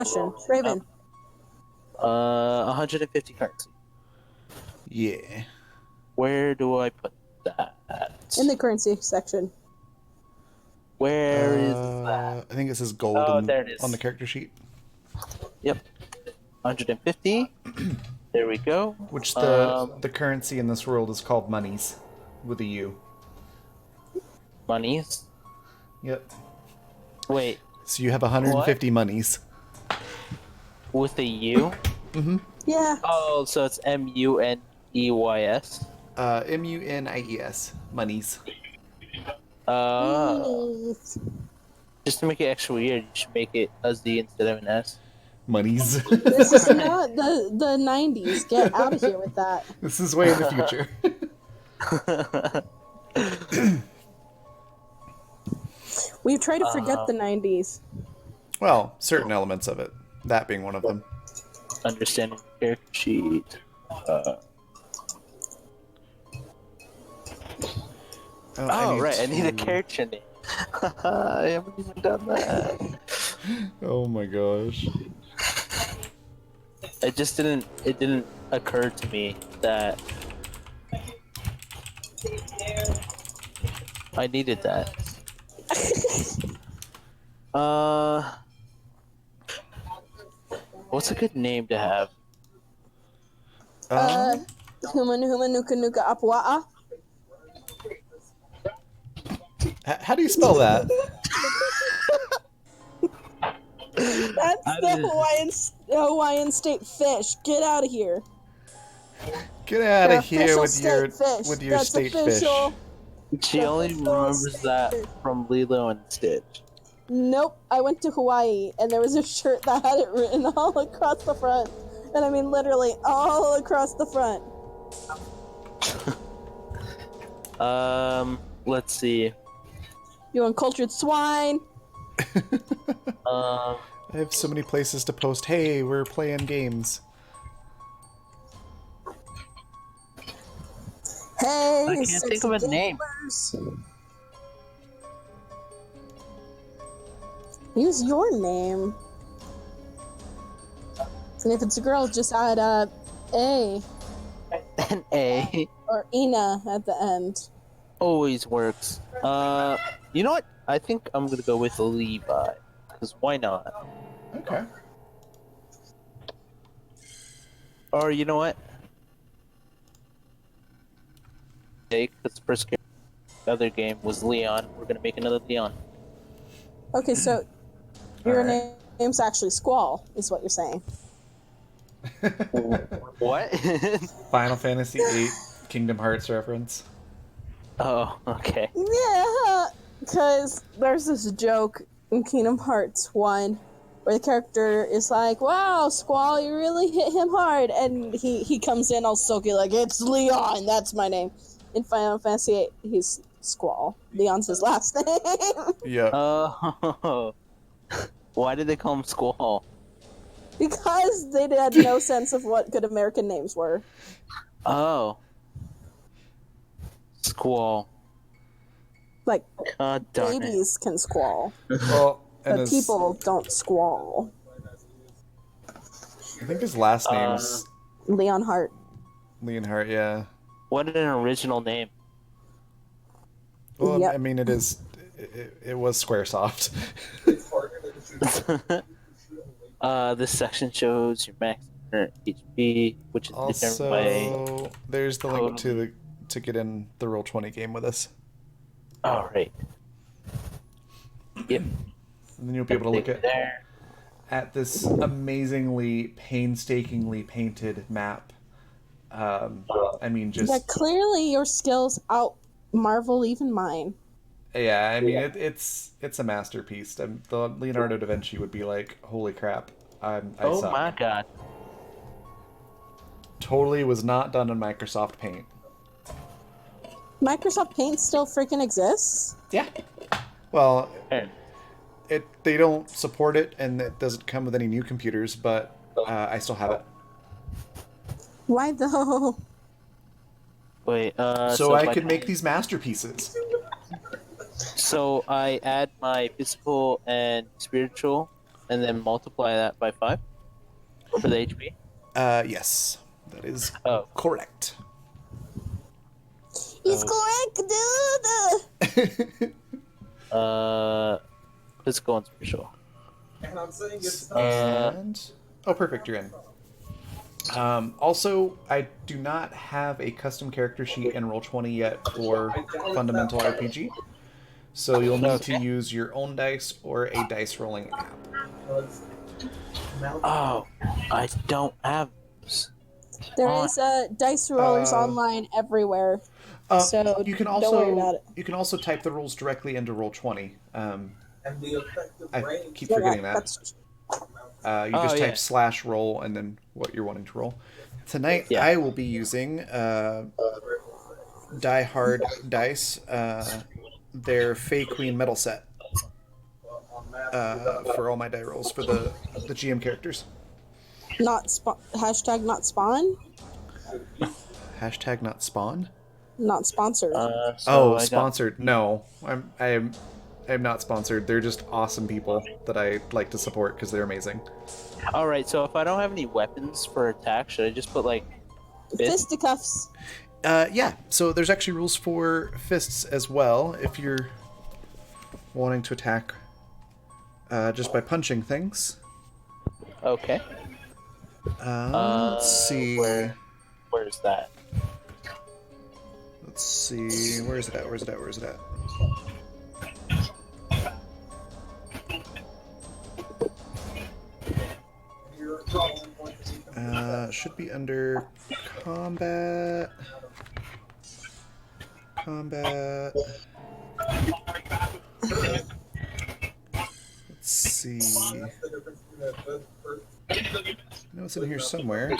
question. Raven. 150 currency. Yeah. Where do I put that? In the currency section. Where is that? I think it says gold Oh, there it is. on the character sheet. Yep. 150. There we go. Which the currency in this world is called monies, with a U. Monies? Yep. Wait. So you have 150 what? monies. With a U? Mm-hmm. Yeah. Oh, so it's MUNEYS? MUNIES. Monies. Just to make it extra weird, you should make it a Z instead of an S. Monies. This is not the 90s. Get out of here with that. This is way in the future. We've tried to forget the 90s. Well, certain elements of it. That being one of them. Understanding the character sheet. I need a character name. I haven't even done that. Oh my gosh. It didn't occur to me that I needed that. What's a good name to have? Huma Nuka Nuka Apwa'a. How do you spell that? That's the Hawaiian state fish. Get out of here. Get out of here with your That's state official. fish. She only remembers that from Lilo and Stitch. Nope. I went to Hawaii and there was a shirt that had it written all across the front. And I mean literally all across the front. Let's see. You uncultured swine. I have so many places to post, hey, we're playing games. Hey, I can't think of a name. Use your name. And if it's a girl, just add A. An A. Or Ina at the end. Always works. You know what? I think I'm gonna go with Levi. Because why not? Okay. Or you know what? Because the first game, the other game was Leon. We're gonna make another Leon. Okay, so your name's actually Squall, is what you're saying. What? Final Fantasy VIII Kingdom Hearts reference. Oh, okay. Yeah, because there's this joke in Kingdom Hearts 1 where the character is like, wow, Squall, you really hit him hard. And he comes in all sulky like, it's Leon, that's my name. In Final Fantasy VIII, he's Squall. Leon's his last name. Yeah. Oh. Why did they call him Squall? Because they had no sense of what good American names were. Oh. Squall. Like, God darn babies can squall. Well, But people don't squall. I think his last name's Leon Hart. Leon Hart, yeah. What an original name. Well, Yep. I mean, it was Squaresoft. This section shows your max current HP, which is Also, determined by... there's the link to get in the Roll20 game with us. Oh, right. Yep. And then you'll be able to look at this amazingly, painstakingly painted map. I mean, just... But clearly your skills out Marvel even mine. Yeah, I mean, it's a masterpiece. The Leonardo da Vinci would be like, holy crap, I suck. My god. Totally was not done in Microsoft Paint. Microsoft Paint still freaking exists? Yeah. Well, they don't support it, and it doesn't come with any new computers, but I still have it. Why though? Wait, so I could make these masterpieces. So I add my physical and spiritual, and then multiply that by 5 for the HP? Yes, that is correct. He's correct, dude! Physical and spiritual. And perfect, you're in. Also, I do not have a custom character sheet in Roll20 yet for Fundamental RPG, so you'll need to use your own dice or a dice rolling app. Oh, I don't have. There is dice rollers online everywhere. So you can don't worry about it. You can also type the rules directly into Roll20. I keep forgetting that. You just type /roll and then what you're wanting to roll. Tonight I will be using Die Hard dice, their Fey Queen metal set, for all my die rolls for the GM characters. Hashtag not spawn? Hashtag not spawn? Not sponsored. Sponsored. No, I'm not sponsored. They're just awesome people that I like to support because they're amazing. All right, so if I don't have any weapons for attack, should I just put like fisticuffs? Yeah. So there's actually rules for fists as well if you're wanting to attack just by punching things. Okay. Let's see. Where's that? Let's see. Where's it at? Should be under combat. Let's see. I know it's in here somewhere.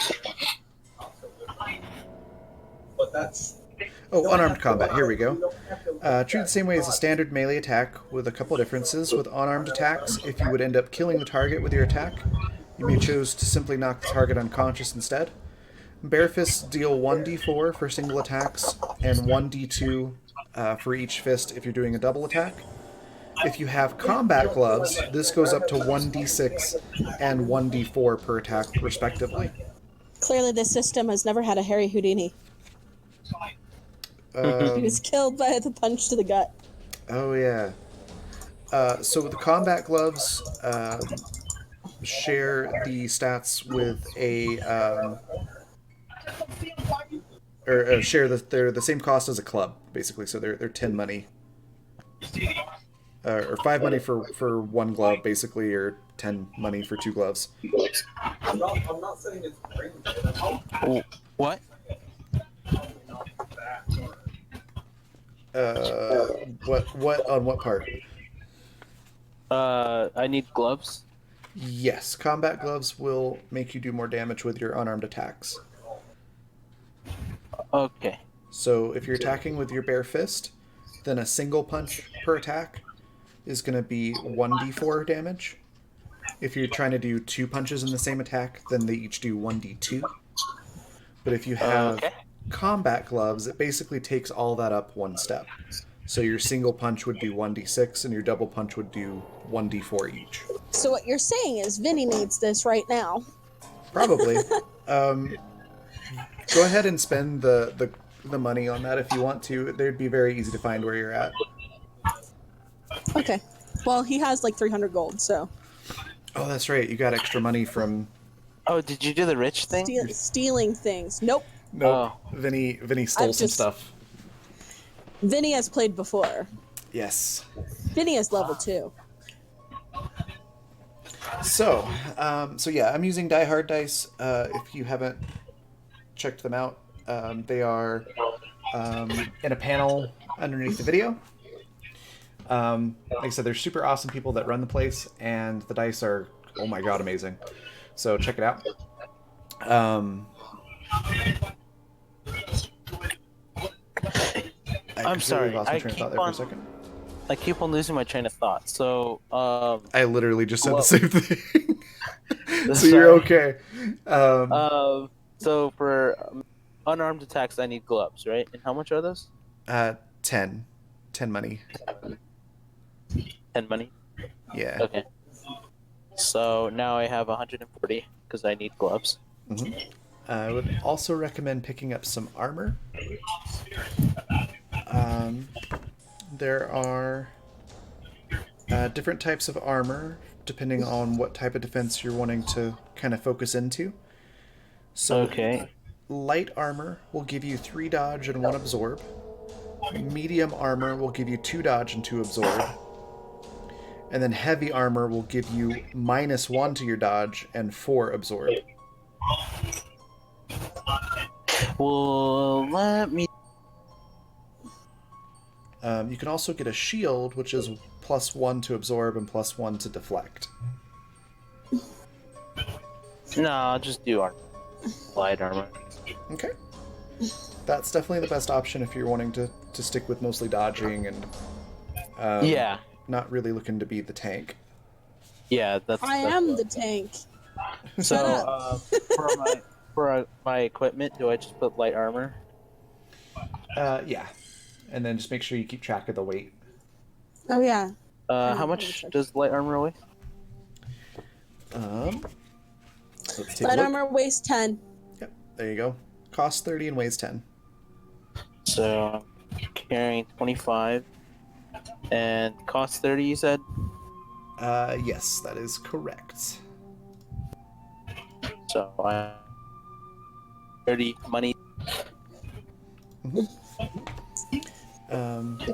Unarmed combat. Here we go. Treat the same way as a standard melee attack, with a couple differences. With unarmed attacks, if you would end up killing the target with your attack, you may choose to simply knock the target unconscious instead. Bare fists deal 1d4 for single attacks, and 1d2 for each fist if you're doing a double attack. If you have combat gloves, this goes up to 1d6 and 1d4 per attack, respectively. Clearly, this system has never had a Harry Houdini. He was killed by the punch to the gut. Oh, yeah. So the combat gloves share the stats with they're the same cost as a club, basically. So they're 10 money. Or 5 money for one glove, basically, or 10 money for 2 gloves. I'm not saying it's brain. What? What on what part? I need gloves. Yes, combat gloves will make you do more damage with your unarmed attacks. Okay. So if you're attacking with your bare fist, then a single punch per attack is going to be 1d4 damage. If you're trying to do 2 punches in the same attack, then they each do 1d2. But if you have combat gloves, it basically takes all that up one step. So your single punch would do 1d6, and your double punch would do 1d4 each. So what you're saying is Vinny needs this right now. Probably. Go ahead and spend the money on that if you want to. They'd be very easy to find where you're at. Okay. Well, he has like 300 gold, so. Oh, that's right. You got extra money from... Oh, did you do the rich thing? Stealing things. Nope. Nope. Vinny stole some stuff. Vinny has played before. Yes. Vinny is level 2. So yeah, I'm using Die Hard dice. If you haven't checked them out, they are in a panel underneath the video. Like I said, they're super awesome people that run the place, and the dice are, oh my god, amazing. So check it out. I'm sorry. Lost my train of thought there for a second. I keep on losing my train of thought. So, I literally just said the same thing. So you're okay. So for unarmed attacks, I need gloves, right? And how much are those? 10 money. 10 money? Yeah. Okay. So now I have 140 because I need gloves. Mm-hmm. I would also recommend picking up some armor. There are different types of armor depending on what type of defense you're wanting to kind of focus into. So Okay. light armor will give you 3 dodge and 1 absorb. Medium armor will give you 2 dodge and 2 absorb. And then heavy armor will give you -1 to your dodge and 4 absorb. Well, let me. You can also get a shield, which is +1 to absorb and +1 to deflect. No, I'll just do light armor. Okay. That's definitely the best option if you're wanting to stick with mostly dodging and Yeah. not really looking to be the tank. Yeah, that's. I am the tank. So, Shut up. for my equipment, do I just put light armor? Yeah. And then just make sure you keep track of the weight. Oh yeah. How much does light armor weigh? Let's take a Light look. armor weighs 10. Yep, there you go. Costs 30 and weighs 10. So, I'm carrying 25 and costs 30. You said. Yes, that is correct. So I 30 money.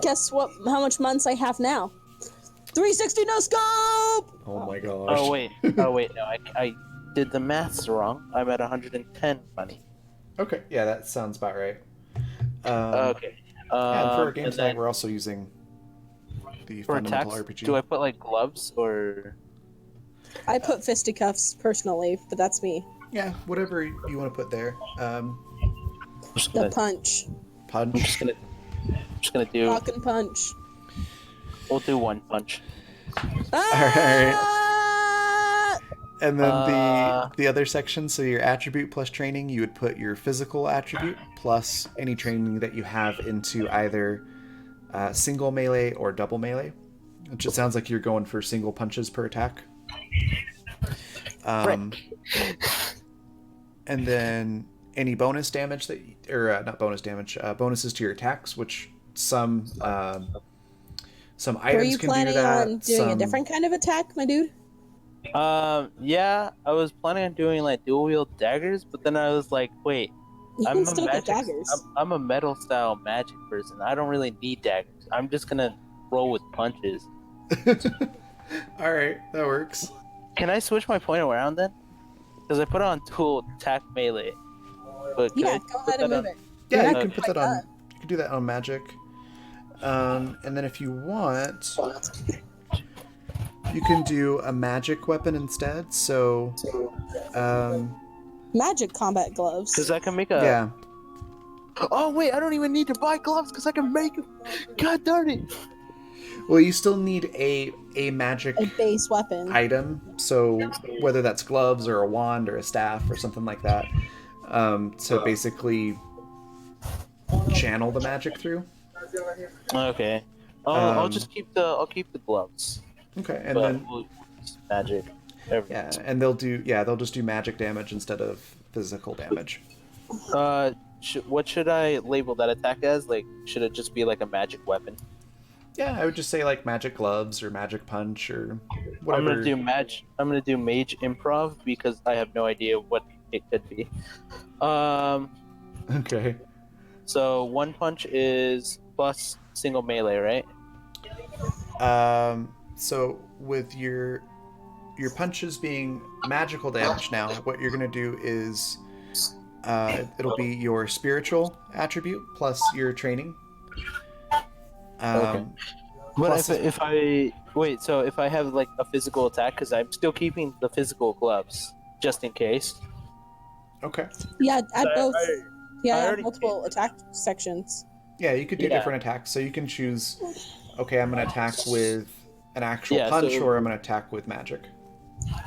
Guess what? How much months I have now? 360 no scope. Oh my gosh. Oh wait, no, I did the maths wrong. I'm at 110 money. Okay, yeah, that sounds about right. Okay. And for our game and tonight, then we're also using the for fundamental attacks, RPG. do I put like gloves or? I put fisticuffs personally, but that's me. Yeah, whatever you want to put there. Just The gonna, punch. Punch. I'm just gonna do. Rock and punch. We'll do one punch. Ah! And then the other section, so your attribute plus training, you would put your physical attribute plus any training that you have into either single melee or double melee, which it sounds like you're going for single punches per attack. And then any bonus damage that, or not bonus damage, bonuses to your attacks, which some Were items you can do planning that. on doing a different kind of attack, my dude? Yeah, I was planning on doing like dual wield daggers, but then I was like, wait, You can still get daggers. I'm a metal style magic person. I don't really need daggers. I'm just gonna roll with punches. All right, that works. Can I switch my point around then? Because I put it on dual attack melee. But can I Yeah, go put ahead and that move on- it. Yeah, You're you not can put quite that on. done. You can do that on magic. And then if you want, you can do a magic weapon instead. So, Magic combat gloves. Because I can make a. yeah. Oh wait, I don't even need to buy gloves because I can make them. God darn it! Well, you still need a magic A base weapon. item. So whether that's gloves or a wand or a staff or something like that, to basically channel the magic through. Okay. I'll Um, just keep the gloves. Okay, and But then we'll use magic. Everything. yeah, and they'll just do magic damage instead of physical damage. What should I label that attack as? Like, should it just be like a magic weapon? Yeah, I would just say like magic gloves or magic punch or whatever. I'm gonna do mage improv because I have no idea what it could be. Okay. So one punch is plus single melee, right? So with your punches being magical damage now, what you're gonna do is it'll be your spiritual attribute plus your training. Okay. Plus- But if I wait, so if I have like a physical attack, because I'm still keeping the physical gloves just in case. Okay. Yeah, add both. I Yeah, already- multiple attack sections. Yeah, you could do Yeah. different attacks. So you can choose, okay, I'm going to attack with an actual Yeah, punch so- or I'm going to attack with magic.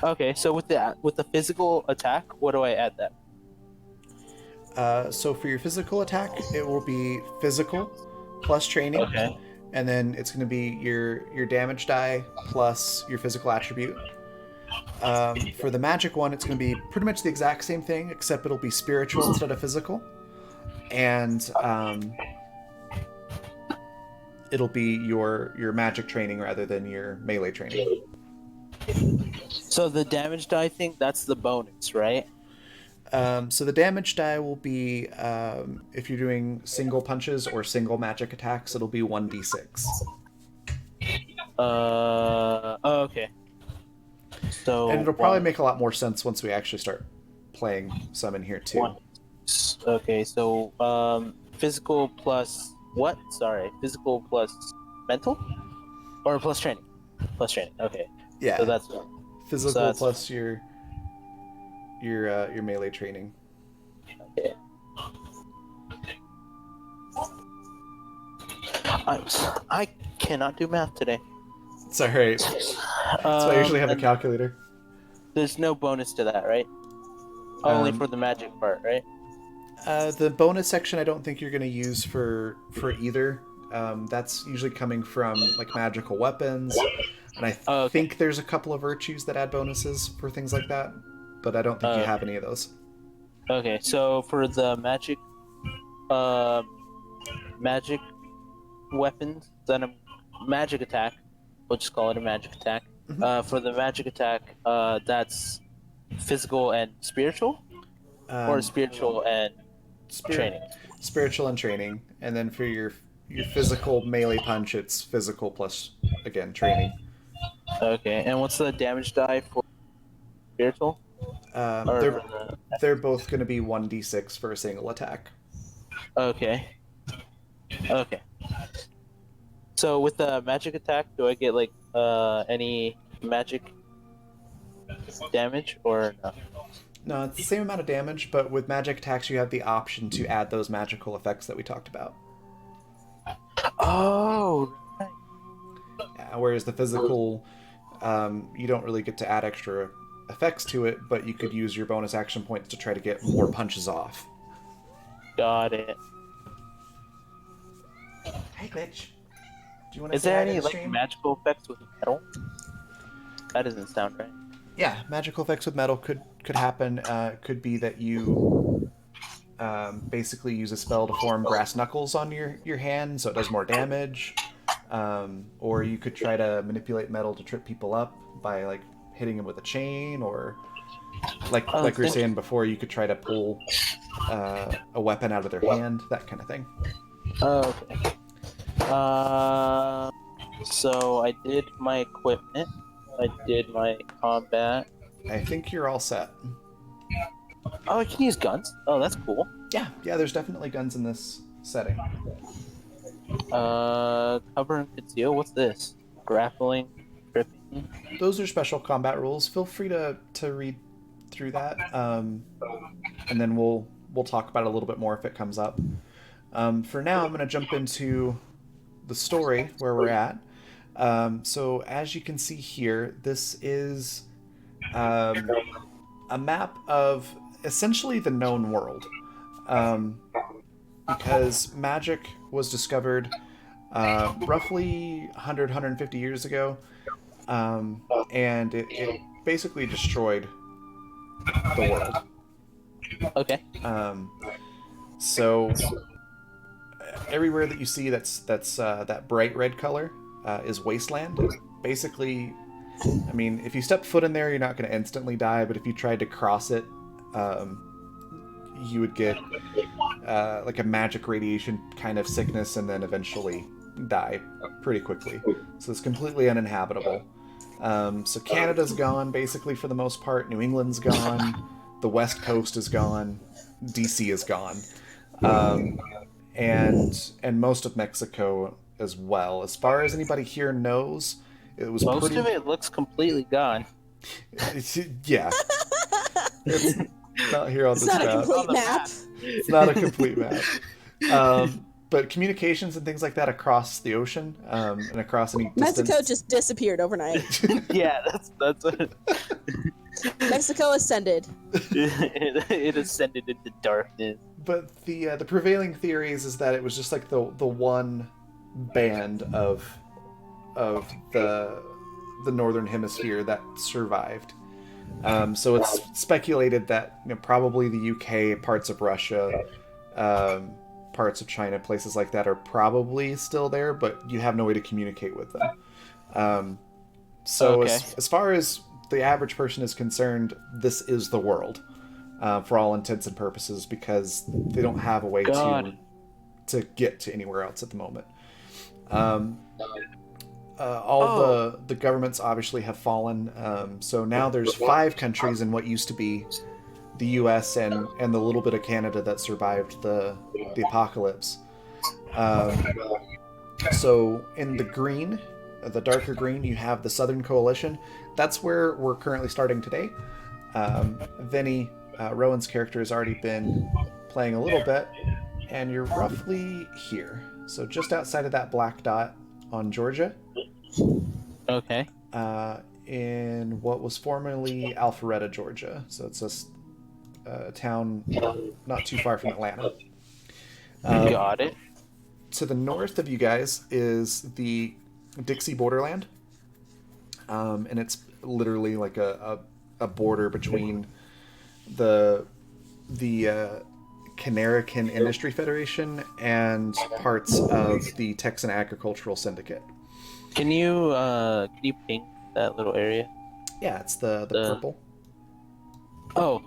Okay, so with the physical attack, what do I add that? So for your physical attack, it will be physical plus training. Okay. And then it's going to be your damage die plus your physical attribute. For the magic one, it's going to be pretty much the exact same thing, except it'll be spiritual instead of physical. And it'll be your magic training rather than your melee training. So the damage die thing, that's the bonus, right? So the damage die will be, if you're doing single punches or single magic attacks, it'll be 1d6. Okay. So And it'll probably make a lot more sense once we actually start playing some in here too. Okay, so physical plus what? Sorry, physical plus mental, or plus training? Plus training. Okay. Yeah. So that's physical so that's, plus your melee training. Okay. I cannot do math today. It's alright. That's why I usually have a calculator. There's no bonus to that, right? Only for the magic part, right? The bonus section I don't think you're going to use for either. That's usually coming from like magical weapons, and I think there's a couple of virtues that add bonuses for things like that, but I don't think you have any of those. Okay, so for the magic weapons, then a magic attack, we'll just call it a magic attack. Mm-hmm. For the magic attack, that's physical and spiritual, or spiritual and training. Spiritual and training, and then for your physical melee punch, it's physical plus again training. Okay, and what's the damage die for spiritual? They're both going to be 1d6 for a single attack. Okay. So with the magic attack, do I get like any magic damage or no? No, it's the same amount of damage, but with magic attacks, you have the option to add those magical effects that we talked about. Oh. Yeah, whereas the physical, you don't really get to add extra effects to it, but you could use your bonus action points to try to get more punches off. Got it. Hey, Glitch. Do you want to Is there any like magical effects with metal? That doesn't sound right. Yeah, magical effects with metal could happen. Could be that you basically use a spell to form brass knuckles on your hand, so it does more damage. Or you could try to manipulate metal to trip people up by like hitting them with a chain, or like we were saying before, you could try to pull a weapon out of their hand, that kind of thing. Okay. So I did my equipment. I did my combat. I think you're all set. Oh, I can use guns? Oh, that's cool. Yeah, there's definitely guns in this setting. Cover and conceal? What's this? Grappling? Tripping? Those are special combat rules. Feel free to read through that, and then we'll talk about it a little bit more if it comes up. For now, I'm going to jump into the story where we're at. So as you can see here, this is a map of essentially the known world, because magic was discovered roughly 150 years ago, and it basically destroyed the world. Okay. So everywhere that you see that's that bright red color is wasteland. Basically, I mean, if you step foot in there, you're not going to instantly die, but if you tried to cross it, you would get like a magic radiation kind of sickness and then eventually die pretty quickly. So it's completely uninhabitable. So Canada's gone, basically, for the most part. New England's gone. The West Coast is gone. DC is gone. And most of Mexico as well. As far as anybody here knows, it was most of it looks completely gone. Yeah. It's not here on this map. It's not a complete map. It's not a complete map. But communications and things like that across the ocean, and across any distance. Mexico just disappeared overnight. Yeah, that's what Mexico ascended. it ascended into darkness. But the prevailing theories is that it was just like the one band of the northern hemisphere that survived. So it's speculated that probably the UK, parts of Russia, parts of China, places like that are probably still there, but you have no way to communicate with them. So Okay. as far as the average person is concerned, this is the world for all intents and purposes, because they don't have a way God. to get to anywhere else at the moment. All Oh. the governments obviously have fallen. So now there's 5 countries in what used to be the U.S. and the little bit of Canada that survived the apocalypse. So in the green, the darker green, you have the Southern Coalition. That's where we're currently starting today. Vinny, Rowan's character, has already been playing a little bit, and you're roughly here. So just outside of that black dot on Georgia, Okay. in what was formerly Alpharetta, Georgia. So it's a town not too far from Atlanta. Got it. To the north of you guys is the Dixie borderland, and it's literally like a border between the Canarican Industry Federation and parts of the Texan Agricultural Syndicate. Can you ping that little area? Yeah, it's the purple. Oh,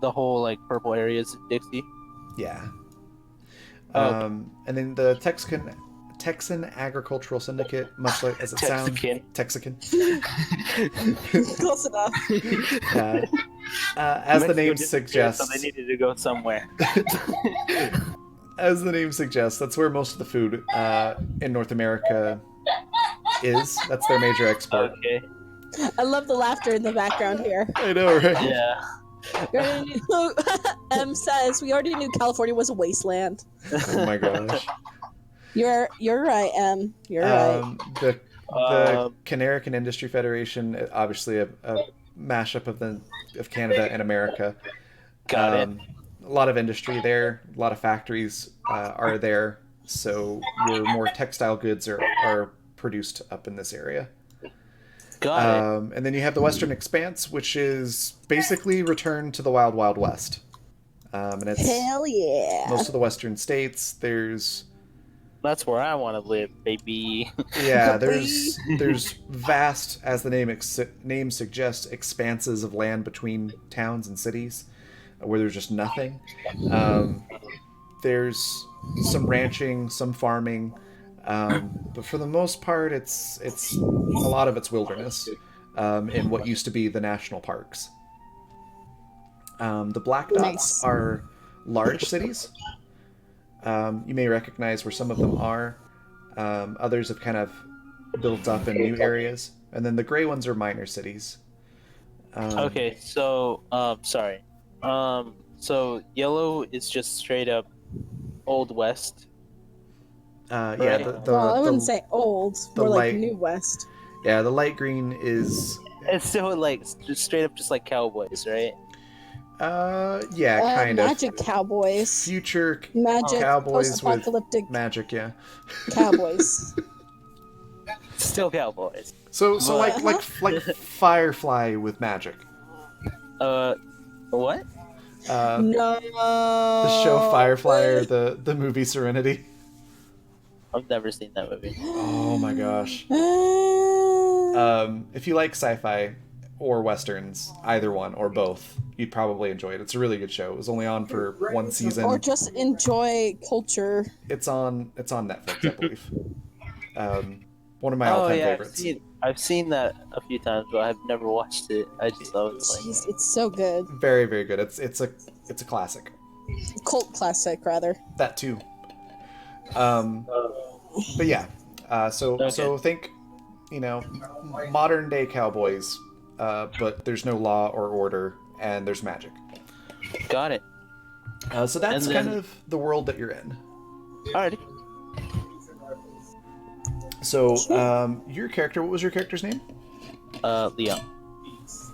the whole like purple area is Dixie. Yeah. Oh. And then the Texan Agricultural Syndicate, much like as it sounds, Texican. Close enough. As the name suggests, so they needed to go somewhere. As the name suggests, that's where most of the food in North America is. That's their major export. Okay. I love the laughter in the background here. I know, right? Yeah. M says we already knew California was a wasteland. Oh my gosh. You're right, M. You're right. The Canarican Industry Federation, obviously a mashup of Canada and America. Got it. A lot of industry there, a lot of factories are there, so your more textile goods are produced up in this area. Got it. And then you have the Western Expanse, which is basically return to the Wild Wild West. And it's Hell yeah. most of the Western states. There's That's where I want to live, baby. yeah, there's vast, as the name suggests, expanses of land between towns and cities, where there's just nothing. There's some ranching, some farming, but for the most part, it's a lot of it's wilderness in what used to be the national parks. The black dots are large cities. You may recognize where some of them are. Others have kind of built up in new areas, and then the gray ones are minor cities. Okay, so sorry. So yellow is just straight up Old West. Yeah, Right. Well, I wouldn't say old, more like light- New West. Yeah, the light green is It's still like just straight up just like cowboys, right? yeah, kind of Magic cowboys. future Magic cowboys with post-apocalyptic magic. Yeah. cowboys. Still cowboys. So But- like Firefly with magic. What? No. The show Firefly or the movie Serenity. I've never seen that movie. Oh my gosh. If you like sci-fi or westerns, either one or both, you'd probably enjoy it. It's a really good show. It was only on for one season. Or just enjoy culture. It's on Netflix, I believe. One of my all-time favorites. I've seen that a few times, but I've never watched it. I just thought it was like Jeez, it's so good. Very, very good. It's a classic. Cult classic, rather. That too. But yeah. So think, modern day cowboys, but there's no law or order, and there's magic. got it. So that's And then- kind of the world that you're in. Alrighty. So, your character, what was your character's name? Leon.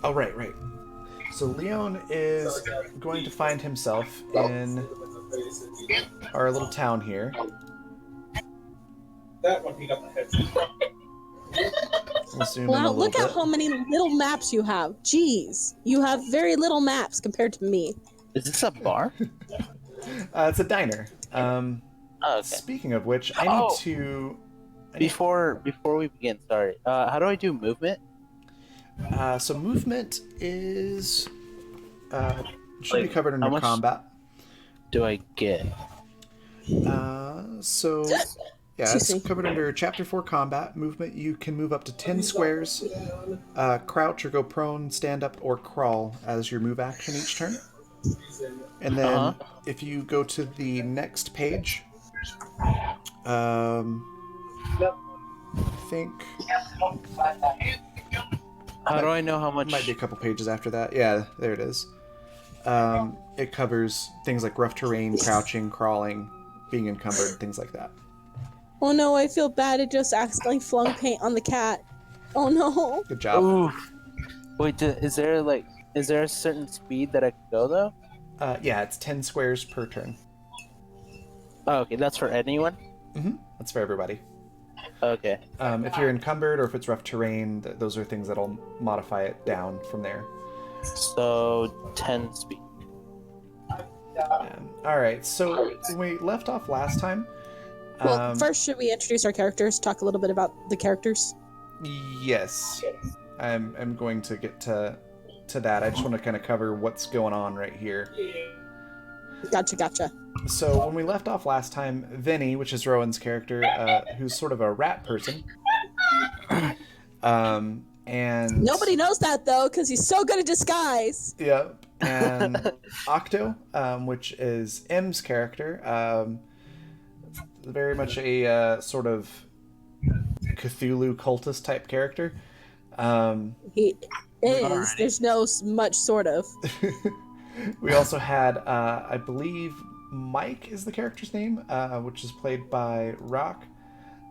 Oh, right. So Leon is going to find himself in our little town here. That one he got the head. We'll zoom in a Wow, little look bit. at how many little maps you have. Jeez, you have very little maps compared to me. Is this a bar? It's a diner. Oh, okay. Speaking of which, I need to... Before we begin, sorry. How do I do movement? So movement is... should be Like, covered how under much- combat. Do I get? So... Yeah, Excuse it's me. covered under Chapter 4 Combat. Movement, you can move up to 10 squares, crouch or go prone, stand up, or crawl as your move action each turn. And then if you go to the next page, I think... How do I know how much? Might be a couple pages after that. Yeah, there it is. It covers things like rough terrain, crouching, crawling, being encumbered, things like that. Oh no, I feel bad. It just accidentally flung paint on the cat. Oh no. Good job. Ooh. Wait, is there a certain speed that I can go though? Yeah, it's 10 squares per turn. Oh, okay, that's for anyone. That's for everybody. Okay. If you're encumbered or if it's rough terrain, those are things that'll modify it down from there. So 10 speed. All right, so when we left off last time... Well, first, should we introduce our characters? Talk a little bit about the characters. Yes. I'm going to get to that. I just want to kind of cover what's going on right here. Gotcha. So when we left off last time, Vinny, which is Rowan's character, who's sort of a rat person, and Nobody knows that though, because he's so good at disguise. yeah, and Octo, which is M's character, very much a sort of Cthulhu cultist type character. He is. There's no much sort of. We also had, I believe, Mike is the character's name, which is played by Rock,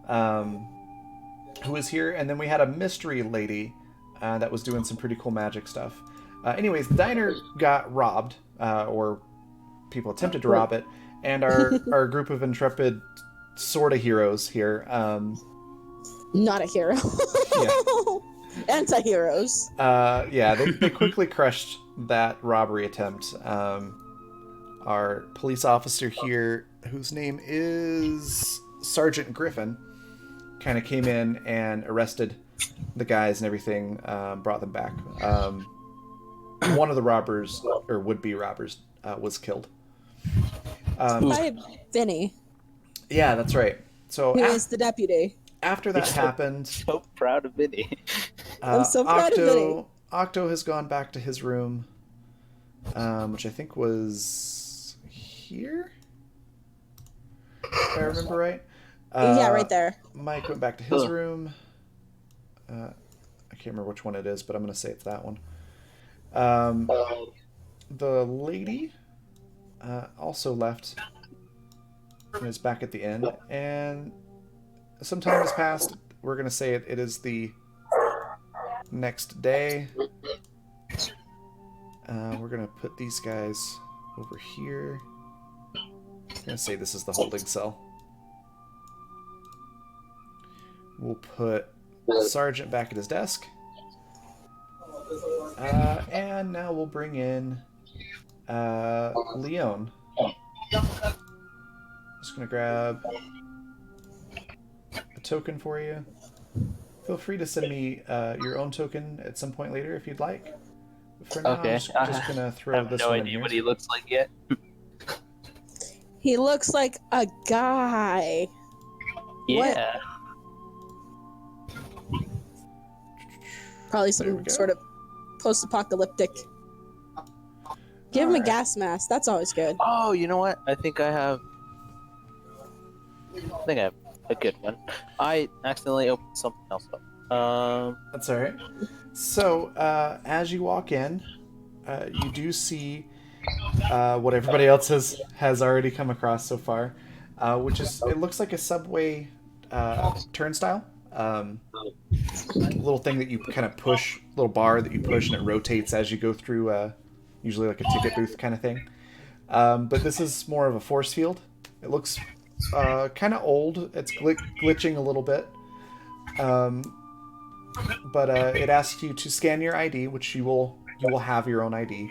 who is here. And then we had a mystery lady that was doing some pretty cool magic stuff. Anyways, the diner got robbed, or people attempted to rob it, and our group of intrepid sort of heroes here. Not a hero. Yeah. Anti-heroes. Yeah, they quickly crushed that robbery attempt. Our police officer here, whose name is Sergeant Griffin, kind of came in and arrested the guys and everything, brought them back. One of the robbers, or would-be robbers, was killed. By Vinny, Yeah, that's right. So who is the deputy. after that happened, So proud of Vinny. I'm so proud of Vinny. Octo has gone back to his room, which I think was here, if I remember right. Yeah, right there. Mike went back to his room. I can't remember which one it is, but I'm going to say it's that one. The lady also left and is back at the inn, and some time has passed. We're going to say it is the next day. We're going to put these guys over here. I'm going to say this is the holding cell. We'll put Sergeant back at his desk. And now we'll bring in Leon. Just going to grab a token for you. Feel free to send me your own token at some point later if you'd like. But for now, Okay. I'm just going to I throw have this no one in idea here. what he looks like yet. He looks like a guy. Yeah. Probably There we some go. sort of post-apocalyptic. Give him a gas mask. That's always good. Oh, you know what? I think I have a good one. I accidentally opened something else up. That's all right. So, as you walk in, you do see what everybody else has already come across so far, which is, it looks like a subway turnstile. Little thing that you kind of push, little bar that you push, and it rotates as you go through, usually like a ticket booth kind of thing. But this is more of a force field. It looks kind of old. It's glitching a little bit. but it asks you to scan your ID, which you will have your own ID,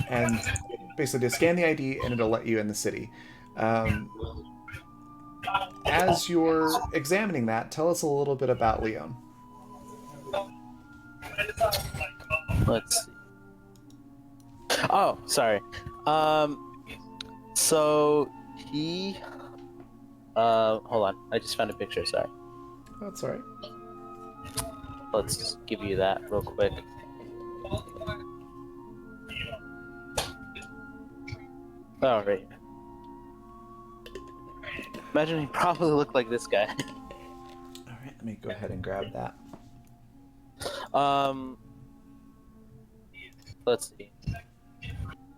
and basically to scan the ID, and it'll let you in the city. As you're examining that, tell us a little bit about Leon. Let's see. Oh, sorry. So he. Hold on. I just found a picture. Sorry. That's all right. Let's just give you that real quick. Oh, right. Imagine he probably looked like this guy. All right, let me go ahead and grab that. Let's see.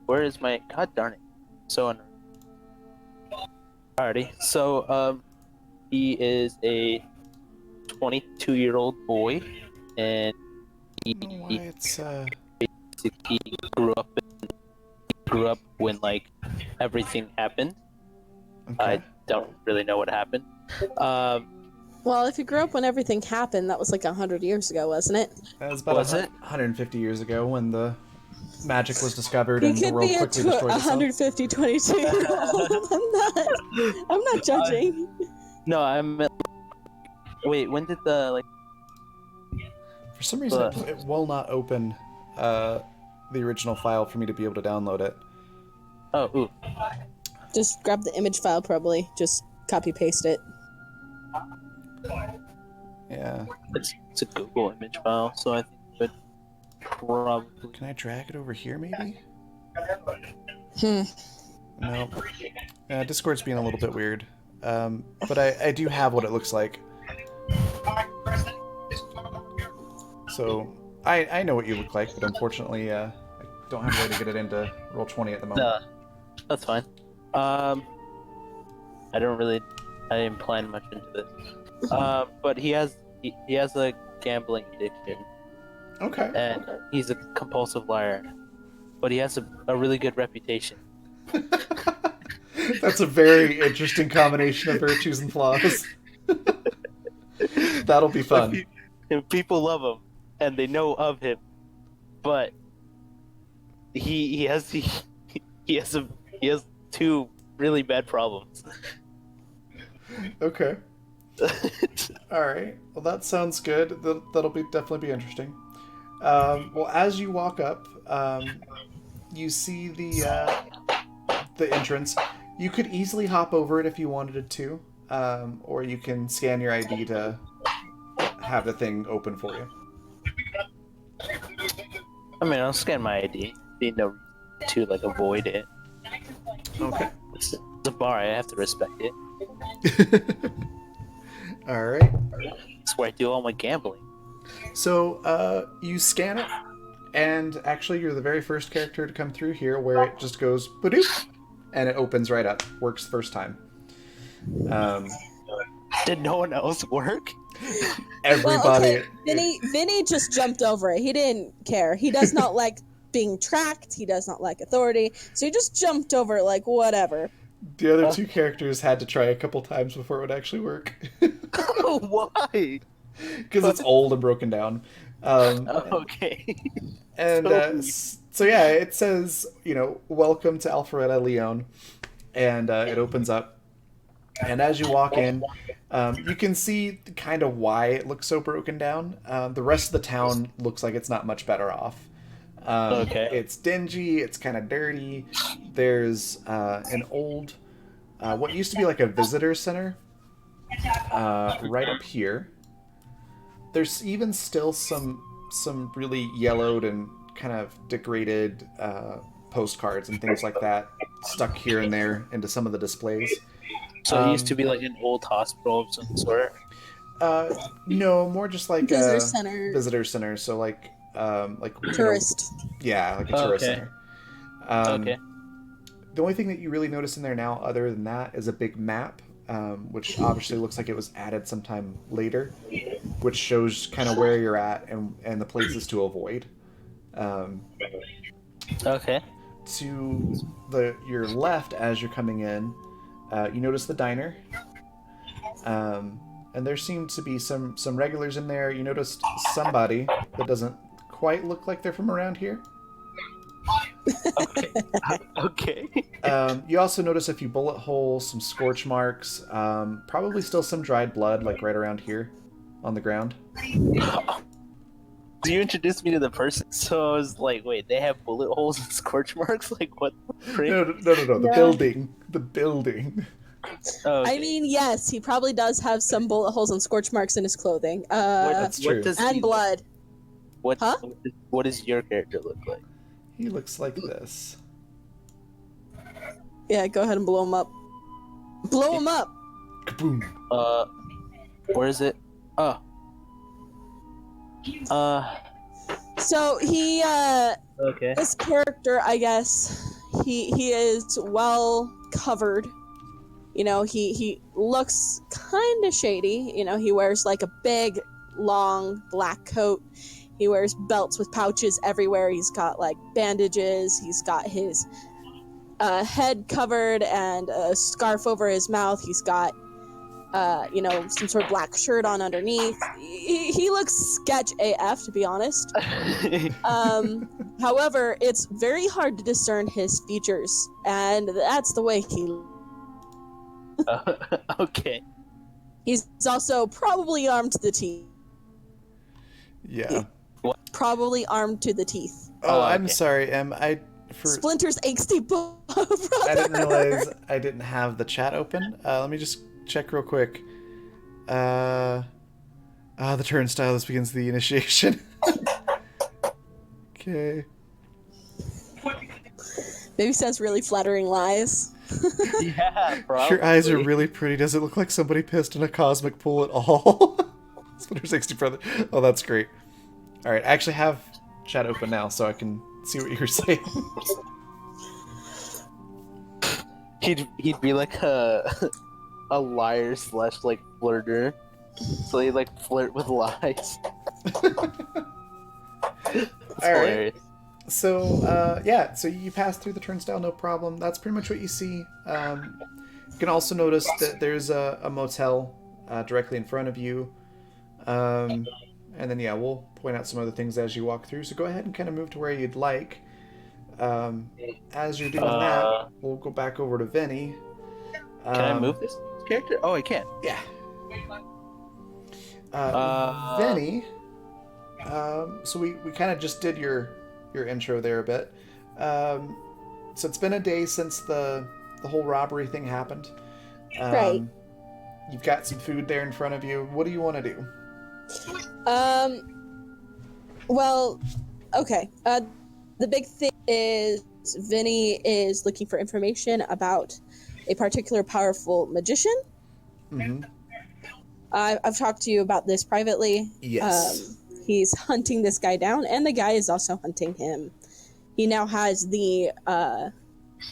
Where is my? God darn it! So annoying. Alrighty. So he is a 22-year-old boy, and he grew up when like everything happened. Okay. I don't really know what happened. Well, if you grew up when everything happened, that was like 100 years ago, wasn't it? That was about Was it? 150 years ago when the magic was discovered You and the could world be quickly destroyed itself. 150, 22-year-old. I'm not judging. No, I'm. Wait, when did the like? For some reason, it will not open the original file for me to be able to download it. Oh, ooh. Just grab the image file, probably. Just copy paste it. Yeah. It's a Google image file, so I think it would probably. Can I drag it over here, maybe? Hmm. No. Discord's being a little bit weird. But I do have what it looks like. So, I know what you look like, but unfortunately, I don't have a way to get it into Roll20 at the moment. No, that's fine. I didn't plan much into this. But he has a gambling addiction. Okay. And he's a compulsive liar. But he has a really good reputation. That's a very interesting combination of virtues and flaws. That'll be fun. And people love him, and they know of him, but he has two really bad problems. Okay. All right. Well, that sounds good. That'll definitely be interesting. Well, as you walk up, you see the entrance. You could easily hop over it if you wanted to, or you can scan your ID to have the thing open for you. I mean, I'll scan my ID. Be no reason to like avoid it. Okay. It's a bar. I have to respect it. All right. That's where I do all my gambling. So you scan it, and actually you're the very first character to come through here where it just goes badoop, and it opens right up. Works first time. Did no one else work? Everybody. Well, okay. Vinny just jumped over it. He didn't care. He does not like being tracked. He does not like authority. So he just jumped over it like whatever. The other two characters had to try a couple times before it would actually work. Why? Because it's old and broken down. Okay. And so yeah, it says, welcome to Alpharetta, Leon. And it opens up. And as you walk in, you can see kind of why it looks so broken down. The rest of the town looks like it's not much better off. Okay. It's dingy, it's kind of dirty. There's an old, what used to be like a visitor center right up here. There's even still some really yellowed and kind of degraded postcards and things like that stuck here and there into some of the displays. So it used to be like an old hospital of some sort? No, more just like Visitor a center. visitor center. So like Tourist. Yeah, like a tourist Okay. center. Okay. The only thing that you really notice in there now, other than that, is a big map, which obviously looks like it was added sometime later, which shows kind of where you're at and the places to avoid. Okay. To your left, as you're coming in, you notice the diner. and there seem to be some regulars in there. You noticed somebody that doesn't quite look like they're from around here. Okay. Okay. You also notice a few bullet holes, some scorch marks, probably still some dried blood, like right around here on the ground. You introduced me to the person, so I was like, wait, they have bullet holes and scorch marks? Like, what the frick? No. The No. building. The building. Oh, okay. I mean, yes, he probably does have some bullet holes and scorch marks in his clothing. That's true. And blood. Huh? What does your character look like? He looks like this. Yeah, go ahead and blow him up. Blow him up! Kaboom. Where is it? So he, Okay. this character, I guess, he is well covered. You know, he looks kind of shady. You know, he wears like a big, long black coat. He wears belts with pouches everywhere. He's got like bandages. He's got his head covered and a scarf over his mouth. He's got, you know, some sort of black shirt on underneath. He looks sketch AF, to be honest. However, it's very hard to discern his features, and that's the way he. Okay. He's also probably armed to the teeth. Yeah. Probably armed to the teeth. Oh, I'm okay. sorry, Splinter's angsty brother. I didn't realize I didn't have the chat open. Let me just check real quick. The turnstile. This begins the initiation. Okay. Maybe says really flattering lies. Yeah, probably. Your eyes are really pretty. Does it look like somebody pissed in a cosmic pool at all? Splinter's angsty brother. Oh, that's great. All right, I actually have chat open now, so I can see what you're saying. He'd be like a liar / like flirter, so he like flirt with lies. That's hilarious. So, yeah, so you pass through the turnstile, no problem. That's pretty much what you see. You can also notice that there's a motel directly in front of you. And then, yeah, we'll point out some other things as you walk through. So go ahead and kind of move to where you'd like. As you're doing that, we'll go back over to Vinny. Can I move this character? Oh, I can. Yeah. Vinny. So we kind of just did your intro there a bit. So it's been a day since the whole robbery thing happened. Right. You've got some food there in front of you. What do you want to do? Well, okay. The big thing is Vinny is looking for information about a particular powerful magician. Mm-hmm. I've talked to you about this privately. Yes. He's hunting this guy down, and the guy is also hunting him. He now has the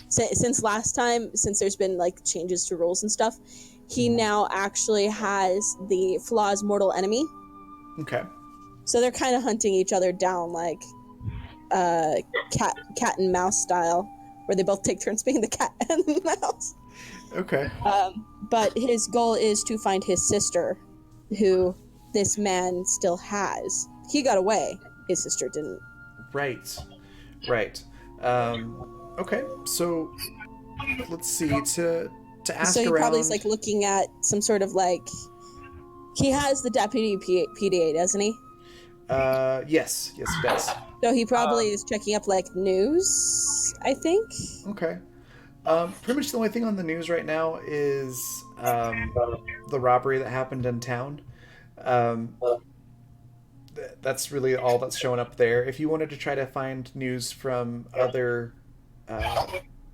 since last time, since there's been like changes to rules and stuff, he now actually has the Flaw's mortal enemy. Okay. So they're kind of hunting each other down, like cat and mouse style, where they both take turns being the cat and the mouse. Okay. But his goal is to find his sister, who this man still has. He got away. His sister didn't. Right. Okay. So let's see. To ask So he around. probably is like looking at some sort of like. He has the deputy PDA, doesn't he? Yes, he does. So he probably is checking up like news, I think. Okay. Pretty much the only thing on the news right now is the robbery that happened in town. That's really all that's showing up there. If you wanted to try to find news from other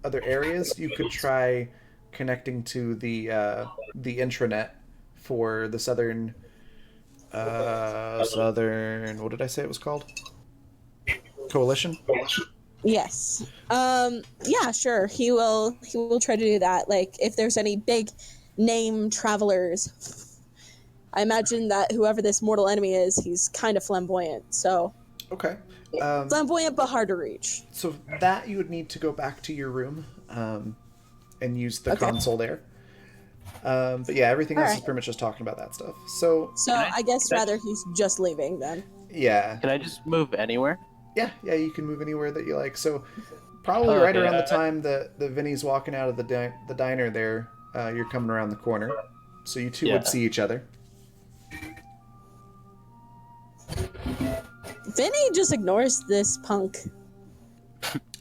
areas, you could try connecting to the intranet for the southern. What did I say it was called? Coalition. Yes. Yeah, sure. He will try to do that. Like, if there's any big name travelers, I imagine that whoever this mortal enemy is, he's kind of flamboyant. So. Okay. Flamboyant but hard to reach. So that you would need to go back to your room and use the console there. But yeah, everything else is Alright. pretty much just talking about that stuff. So So I guess rather he's just leaving then. yeah, Can I just move anywhere? yeah, you can move anywhere that you like. So probably Oh, right okay, around the time that Vinny's walking out of the diner there, you're coming around the corner, so you two would Yeah. see each other. Vinny just ignores this punk.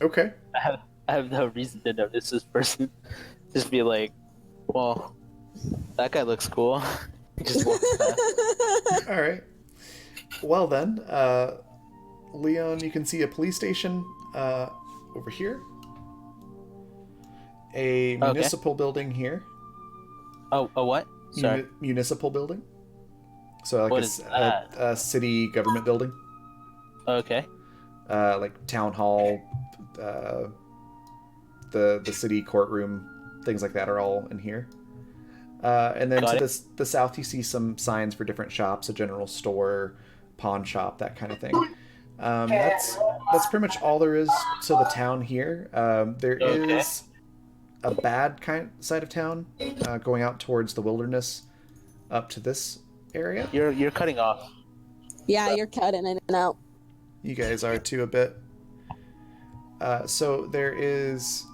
Okay. I have no reason to notice this person. Just be like, well, that guy looks cool. Just walk past. All right. Well then, Leon, you can see a police station over here, a municipal building here. Oh, a what? Sorry. Municipal building. So like What is that? a city government building, Okay. like town hall, the city courtroom, things like that are all in here. And then Got to it. the south, you see some signs for different shops, a general store, pawn shop, that kind of thing. That's pretty much all there is to the town here. There Okay. is a bad side of town, going out towards the wilderness, up to this area. You're cutting off. Yeah, you're cutting in and out. You guys are too a bit. So there is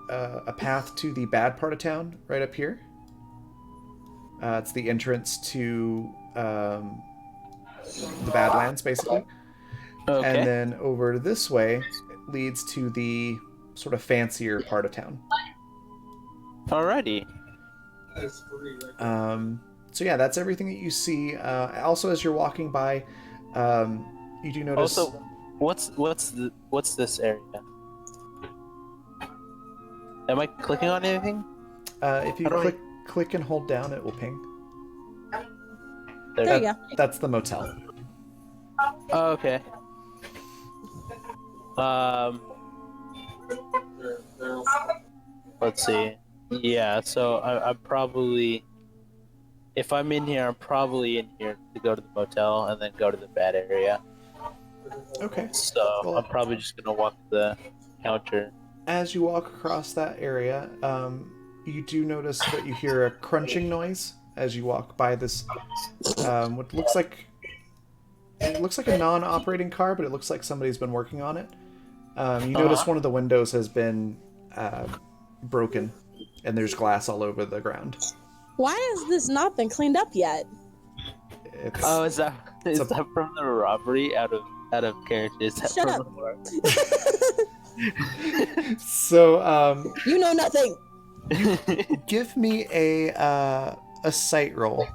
a path to the bad part of town right up here. It's the entrance to the Badlands, basically. Okay. And then over this way leads to the sort of fancier part of town. Alrighty. That's free, right? So yeah, that's everything that you see. Also, as you're walking by, you do notice. Also, what's this area? Am I clicking on anything? If you How do click and hold down, it will ping. There you go. That's the motel. Oh, okay. They're Let's see. Yeah, so I'm probably, if I'm in here, I'm probably in here to go to the motel and then go to the bad area. Okay. So Well- I'm probably just gonna walk the counter. As you walk across that area, you do notice that you hear a crunching noise as you walk by this. What looks like a non-operating car, but it looks like somebody's been working on it. You notice one of the windows has been broken, and there's glass all over the ground. Why has this not been cleaned up yet? It's, Oh, is that It's a- that from the robbery out of character? Is that Shut from up. the war? so You know nothing. give me a sight roll.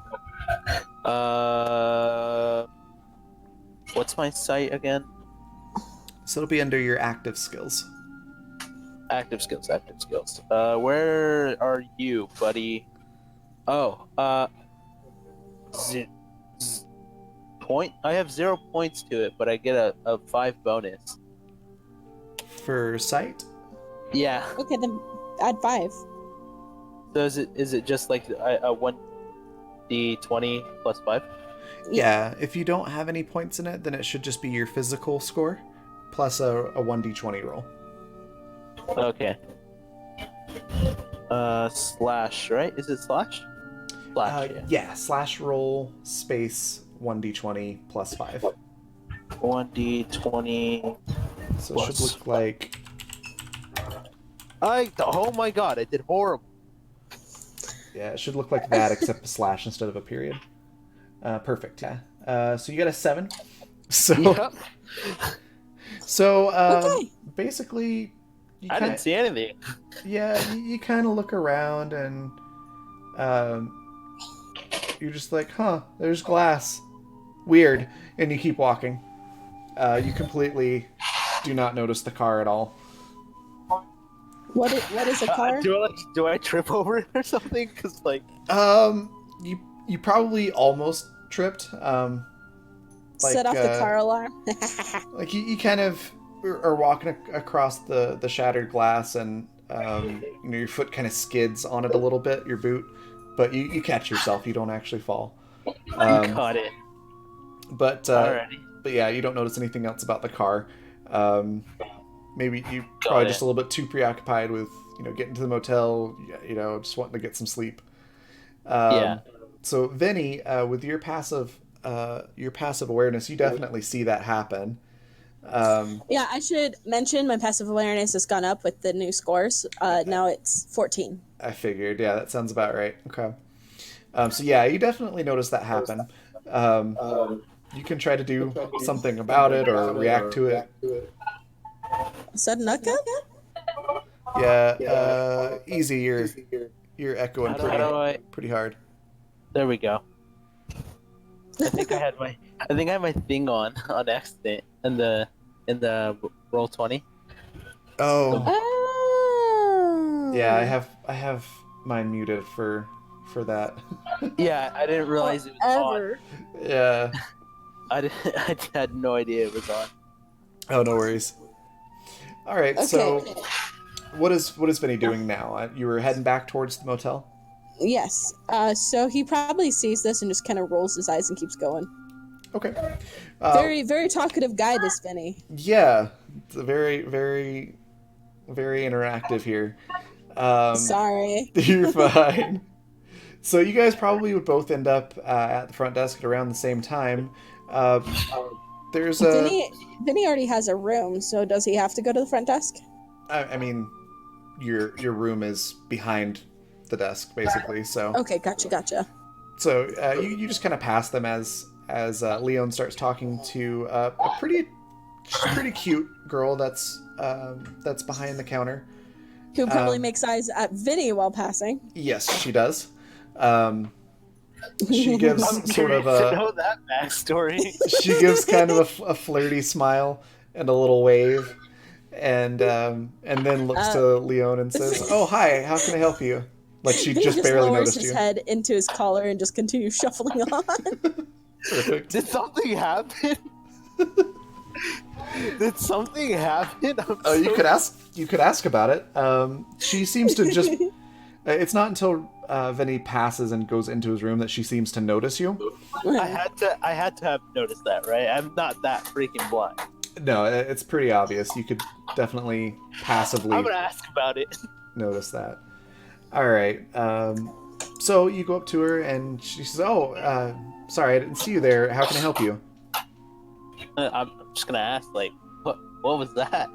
What's my site again? So it'll be under your active skills. Active skills. Where are you, buddy? Oh, point. I have 0 points to it, but I get a 5 bonus. For sight? Yeah. Okay, then add 5. So is it just like a 1d20 plus 5? Yeah, if you don't have any points in it, then it should just be your physical score plus a 1d20 roll. Okay. Slash, right? Is it slash? Slash. Yeah, slash roll space 1d20 plus 5. 1d20. So it should look like. Oh my god, I did horrible. Yeah, it should look like that except a slash instead of a period. Perfect, yeah. So you got a 7. So, Yep. so Okay. basically, you I didn't see anything. yeah, you kind of look around and you're just like, huh, there's glass. Weird. And you keep walking. You completely do not notice the car at all. What is a car? Do I trip over it or something? Cause like You probably almost tripped. Set off the car alarm. Like you kind of are walking across the shattered glass, and your foot kind of skids on it a little bit, your boot, but you catch yourself. You don't actually fall. caught it. But Alrighty. but yeah, you don't notice anything else about the car. Maybe you Got probably it. just a little bit too preoccupied with getting to the motel. Just wanting to get some sleep. Yeah. So Vinny, with your passive awareness, you definitely see that happen. Yeah, I should mention my passive awareness has gone up with the new scores. Now it's 14. I figured. Yeah, that sounds about right. Okay. So yeah, you definitely notice that happen. You can try to do something about it or react to it. Sudden nutcap? Yeah, easy. You're echoing How do I? pretty hard. There we go. I think I had my thing on accident in the roll 20. Oh, Oh. yeah. I have mine muted for that. Yeah, I didn't realize it was Ever. Yeah. on. I had no idea it was on. Oh, no worries. All right. Okay. So, what is Vinny doing now? You were heading back towards the motel. Yes. So he probably sees this and just kind of rolls his eyes and keeps going. Okay. Very, very talkative guy, this Vinny. Yeah. It's a very, very, very interactive here. Sorry. You're fine. So you guys probably would both end up at the front desk at around the same time. There's a. Vinny already has a room, so does he have to go to the front desk? I mean, your room is behind the desk, basically. So. Okay, gotcha. So you just kind of pass them as Leon starts talking to a pretty cute girl that's behind the counter. Who probably makes eyes at Vinny while passing. Yes, she does. She gives I'm sort of curious to know that backstory. she gives kind of a flirty smile and a little wave, and then looks to Leon and says, "Oh, hi, how can I help you?" Like she Vinny just barely lowers noticed his you. head into his collar and just continues shuffling on. Perfect. Did something happen? Did something happen? Oh, you could ask about it. She seems to just. It's not until Vinny passes and goes into his room that she seems to notice you. I had to have noticed that, right? I'm not that freaking blind. No, it's pretty obvious. You could definitely passively I'm gonna ask about it. notice that. All right. So you go up to her and she says, "Oh, sorry, I didn't see you there. How can I help you?" I'm just gonna ask, like, what was that?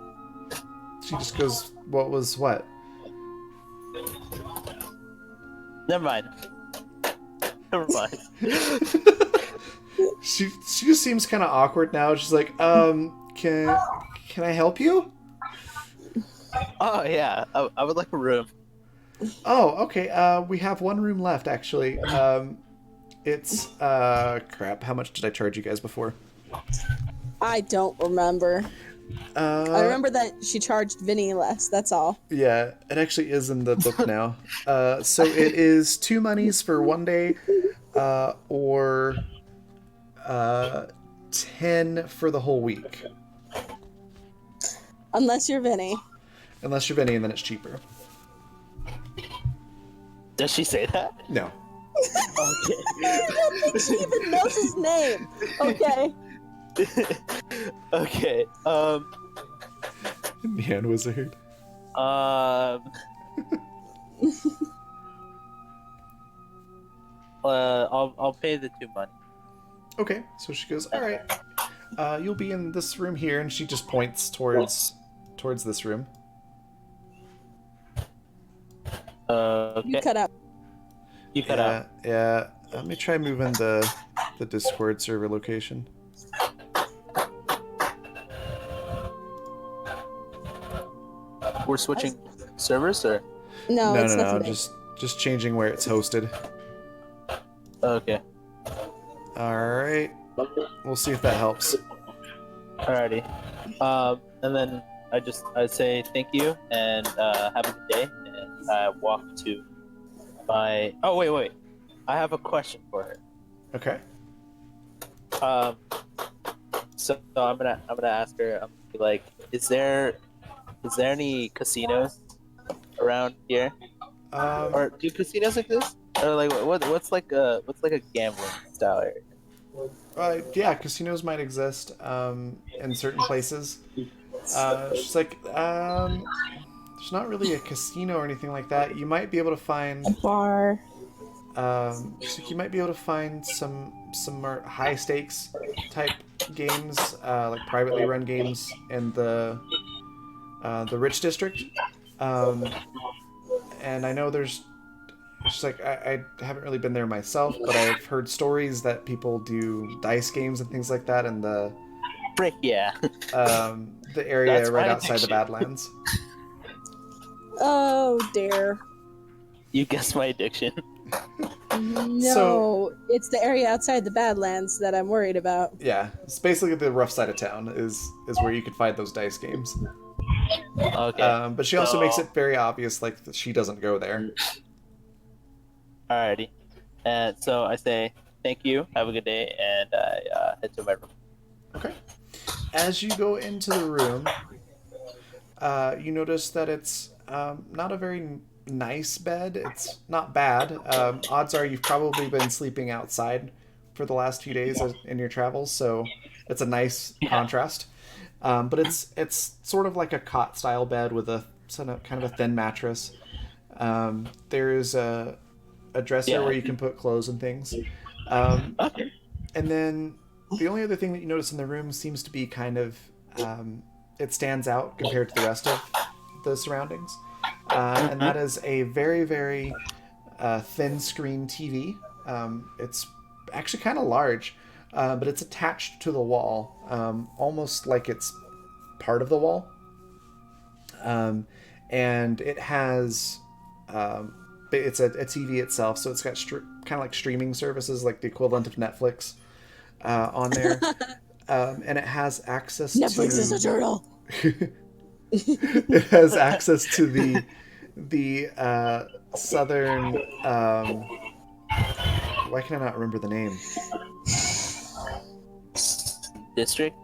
She just goes, "What was what?" Never mind. She just seems kind of awkward now. She's like, can I help you?" Oh yeah, I would like a room. Oh, okay. We have one room left, actually. It's crap. How much did I charge you guys before? I don't remember. I remember that she charged Vinny less, that's all. Yeah, it actually is in the book now. So it is 2 monies for 1 day, or 10 for the whole week. Unless you're Vinny. Unless you're Vinny, and then it's cheaper. Does she say that? No. Okay. I don't think she even knows his name. Okay. Okay. Neon Wizard. I'll pay the 2 money. Okay, so she goes, "All right. You'll be in this room here," and she just points towards this room. Okay. You cut out. You cut out. Yeah. Let me try moving the Discord server location. We're switching servers, or No, it's No. nothing. Just changing where it's hosted. okay. All right. We'll see if that helps. Alrighty. And then I say thank you and have a good day, and I walk to my. Oh wait. I have a question for her. Okay. So I'm gonna ask her. I'm gonna be like, is there any casinos around here, or do casinos exist, or like what's like a gambling style area? Yeah, casinos might exist in certain places. She's like, there's not really a casino or anything like that. You might be able to find Bar. so you might be able to find some more high stakes type games, like privately run games in the rich district. And I know there's just like I haven't really been there myself, but I've heard stories that people do dice games and things like that in the Frick yeah. the area That's right my outside the addiction. Badlands. Oh dear. You guessed my addiction. No, it's the area outside the Badlands that I'm worried about. Yeah, it's basically the rough side of town is where you could find those dice games. Okay. But she also makes it very obvious, like, that she doesn't go there. Alrighty. And so I say thank you, have a good day, and I head to my room. Okay. As you go into the room, you notice that it's not a very nice bed. It's not bad. Odds are you've probably been sleeping outside for the last few days in your travels, so it's a nice contrast. But it's sort of like a cot style bed with a kind of a thin mattress. There's a dresser where you can put clothes and things. Okay. And then the only other thing that you notice in the room seems to be kind of it stands out compared to the rest of the surroundings. And that is a very, very thin screen TV. It's actually kind of large, but it's attached to the wall, almost like it's part of the wall. And it has, it's a TV itself, so it's got kind of like streaming services, like the equivalent of Netflix on there. And it has access to... Netflix is a turtle. It has access to the southern why can I not remember the name? District?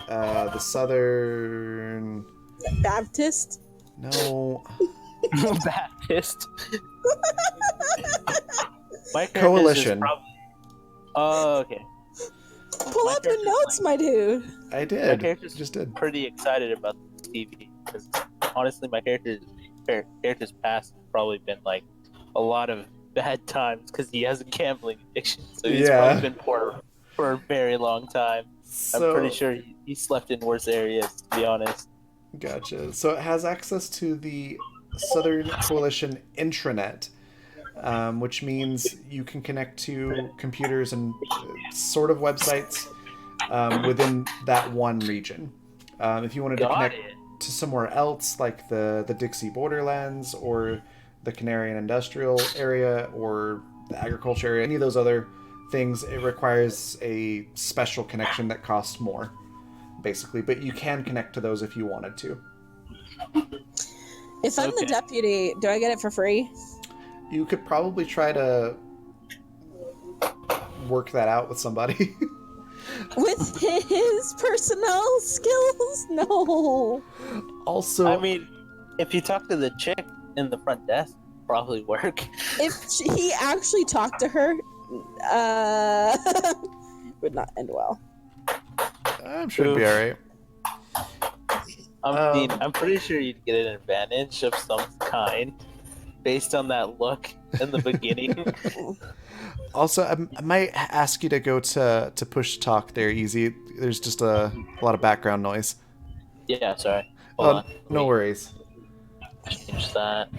The southern Baptist? No. Baptist. My Coalition. Oh, okay. Pull up your notes, my dude. I My did. character's Just did. pretty excited about this TV because honestly, my character's past has probably been like a lot of bad times because he has a gambling addiction, so he's probably been poor for a very long time. So, I'm pretty sure he slept in worse areas, to be honest. Gotcha. So it has access to the Southern Coalition intranet, which means you can connect to computers and sort of websites within that one region. If you wanted to connect to somewhere else, like the Dixie Borderlands or the Canarian Industrial Area or the Agriculture Area, any of those other things, it requires a special connection that costs more, basically. But you can connect to those if you wanted to. If I'm the deputy, do I get it for free? You could probably try to work that out with somebody. With his personnel skills? No. Also, I mean, if you talk to the chick in the front desk, it'd probably work. If he actually talked to her, would not end well. I'm sure it'd be alright. I mean, I'm pretty sure you'd get an advantage of some kind based on that look in the beginning. Also, I might ask you to go to push talk there, Easy. There's just a lot of background noise. Yeah, sorry. Hold on. No worries. Change that.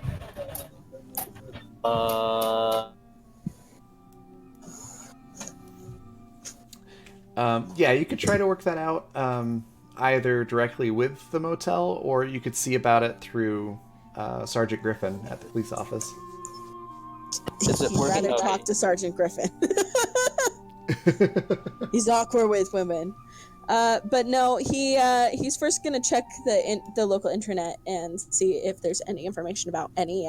Yeah, you could try to work that out either directly with the motel, or you could see about it through Sergeant Griffin at the police office. He'd rather talk to Sergeant Griffin. He's awkward with women. But no, he's first gonna check the local intranet and see if there's any information about any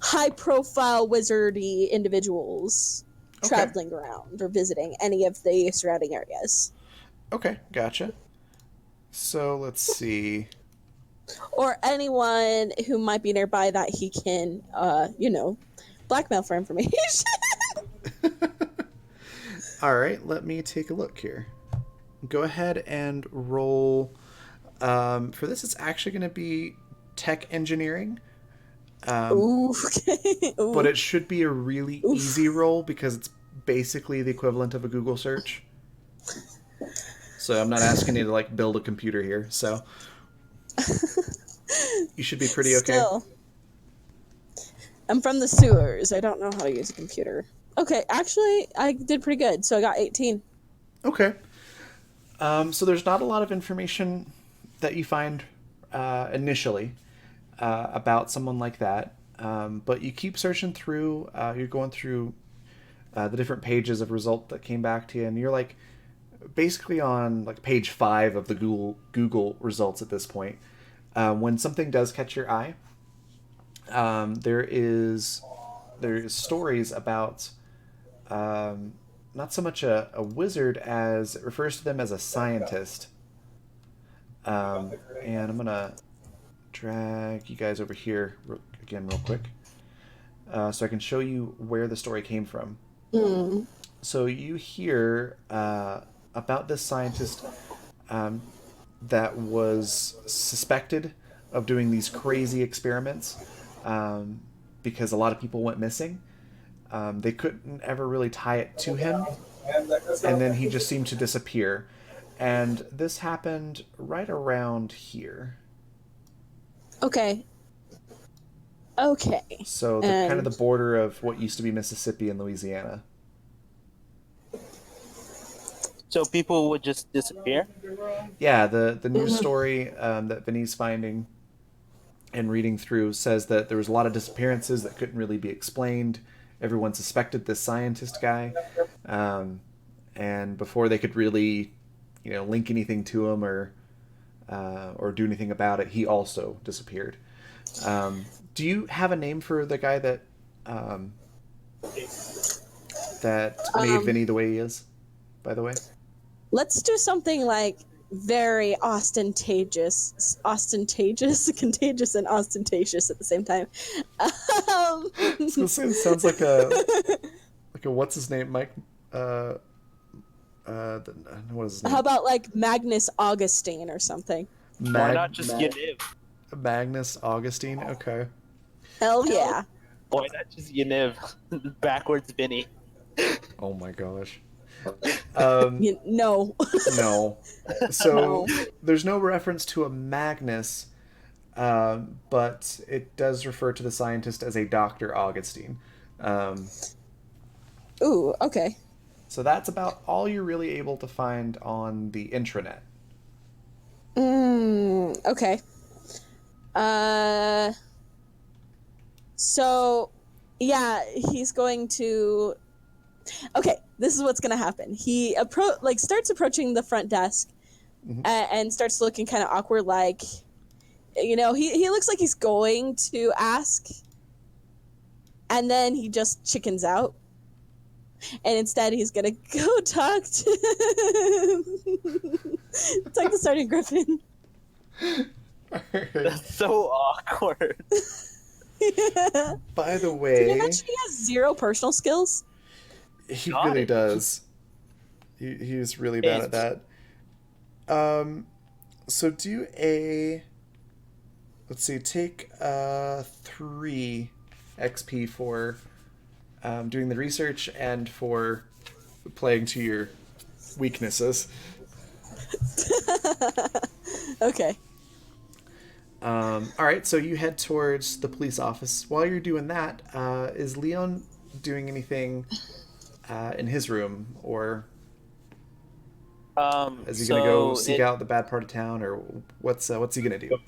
high-profile wizardy individuals traveling around or visiting any of the surrounding areas. Okay, gotcha. So let's see. Or anyone who might be nearby that he can, blackmail for information. All right, let me take a look here. Go ahead and roll For this, it's actually going to be tech engineering. Ooh, okay. Ooh. But it should be a really easy roll because it's basically the equivalent of a Google search. So I'm not asking you to like build a computer here. So you should be pretty okay. Still, I'm from the sewers. I don't know how to use a computer. Okay, actually, I did pretty good. So I got 18. Okay. So there's not a lot of information that you find initially about someone like that. But you keep searching through. You're going through the different pages of result that came back to you, and you're like basically on like page 5 of the Google results at this point. When something does catch your eye, there's stories about not so much a wizard as it refers to them as a scientist. And I'm gonna drag you guys over here again real quick, so I can show you where the story came from. So you hear about this scientist that was suspected of doing these crazy experiments because a lot of people went missing. They couldn't ever really tie it to him, and then he just seemed to disappear. And this happened right around here. Okay. So kind of the border of what used to be Mississippi and Louisiana. So people would just disappear? Yeah, the news story that Vinny's finding and reading through says that there was a lot of disappearances that couldn't really be explained. Everyone suspected this scientist guy, and before they could really, link anything to him or do anything about it, he also disappeared. Do you have a name for the guy that made Vinny the way he is, by the way? Let's do something like very ostentatious, contagious, and ostentatious at the same time. I was gonna say, it sounds like a what's his name, Mike? What is his name? How about like Magnus Augustine or something? Why not just Yaniv? Magnus Augustine. Okay. Hell yeah. Why not just Yaniv? Backwards Vinny. Oh my gosh. No. No. So there's no reference to a Magnus, but it does refer to the scientist as a Dr. Augustine. Ooh, okay. So that's about all you're really able to find on the intranet. Okay. So, yeah, he's going to... Okay, this is what's going to happen. He starts approaching the front desk and starts looking kind of awkward, like, he looks like he's going to ask, and then he just chickens out. And instead, he's going to go talk to Sergeant Griffin. That's so awkward. Yeah. By the way... Did you mention he has 0 personal skills? He really does. He's really bad at that. So do take 3 XP for doing the research and for playing to your weaknesses. Okay. All right, so you head towards the police office. While you're doing that, is Leon doing anything in his room, or is he gonna go seek out the bad part of town, or what's he gonna do?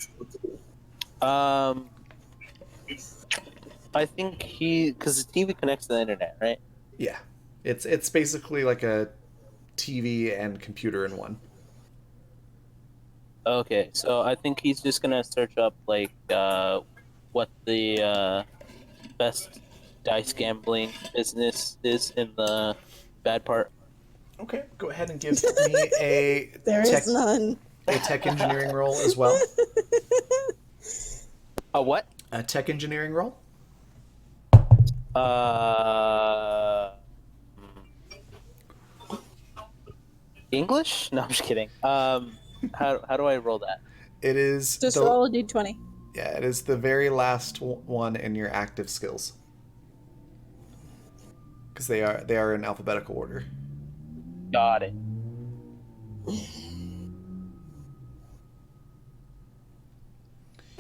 I think because the TV connects to the internet, right? Yeah, it's basically like a TV and computer in one. Okay, so I think he's just gonna search up like what the best dice gambling business is in the bad part. Okay, go ahead and give me a Is none. A tech engineering roll as well. A what? A tech engineering roll. English? No, I'm just kidding. How do I roll that? It is Just roll a d20. Yeah, it is the very last one in your active skills. Because they are in alphabetical order. Got it.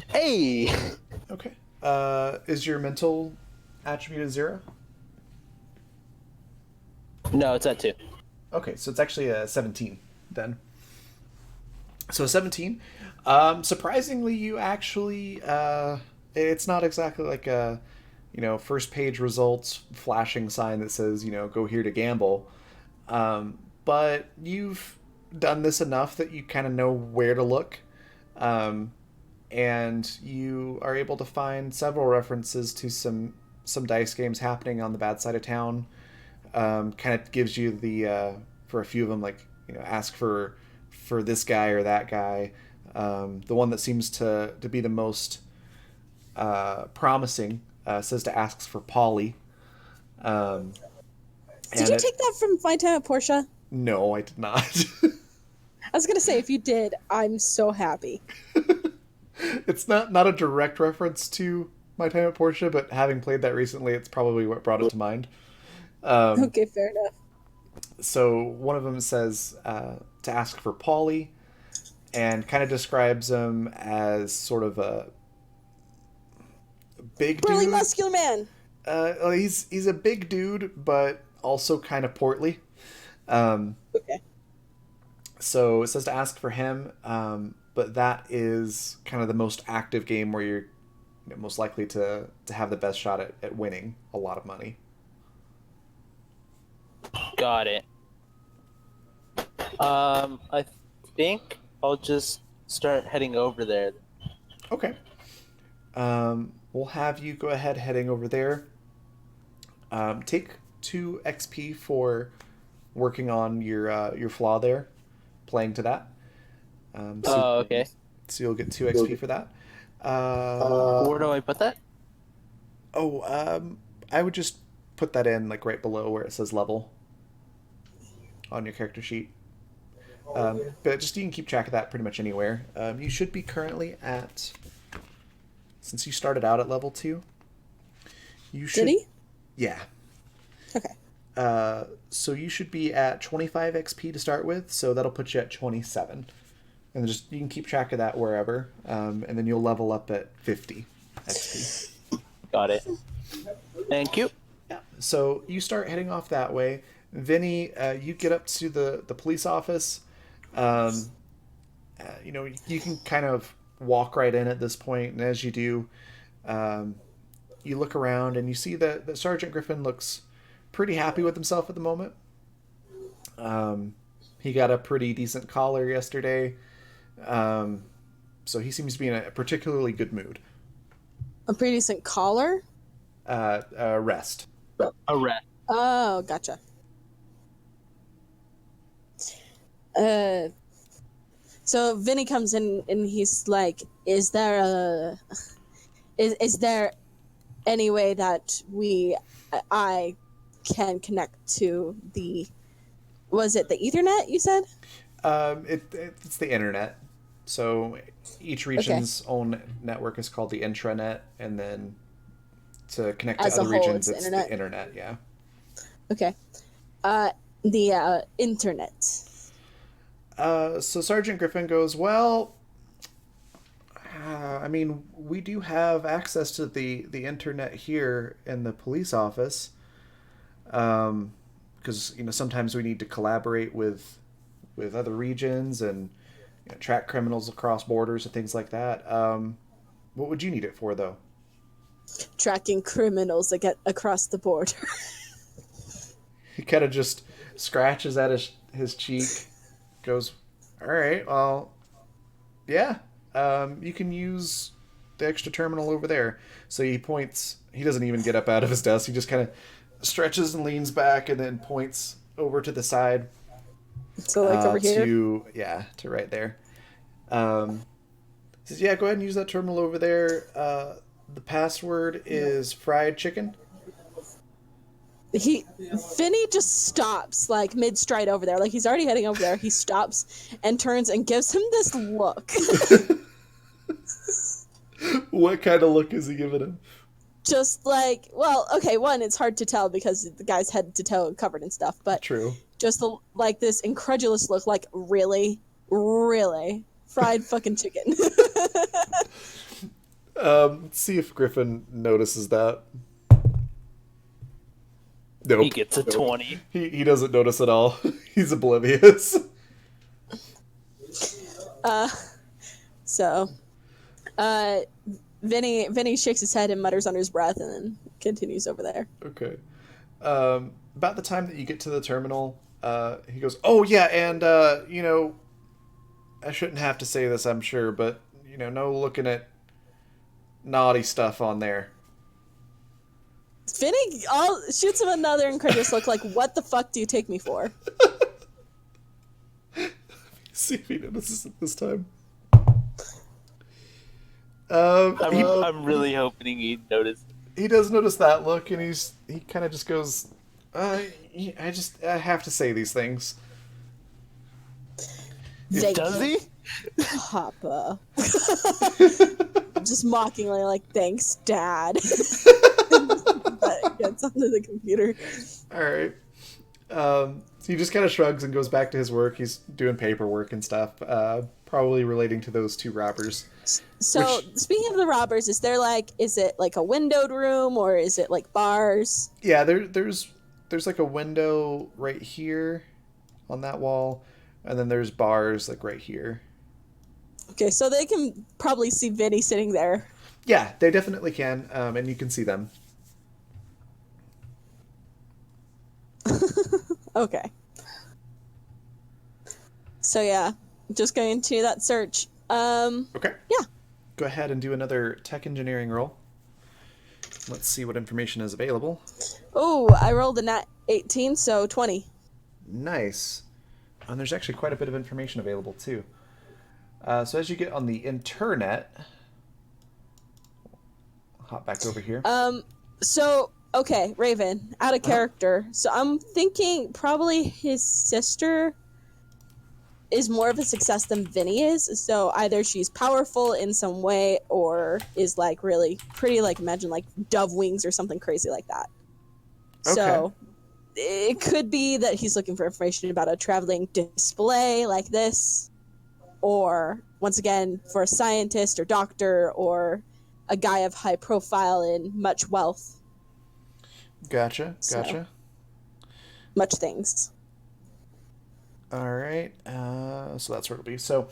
Hey! Okay. Is your mental attribute a 0? No, it's at 2. Okay, so it's actually a 17 then. So a 17. Surprisingly, you actually, it's not exactly like a, first page results flashing sign that says, go here to gamble. But you've done this enough that you kind of know where to look. And you are able to find several references to some dice games happening on the bad side of town. Kind of gives you the, for a few of them, like, ask for this guy or that guy. The one that seems to be the most promising says to ask for Polly. Did you take that from My Time at Portia? No, I did not. I was going to say, if you did, I'm so happy. It's not a direct reference to My Time at Portia, but having played that recently, it's probably what brought it to mind. Okay, fair enough. So one of them says to ask for Polly, and kind of describes him as sort of a big Burly, dude. muscular man. He's a big dude, but also kind of portly. Okay. So it says to ask for him, but that is kind of the most active game where you're most likely to have the best shot at winning a lot of money. Got it. I think I'll just start heading over there. Okay. We'll have you go ahead heading over there. Take 2 XP for working on your flaw there, playing to that. Okay. So you'll get 2 XP for that. Where do I put that? I would just put that in like right below where it says level on your character sheet. But just you can keep track of that pretty much anywhere. You should be currently at, since you started out at level 2, you should. Did he? Yeah. Okay. So you should be at 25 XP to start with, so that'll put you at 27. And just you can keep track of that wherever, and then you'll level up at 50 XP. Got it. Thank you. Yeah. So you start heading off that way. Vinny, you get up to the police office. You can kind of walk right in at this point, and as you do, you look around and you see that Sergeant Griffin looks pretty happy with himself at the moment. He got a pretty decent collar yesterday, so he seems to be in a particularly good mood. A pretty decent collar? Rest. A rat. Oh, gotcha. So Vinny comes in and he's like, is there any way that I can connect to was it the Ethernet you said? It's the internet. So each region's own network is called the intranet, and then to connect to other regions, it's the internet. Yeah. Okay. The internet. So Sergeant Griffin goes, well, I mean, we do have access to the internet here in the police office, because sometimes we need to collaborate with other regions and track criminals across borders and things like that. What would you need it for, though? Tracking criminals that get across the border. He kind of just scratches at his cheek, goes, all right, well, yeah, you can use the extra terminal over there. So he points, he doesn't even get up out of his desk, he just kind of stretches and leans back and then points over to the side. So like over here? To right there. Says, yeah, go ahead and use that terminal over there. The password is fried chicken. Vinny just stops like mid-stride over there. Like he's already heading over there. He stops and turns and gives him this look. What kind of look is he giving him? Just like, well, okay, one, it's hard to tell because the guy's head to toe covered in stuff, but True. just like this incredulous look, like, really? Really? Fried fucking chicken. Let's see if Griffin notices that. Nope. He gets a 20. He doesn't notice at all. He's oblivious. So, Vinny shakes his head and mutters under his breath and then continues over there. Okay. About the time that you get to the terminal, he goes, "Oh yeah, and you know, I shouldn't have to say this, I'm sure, but you know, no looking at naughty stuff on there." Vinny shoots him another incredulous look, like, what the fuck do you take me for? See if he notices it this time. I'm really hoping he noticed. He does notice that look, and he kind of just goes, I have to say these things. Does he? Papa. Just mockingly, like, thanks, Dad. But gets onto the computer. Alright. So he just kind of shrugs and goes back to his work. He's doing paperwork and stuff, probably relating to those two robbers. So, speaking of the robbers, is it like a windowed room, or is it like bars? Yeah, there's like a window right here on that wall, and then there's bars like right here. Okay, so they can probably see Vinny sitting there. Yeah, they definitely can, and you can see them. Okay. So yeah, just going to that search. Okay. Yeah. Go ahead and do another tech engineering roll. Let's see what information is available. Oh, I rolled a nat 18, so 20. Nice. And there's actually quite a bit of information available too. So as you get on the internet, I'll hop back over here. So, okay, Raven, out of character. So I'm thinking probably his sister is more of a success than Vinny is. So either she's powerful in some way or is like really pretty, like imagine like dove wings or something crazy like that. Okay. So it could be that he's looking for information about a traveling display like this, or once again for a scientist or doctor or a guy of high profile and much wealth. Gotcha. So, much things. All right. So that's where it'll be. So,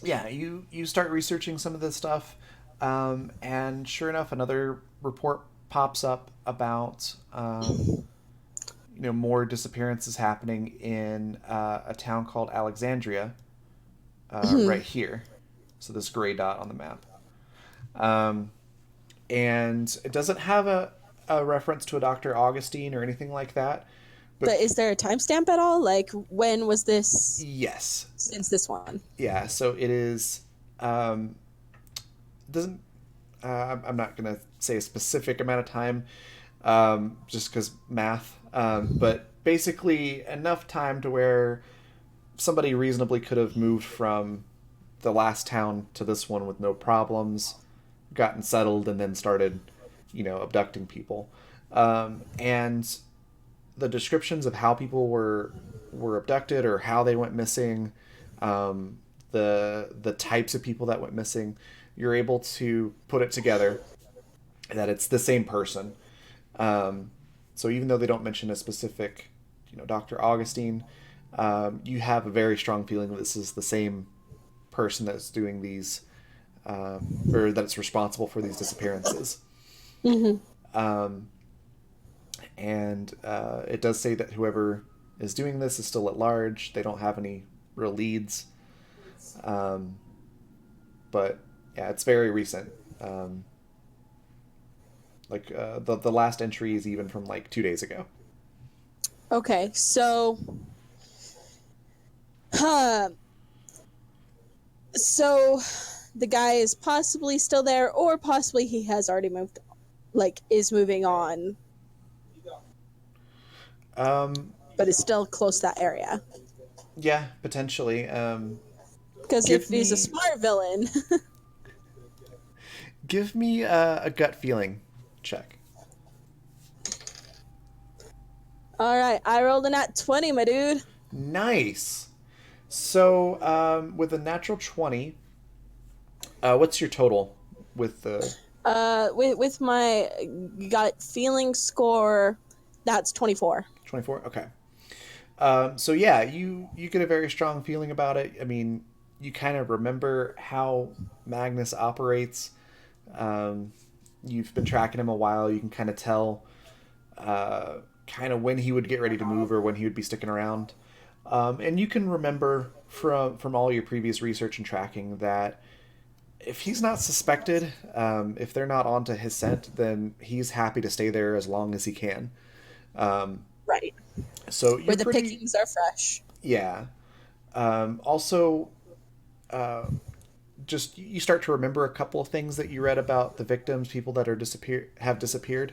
yeah, you start researching some of this stuff, and sure enough, another report pops up about more disappearances happening in a town called Alexandria, right here. So this gray dot on the map, and it doesn't have a reference to a Dr. Augustine or anything like that. But is there a timestamp at all? Like, when was this? Yes. Since this one. Yeah, so it is, doesn't, I'm not going to say a specific amount of time, just because math, but basically enough time to where somebody reasonably could have moved from the last town to this one with no problems, gotten settled, and then started, abducting people. And the descriptions of how people were abducted or how they went missing, the types of people that went missing, you're able to put it together that it's the same person. So even though they don't mention a specific, Dr. Augustine, you have a very strong feeling that this is the same person that's doing these, or that it's responsible for these disappearances. Mm-hmm. And it does say that whoever is doing this is still at large. They don't have any real leads. But yeah, it's very recent. The last entry is even from like 2 days ago. Okay, so so the guy is possibly still there, or possibly he has already moved, like is moving on. But is still close to that area. Yeah, potentially. Because if he's a smart villain, Give me a gut feeling check. All right, I rolled a nat 20, my dude. Nice. So, with a natural 20, what's your total with the With my gut feeling score, that's 24. 24? Okay. So yeah, you get a very strong feeling about it. I mean, you kind of remember how Magnus operates. Um, you've been tracking him a while. You can kind of tell kind of when he would get ready to move or when he would be sticking around. And you can remember from all your previous research and tracking that if he's not suspected, if they're not onto his scent, then he's happy to stay there as long as he can. Right. So Where you're the pretty, pickings are fresh. yeah. Also, just you start to remember a couple of things that you read about the victims, people that are have disappeared,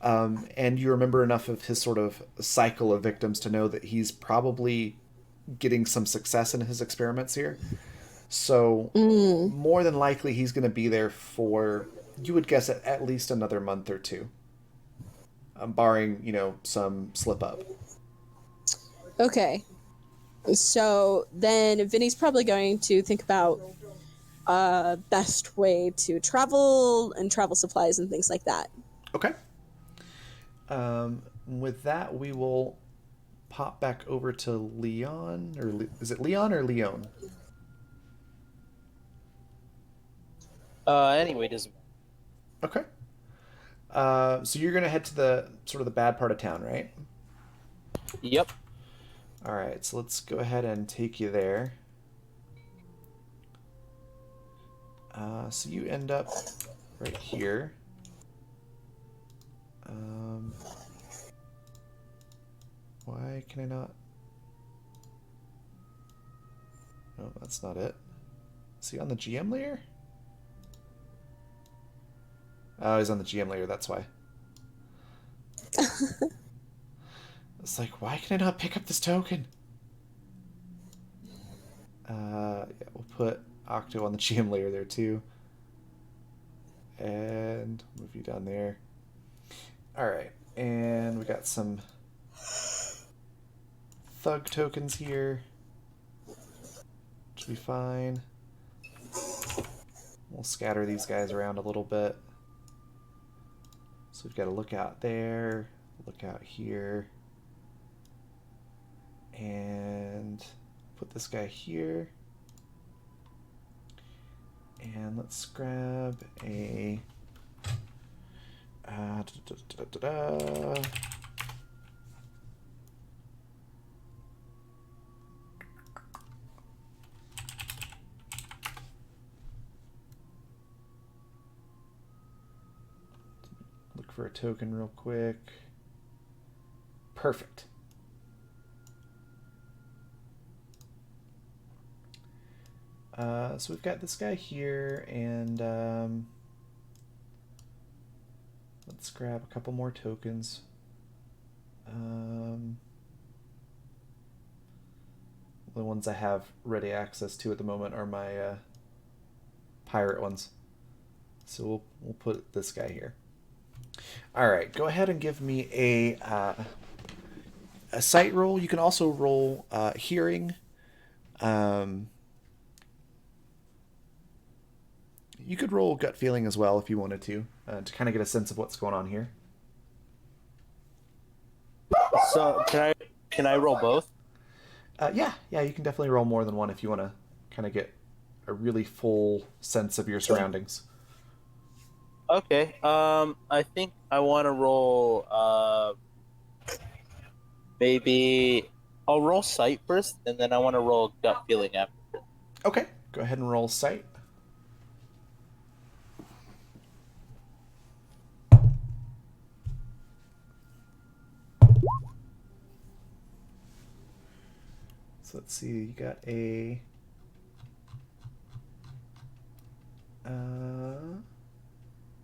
and you remember enough of his sort of cycle of victims to know that he's probably getting some success in his experiments here. So more than likely, he's going to be there for, you would guess, at least another month or two, barring some slip up. Okay. So then Vinny's probably going to think about best way to travel and travel supplies and things like that. Okay. With that, we will pop back over to Leon, or is it Leon or Leon? Anyway, doesn't. Okay. So you're gonna head to the sort of the bad part of town, right? Yep. All right. So let's go ahead and take you there. So you end up right here. Why can I not? No, that's not it. Is he on the GM layer? Oh, he's on the GM layer, that's why. It's like, why can I not pick up this token? Yeah, we'll put Octo on the GM layer there too. And move you down there. Alright, and we got some thug tokens here. Should be fine. We'll scatter these guys around a little bit. So we've got a lookout there, lookout here, and put this guy here. And let's grab a look for a token real quick. Perfect. So we've got this guy here, and let's grab a couple more tokens. The ones I have ready access to at the moment are my pirate ones. So we'll put this guy here. All right, go ahead and give me a sight roll. You can also roll hearing. You could roll gut feeling as well if you wanted to kind of get a sense of what's going on here. So can I roll both? Yeah, you can definitely roll more than one if you want to kind of get a really full sense of your surroundings. Okay. I think I want to roll. Maybe I'll roll sight first, and then I want to roll gut feeling after. Okay, go ahead and roll sight. So let's see, you got a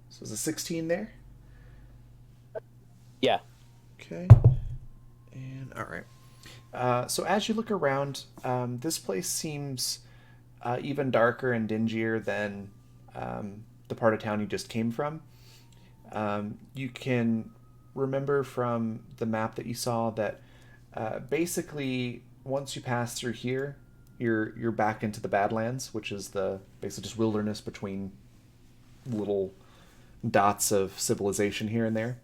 so is a 16 there? Yeah. Okay. And all right. So as you look around, this place seems even darker and dingier than the part of town you just came from. You can remember from the map that you saw that basically once you pass through here, you're back into the Badlands, which is the basically just wilderness between little dots of civilization here and there.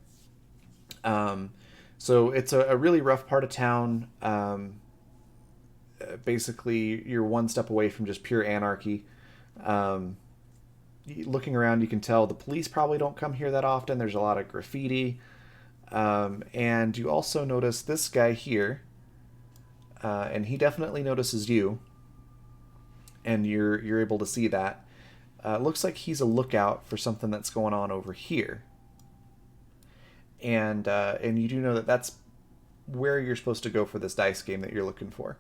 So it's a really rough part of town. Basically, you're one step away from just pure anarchy. Looking around, you can tell the police probably don't come here that often. There's a lot of graffiti. And you also notice this guy here, and he definitely notices you, and you're able to see that. Looks like he's a lookout for something that's going on over here. And you do know that that's where you're supposed to go for this dice game that you're looking for.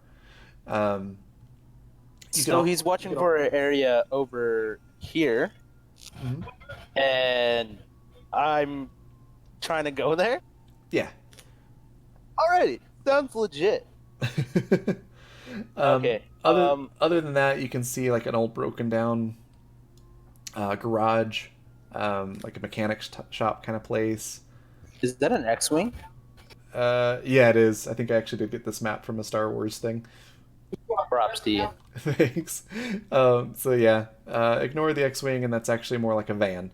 So he's watching for an area over here, and I'm trying to go there? Yeah. Alrighty, sounds legit. Okay. Other than that, you can see like an old broken down garage, like a mechanics shop kind of place. Is that an X-Wing? Yeah, it is. I think I actually did get this map from a Star Wars thing. Props to you. Thanks. So yeah, ignore the X-Wing, and that's actually more like a van.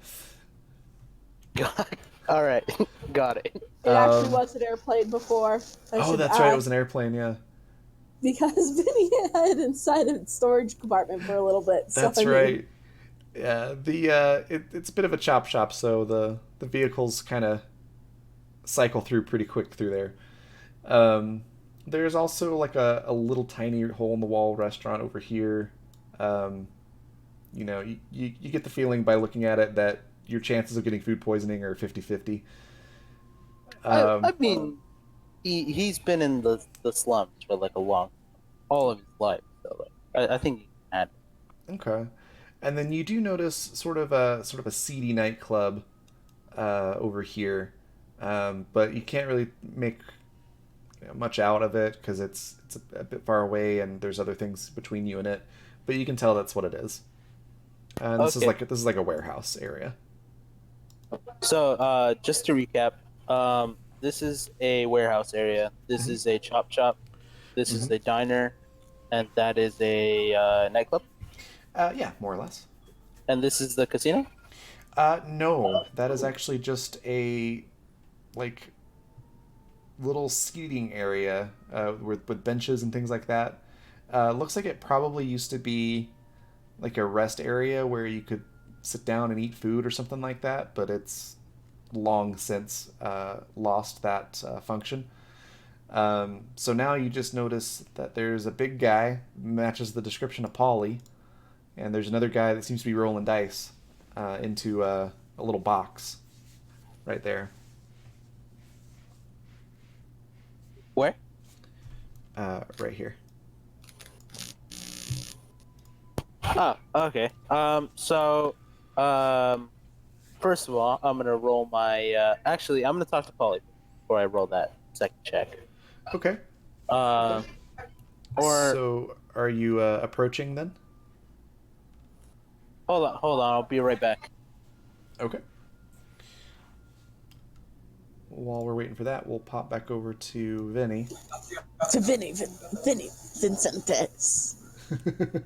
All right, got it. It actually was an airplane before. That's right. It was an airplane, yeah. Because Vinny had inside a storage compartment for a little bit. That's right. Yeah, it's a bit of a chop shop, so the vehicles kind of cycle through pretty quick through there. There's also like a little tiny hole in the wall restaurant over here. You know, you get the feeling by looking at it that your chances of getting food poisoning are 50-50. I mean, he's been in the slums for like all of his life. So like, I think he had it. Okay. And then you do notice sort of a seedy nightclub over here, but you can't really make much out of it because it's a bit far away and there's other things between you and it. But you can tell that's what it is. And this is like a warehouse area. So just to recap, this is a warehouse area. This is a chop shop. This is a diner, and that is a nightclub. Yeah, more or less. And this is the casino? No, that is actually just a little seating area with benches and things like that. Looks like it probably used to be like a rest area where you could sit down and eat food or something like that, but it's long since lost that function. So now you just notice that there's a big guy, matches the description of Polly, and there's another guy that seems to be rolling dice into a little box right there. Where? Right here. Oh, okay. So, first of all, I'm gonna roll my. Actually, I'm gonna talk to Polly before I roll that second check. Okay. So, are you approaching then? Hold on. I'll be right back. Okay. While we're waiting for that, we'll pop back over to Vinny. To Vinny Vincentes.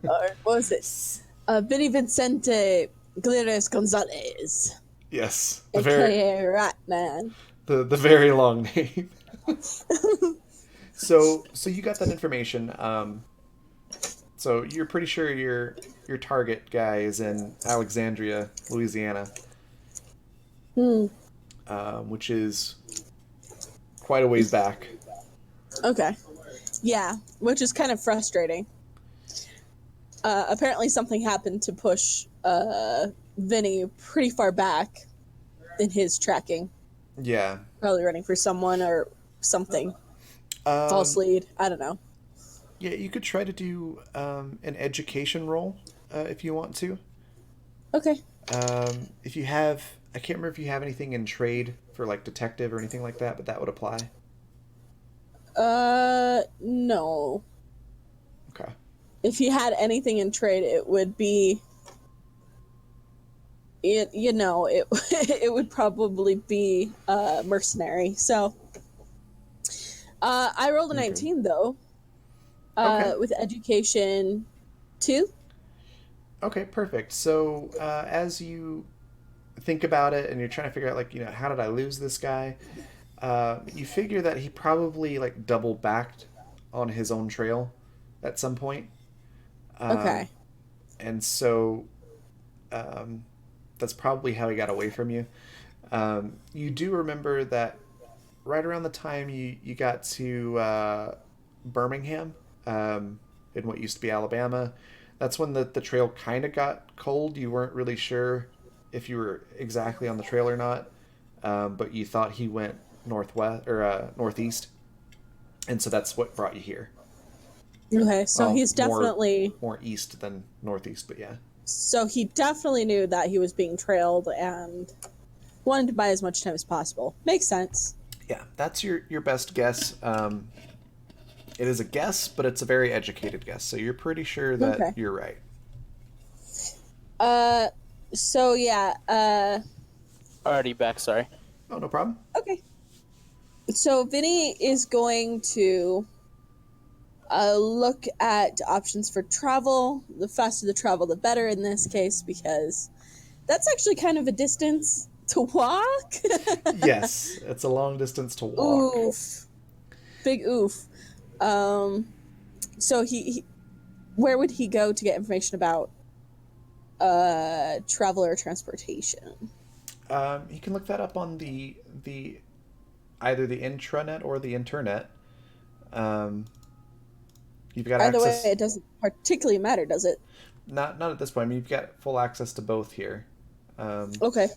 Or what was it? Vinny Vincente Glires Gonzalez. Yes. AKA Ratman. The very long name. So you got that information. So you're pretty sure your target guy is in Alexandria, Louisiana. Which is quite a ways back. Okay. Yeah, which is kind of frustrating. Apparently something happened to push Vinny pretty far back in his tracking. Yeah. Probably running for someone or something. False lead. I don't know. Yeah, you could try to do an education roll if you want to. Okay. If you have... I can't remember if you have anything in trade for like detective or anything like that, but that would apply. No. Okay. If he had anything in trade, it would be it it would probably be mercenary. So I rolled a 19 though. Okay. With education 2. Okay, perfect. So as you think about it and you're trying to figure out, like, how did I lose this guy? You figure that he probably like double backed on his own trail at some point. Okay. And so um, that's probably how he got away from you. You do remember that right around the time you got to Birmingham, in what used to be Alabama, that's when the trail kind of got cold. You weren't really sure if you were exactly on the trail or not, but you thought he went northwest or northeast, and so that's what brought you here. Okay, so Well, he's definitely more east than northeast, but yeah. so he definitely knew that he was being trailed and wanted to buy as much time as possible. Makes sense. Yeah, that's your best guess. It is a guess, but it's a very educated guess, so you're pretty sure that Okay. you're right. So yeah, Already back. Sorry. Oh, no problem. okay. So Vinny is going to look at options for travel. The faster the travel, the better in this case, because that's actually kind of a distance to walk. Yes, it's a long distance to walk. Oof. Big oof. So he where would he go to get information about travel or transportation? You can look that up on the either the intranet or the internet. You've got Either way, access. it doesn't particularly matter, does it? Not at this point. I mean, you've got full access to both here. Okay.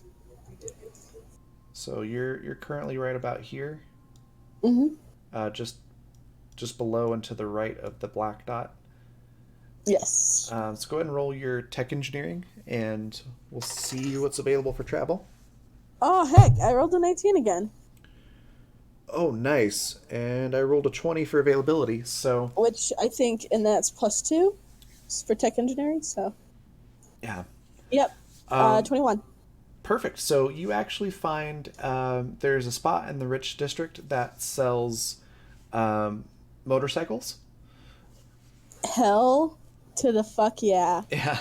So you're currently right about here. Mm-hmm. Just below and to the right of the black dot. Yes. So go ahead and roll your tech engineering, and we'll see what's available for travel. Oh, heck, I rolled a 19 again. Oh, nice. And I rolled a 20 for availability, so... Which I think, and that's +2 for tech engineering, so... Yeah. Yep. 21. Perfect. So you actually find there's a spot in the rich district that sells motorcycles. Hell to the fuck yeah. Yeah.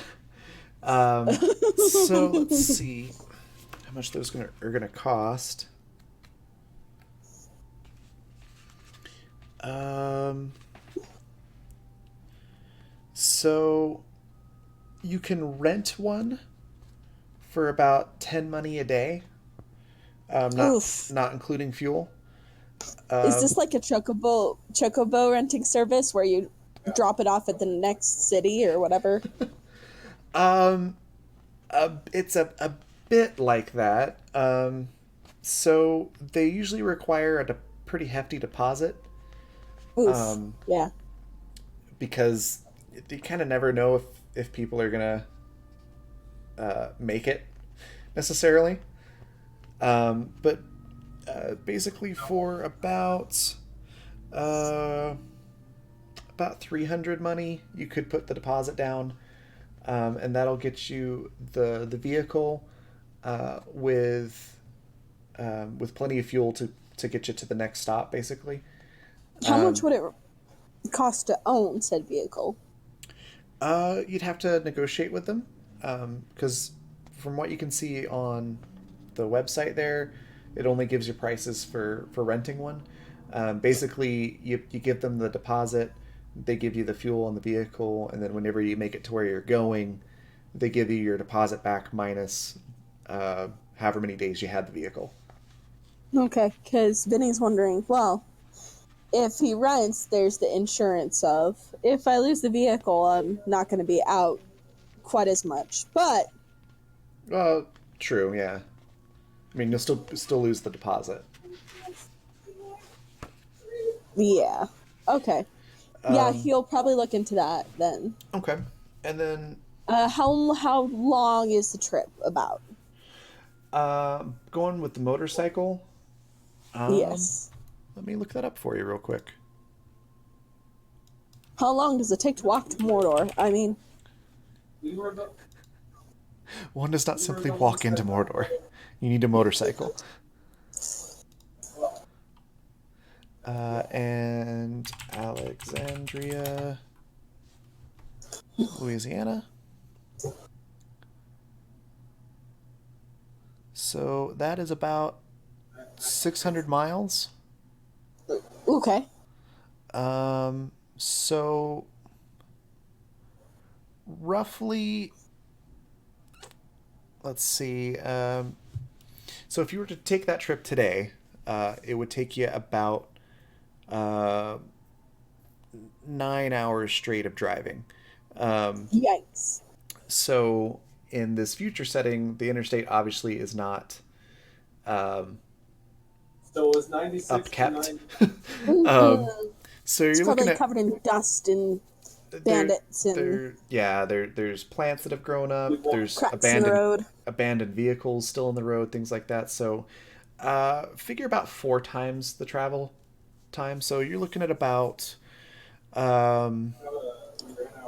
So let's see how much those are gonna cost. So you can rent one for about 10 money a day. Not including fuel. Is this like a chocobo renting service where you drop it off at the next city or whatever? It's a bit like that. So they usually require a pretty hefty deposit. Oof. Yeah. Because you kind of never know if people are gonna make it necessarily. But basically for about 300 money, you could put the deposit down, and that'll get you the vehicle with plenty of fuel to get you to the next stop, basically. How much would it cost to own said vehicle? You'd have to negotiate with them, because from what you can see on the website there, it only gives you prices for renting one. Basically, you give them the deposit, they give you the fuel on the vehicle, and then whenever you make it to where you're going, they give you your deposit back minus however many days you had the vehicle. Okay, because Vinny's wondering, well, if he rents, there's the insurance of, if I lose the vehicle, I'm not going to be out quite as much. But... True, yeah. I mean, you'll still lose the deposit. Yeah. Okay. Yeah, he'll probably look into that then. Okay. And then... how long is the trip about? Going with the motorcycle... yes. Let me look that up for you real quick. How long does it take to walk to Mordor? I mean... One does not simply walk into Mordor. You need a motorcycle. And Alexandria, Louisiana. So that is about 600 miles. Okay. So roughly, let's see. So if you were to take that trip today, it would take you about 9 hours straight of driving. Yikes. So in this future setting, the interstate obviously is not So it's 96 upkept. Mhm. So It's you're probably looking at covered in dust and bandits and there's plants that have grown up. There's cracks in the road. abandoned vehicles still on the road, things like that. So figure about 4 times the travel time. So you're looking at about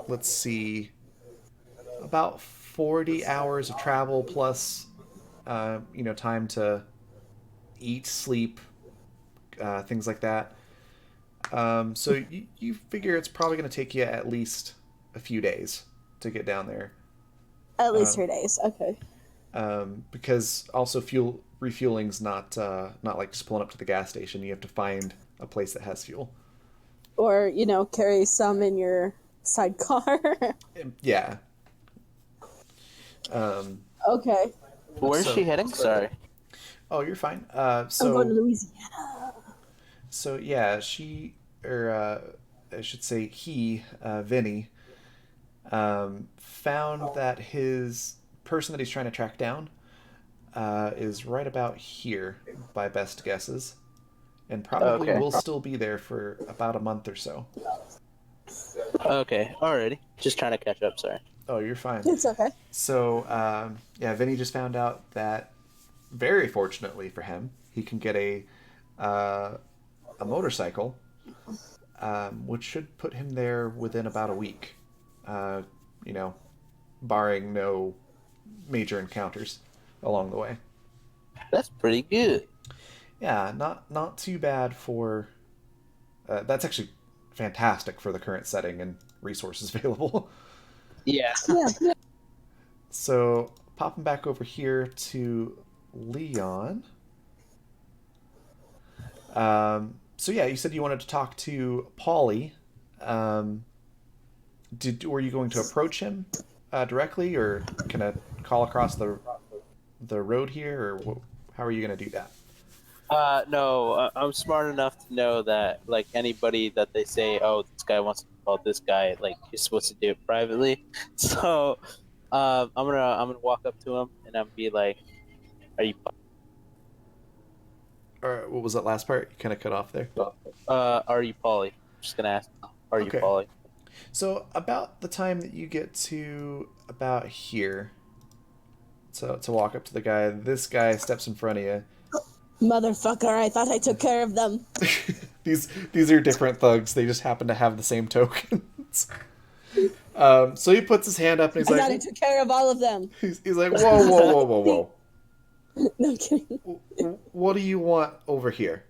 let's see, about 40 hours of travel plus time to eat, sleep, things like that. So you figure it's probably going to take you at least a few days to get down there. At least 3 days. Okay. Because also fuel refueling's not like just pulling up to the gas station. You have to find a place that has fuel. Or, carry some in your sidecar. Yeah. Okay. Where's she heading? Sorry. Oh, you're fine. I'm going to Louisiana. So yeah, I should say he, Vinny, found that his person that he's trying to track down is right about here by best guesses, and probably will still be there for about a month or so. Okay, alrighty. Just trying to catch up, sorry. Oh, you're fine. It's okay. So, Vinny just found out that, very fortunately for him, he can get a motorcycle, which should put him there within about a week. Barring no major encounters along the way. That's pretty good. Yeah, not too bad for. That's actually fantastic for the current setting and resources available. Yeah. Yeah. So popping back over here to Leon. So yeah, you said you wanted to talk to Paulie. Were you going to approach him directly, or can I call across the road here, or how are you going to do that? No, I'm smart enough to know that, like, anybody that they say, oh, this guy wants to call this guy, like, you're supposed to do it privately. So, I'm gonna walk up to him and I'm be like, "Are you?" What was that last part? You kind of cut off there. Are you Paulie? Just gonna ask. Are you Paulie? So about the time that you get to about here, to walk up to the guy, this guy steps in front of you. Motherfucker, I thought I took care of them. These are different thugs. They just happen to have the same tokens. So he puts his hand up and he's I like, thought I took care of all of them. He's like, whoa. No, I'm kidding. What do you want over here?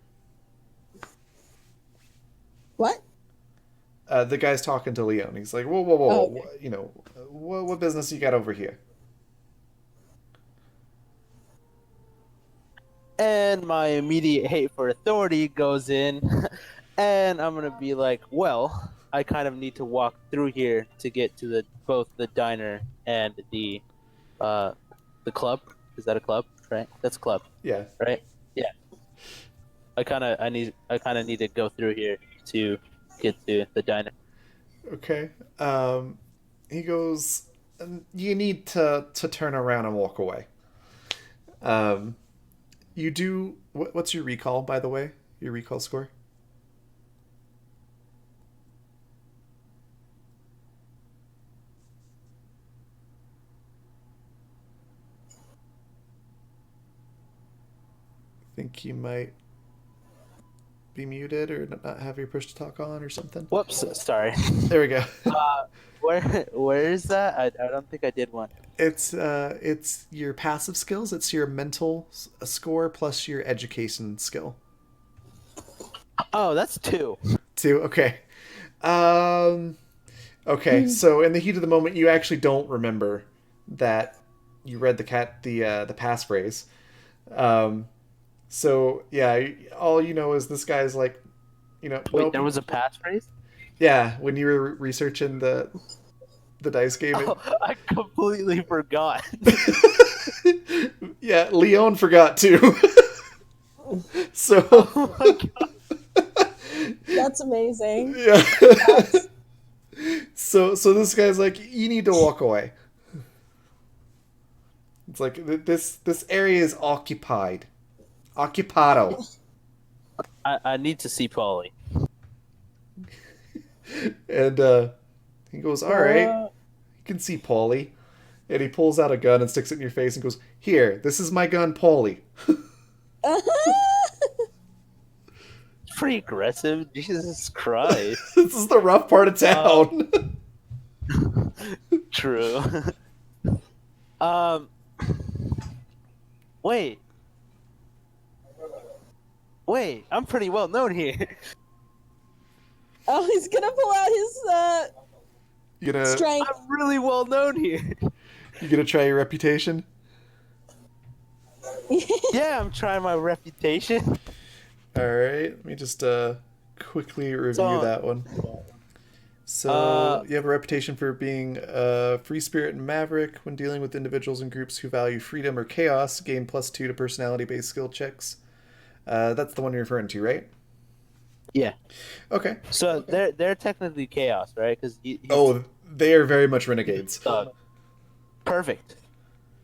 What? The guy's talking to Leon. He's like, whoa. Oh, okay. What business you got over here? And my immediate hate for authority goes in, and I'm gonna be like, well, I kind of need to walk through here to get to both the diner and the club. Is that a club? Right? That's a club. Yeah. Right? Yeah. I kind of need to go through here to get to the diner. Okay. He goes, you need to turn around and walk away. You do. What's your recall, by the way? Your recall score? I think you might be muted or not have your push to talk on or something. Whoops, sorry. There we go. Where is that? I don't think I did one. It's your passive skills. It's your mental score plus your education skill. Oh, that's 2. 2. Okay. Okay. So in the heat of the moment, you actually don't remember that you read the passphrase. So yeah, all you know is this guy's like, Wait, nope. there was a passphrase? Yeah, when you were researching the dice game. Oh, I completely forgot. Yeah, Leon forgot too. So. Oh my god. That's amazing. Yeah. So this guy's like, you need to walk away. It's like this area is occupied. Occupado. I need to see Polly. And he goes, all right, you can see Paulie. And he pulls out a gun and sticks it in your face and goes, here, this is my gun, Paulie. It's pretty aggressive. Jesus Christ. This is the rough part of town. True. Wait. Wait, I'm pretty well known here. Oh, he's gonna pull out his You gonna strength. I'm really well known here. you gonna try your reputation? Yeah, I'm trying my reputation. All right, let me just quickly review So- that one. So you have a reputation for being a free spirit and maverick. When dealing with individuals and groups who value freedom or chaos, gain +2 to personality-based skill checks. That's the one you're referring to, right? Yeah. Okay. So they're technically chaos, right? Because Oh, they are very much renegades. Perfect.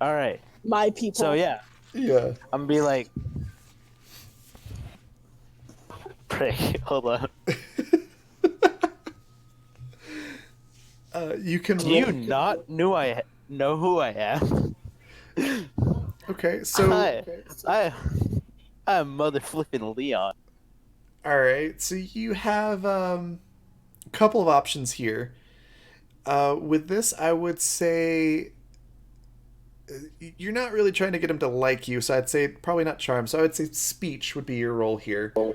All right. My people. So yeah, Yeah. I'm gonna be like, prick. Hold on. You can. Do you not know who I am? Okay, so I'm mother flipping Leon. all right, so you have a couple of options here. With this, I would say you're not really trying to get him to like you, so I'd say probably not charm. So I would say speech would be your role here. Oh,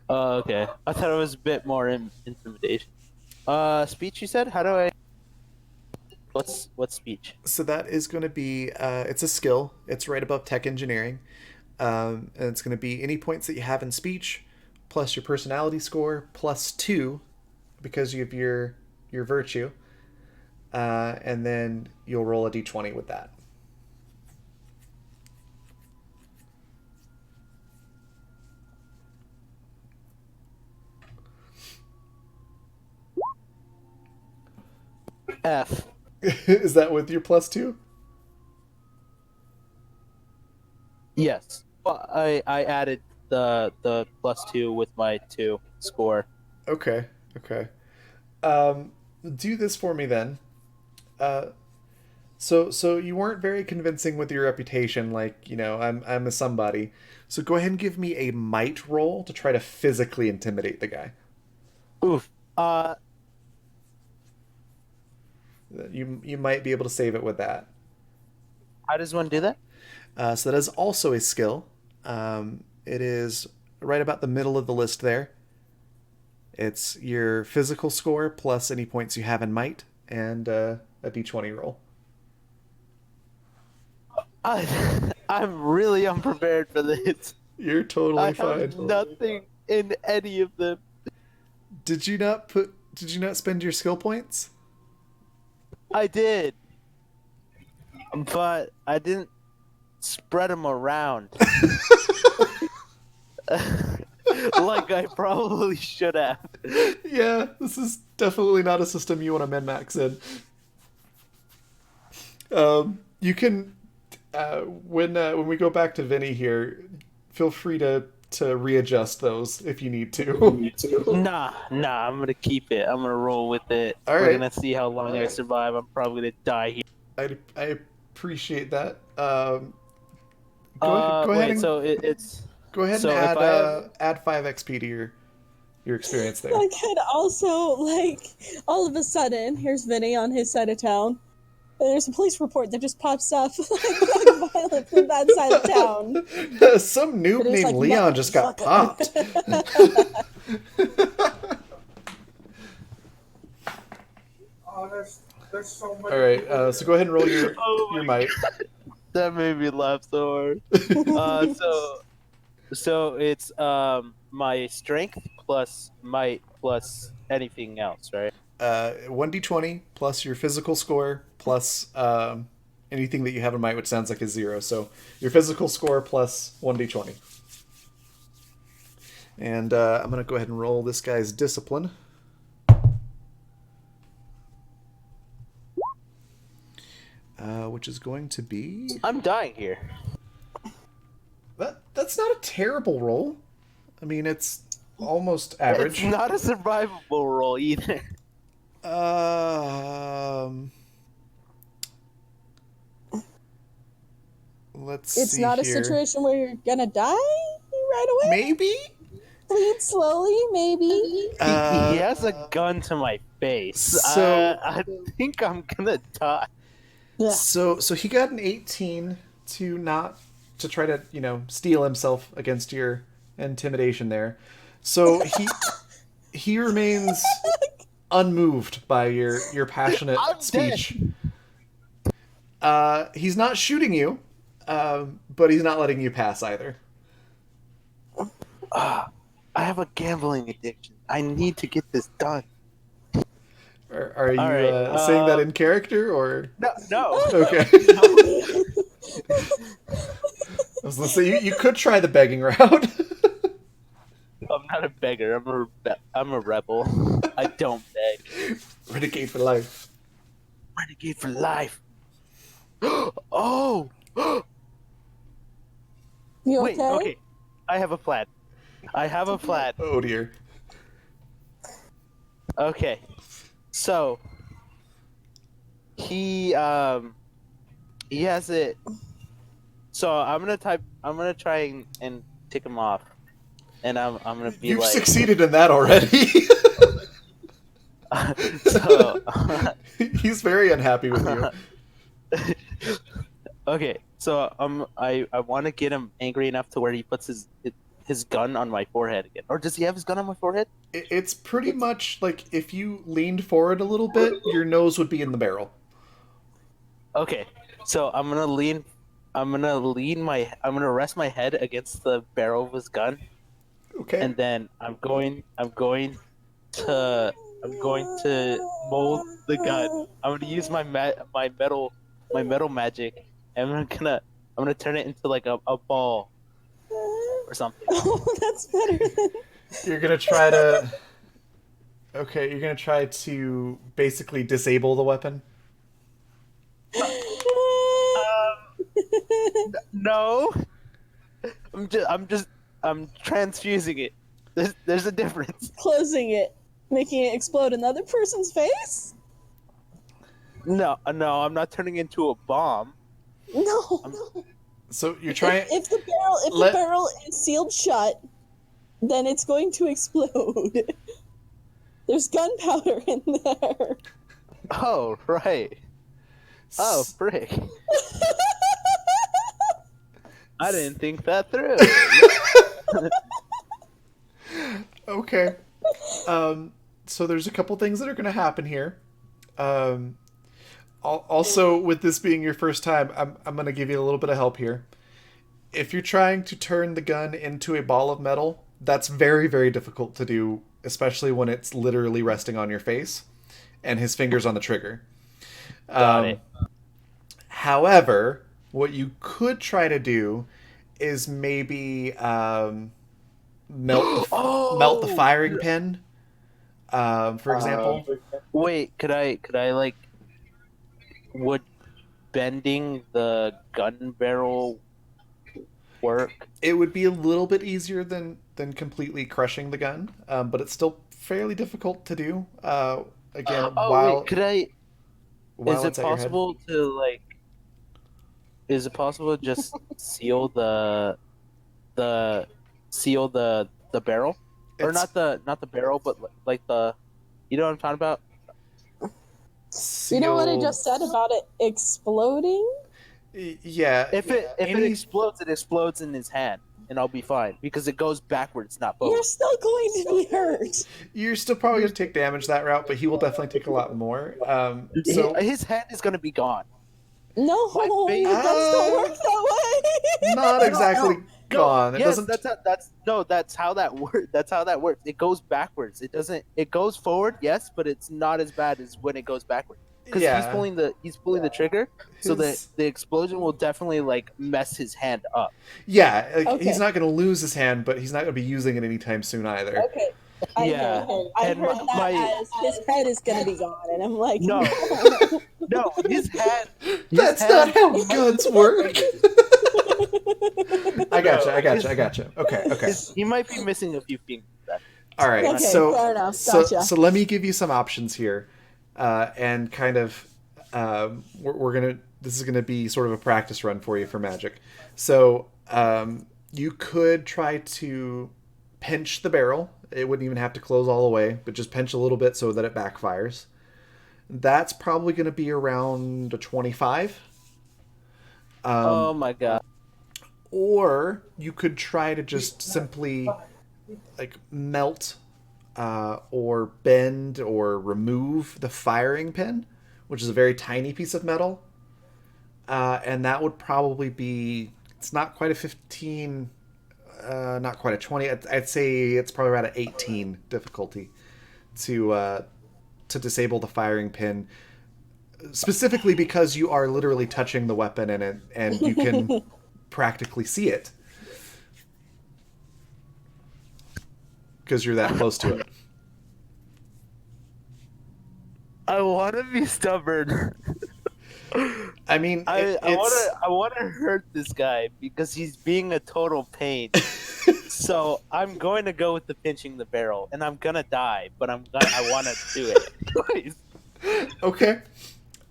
okay. I thought it was a bit more intimidation. Speech, you said? How do I... What's speech? So that is going to be it's a skill. It's right above tech engineering, and it's going to be any points that you have in speech, plus your personality score +2, because you have your virtue, and then you'll roll a d20 with that. F. Is that with your +2? Yes. Well, I added the +2 with my 2 score. Okay. Do this for me then. So you weren't very convincing with your reputation, like, I'm a somebody. So go ahead and give me a might roll to try to physically intimidate the guy. Oof. You might be able to save it with that. How does one do that? So that is also a skill. It is right about the middle of the list there. It's your physical score plus any points you have in might, and a d20 roll. I'm really unprepared for this. You're totally I fine. have nothing in any of them. Did you not spend your skill points? I did, but I didn't spread them around like I probably should have. Yeah, this is definitely not a system you want to min-max in. You can, when we go back to Vinny here, feel free to readjust those if you need to. Nah, I'm gonna keep it. I'm gonna roll with it. All We're right. gonna see how long I survive. I'm probably gonna die here. I appreciate that. Go Wait, ahead and so it's go ahead so and if I have- add 5 XP to your experience there. I could also, all of a sudden, here's Vinny on his side of town. there's a police report that just pops up like violence in that side of town. Some noob But it's named like, Leon just got popped. Oh, there's so much. All right, so go ahead and roll your might. That made me laugh so hard. So it's my strength plus might plus anything else, right? 1d20 plus your physical score plus anything that you have in might, which sounds like a 0. So your physical score plus 1d20. And I'm going to go ahead and roll this guy's discipline. Which is going to be... I'm dying here. That's not a terrible roll. I mean, it's almost average. It's not a survivable roll either. Let's see. It's not a situation where you're gonna die right away. Maybe? Bleed slowly, maybe. He has a gun to my face. So- I think I'm gonna die. Yeah. So he got an 18 to try to, steel himself against your intimidation there. So he remains unmoved by your passionate I'm speech. He's not shooting you, but he's not letting you pass either. I have a gambling addiction. I need to get this done. Are you All right, saying that in character or? No. Okay. I was gonna say you could try the begging route. I'm not a beggar. I'm a rebel. I don't beg. Renegade for life. Renegade for life. Oh. You Wait. okay? Okay. I have a plan. Oh dear. Okay. So he has it. So I'm gonna try and tick him off, and I'm gonna be You've like. succeeded in that already. So He's very unhappy with you. okay, so I want to get him angry enough to where he puts his gun on my forehead again. Or does he have his gun on my forehead? It's pretty much like if you leaned forward a little bit, your nose would be in the barrel. Okay, so I'm gonna rest my head against the barrel of his gun, Okay. and then I'm going to mold the gun. I'm gonna use my metal magic, and I'm gonna turn it into like a ball or something. Oh, that's better than. You're gonna try to. Okay, you're gonna try to basically disable the weapon. No, I'm transfusing it. There's a difference. Closing it, making it explode in the other person's face? No, I'm not turning into a bomb. No. So you're trying. If the barrel is sealed shut, then it's going to explode. There's gunpowder in there. Oh, right. Oh, frick. I didn't think that through. Okay. So there's a couple things that are going to happen here. Also, with this being your first time, I'm going to give you a little bit of help here. If you're trying to turn the gun into a ball of metal, that's very, very difficult to do, especially when it's literally resting on your face and his fingers on the trigger. Got it. However, what you could try to do is maybe melt the firing pin, for example. Wait, could I like would bending the gun barrel work? It would be a little bit easier than completely crushing the gun, but it's still fairly difficult to do. Again, wait, could I? while Is it it's at your head. possible to like? Is it possible to just seal the barrel, or It's- not the barrel, but like the, you know what I'm talking about? You know what I just said about it exploding? Yeah. If it explodes in his hand, and I'll be fine because it goes backwards, not You're forward. still going to be hurt. You're still probably going to take damage that route, but he will definitely take a lot more. So His hand is going to be gone. No, My face- that don't work that way. not exactly gone. It Yes, doesn't. that's how that works. That's how that works. It goes backwards. It doesn't. It goes forward, yes, but it's not as bad as when it goes backwards. Because he's pulling the trigger, so the explosion will definitely like mess his hand up. Yeah, like, Okay. he's not going to lose his hand, but he's not going to be using it anytime soon either. Okay. I heard that as his head is going to be gone, and I'm like, No, no, his hand. That's not how guns work. I gotcha. Okay. He might be missing a few fingers. All right. Okay, so, fair enough. Gotcha. so let me give you some options here, and kind of, we're gonna. This is gonna be sort of a practice run for you for magic. So, you could try to pinch the barrel. It wouldn't even have to close all the way, but just pinch a little bit so that it backfires. That's probably going to be around a 25. Oh my god. Or you could try to just simply like melt or bend or remove the firing pin, which is a very tiny piece of metal. And that would probably be, it's not quite a 15, not quite a 20. I'd say it's probably around an 18 difficulty to disable the firing pin, specifically because you are literally touching the weapon in it and you can practically see it because you're that close to it. I want to be stubborn. I mean, I want to hurt this guy because he's being a total pain. So I'm going to go with the pinching the barrel, and I'm gonna die, but I want to do it. Please. Okay.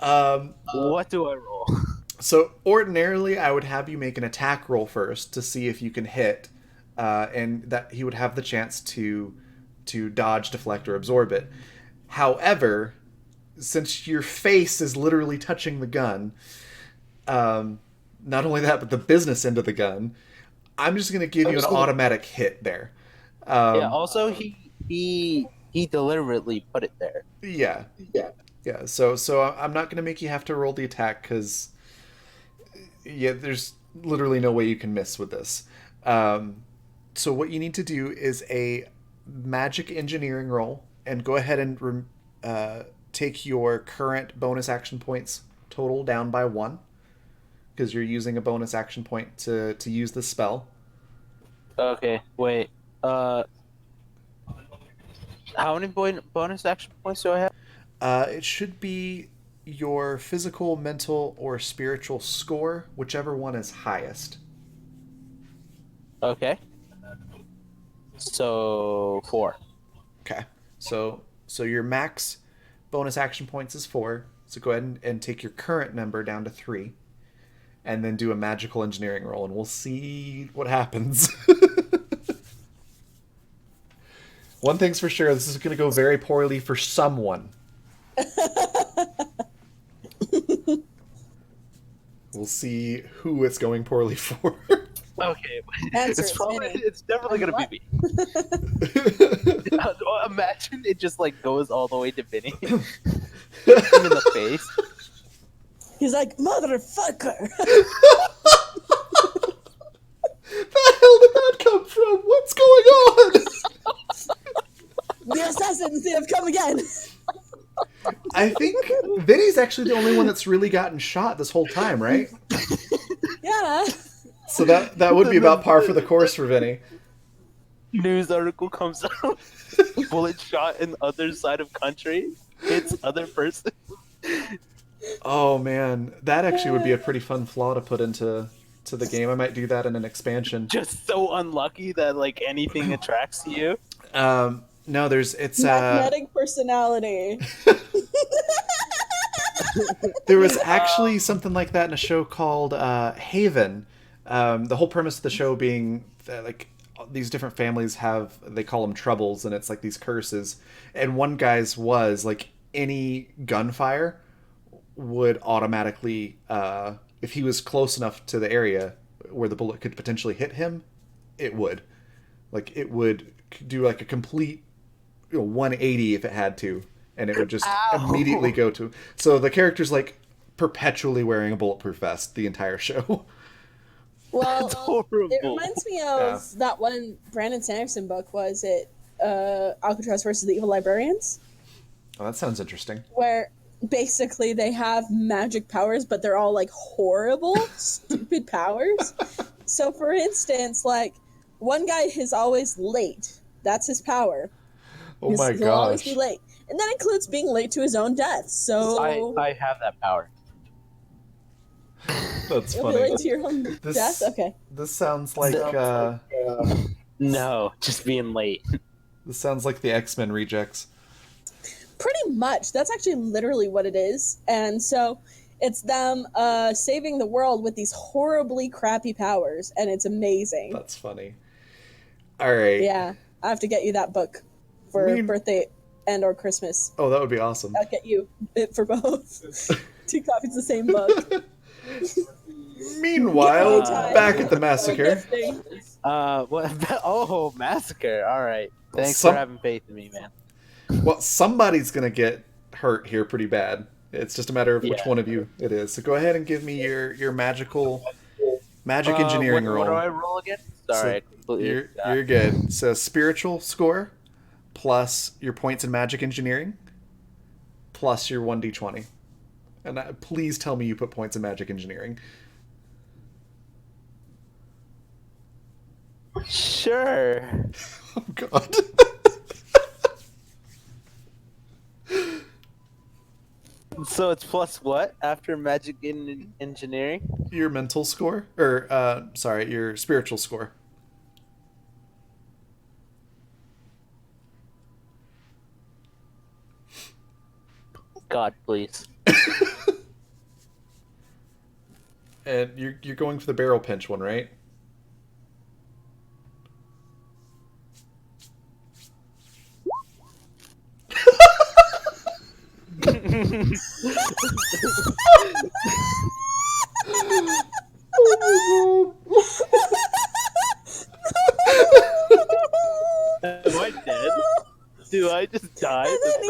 What do I roll? So ordinarily, I would have you make an attack roll first to see if you can hit, and that he would have the chance to dodge, deflect, or absorb it. However, since your face is literally touching the gun, not only that, but the business end of the gun, I'm just going to give you an automatic hit there. Yeah. Also, he deliberately put it there. Yeah. So I'm not going to make you have to roll the attack because, there's literally no way you can miss with this. So what you need to do is a magic engineering roll, and go ahead and take your current bonus action points total down by 1, because you're using a bonus action point to use the spell. Okay, wait. How many bonus action points do I have? It should be your physical, mental, or spiritual score, whichever one is highest. Okay. So 4. Okay. So your max bonus action points is 4. So go ahead and take your current number down to 3. And then do a magical engineering roll, and we'll see what happens. One thing's for sure, this is going to go very poorly for someone. We'll see who it's going poorly for. Okay, Answer it's definitely gonna be me. Imagine it just like goes all the way to Vinny. Hit him in the face. He's like, motherfucker. The hell did that come from? What's going on? The assassins, they have come again. I think Vinny's actually the only one that's really gotten shot this whole time, right? Yeah. So that would be about par for the course for Vinny. News article comes out. Bullet shot in other side of country. Hits other person. Oh man, that actually would be a pretty fun flaw to put into the game. I might do that in an expansion. Just so unlucky that like anything attracts you. No, it's Magnetic personality. There was actually something like that in a show called Haven. The whole premise of the show being that, like, these different families they call them troubles, and it's like these curses. And one guy's was like any gunfire would automatically, if he was close enough to the area where the bullet could potentially hit him, it would. Like, it would do like a complete 180 if it had to, and it would just immediately go to. So the character's like perpetually wearing a bulletproof vest the entire show. Well, horrible. it reminds me of that one Brandon Sanderson book. Was it Alcatraz versus the Evil Librarians? Oh, that sounds interesting. Where basically they have magic powers, but they're all like horrible, stupid powers. So, for instance, like one guy is always late. That's his power. Oh my gosh. He'll always be late, and that includes being late to his own death. So I have that power. That's you'll funny. be late to your own death. Okay. This sounds like No, just being late. this sounds like the X-Men rejects. Pretty much. That's actually literally what it is. And so it's them saving the world with these horribly crappy powers, and it's amazing. That's funny. All right. Yeah, I have to get you that book for birthday and or Christmas. Oh, that would be awesome. I'll get you it for both. 2 copies of the same book. Meanwhile, back at the massacre. What? Oh, massacre. All right. Thanks for having faith in me, man. Well, somebody's going to get hurt here pretty bad. It's just a matter of which one of you it is. So go ahead and give me your magic engineering roll. What do I roll again? Sorry. So you're good. So spiritual score plus your points in magic engineering plus your 1d20. And please tell me you put points in magic engineering. Sure. Oh, God. So it's plus what after magic engineering? Your mental score? Or, sorry, your spiritual score. God, please. And you're going for the barrel pinch one, right? Am I dead? Do I just die? And then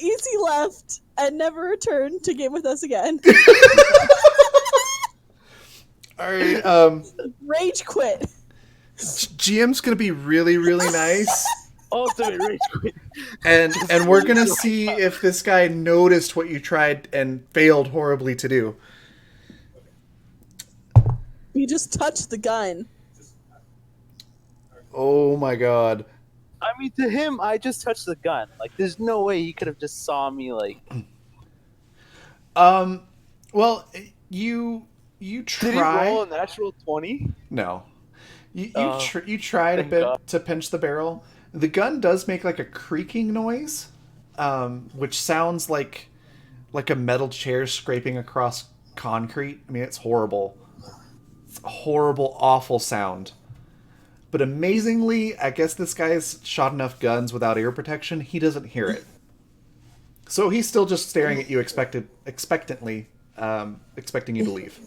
Easy left and never returned to game with us again. All right. Rage quit. GM's gonna be really, really nice. Ultimate rage quit. And we're gonna see if this guy noticed what you tried and failed horribly to do. You just touched the gun. Oh my God. I mean, to him, I just touched the gun. Like, there's no way he could have just saw me, like... Well, you try... Did he roll a natural 20? No. You tried a bit to pinch the barrel. The gun does make, like, a creaking noise, which sounds like a metal chair scraping across concrete. I mean, it's horrible. It's a horrible, awful sound. But amazingly, I guess this guy's shot enough guns without ear protection, he doesn't hear it. So he's still just staring at you expectantly, expecting you to leave.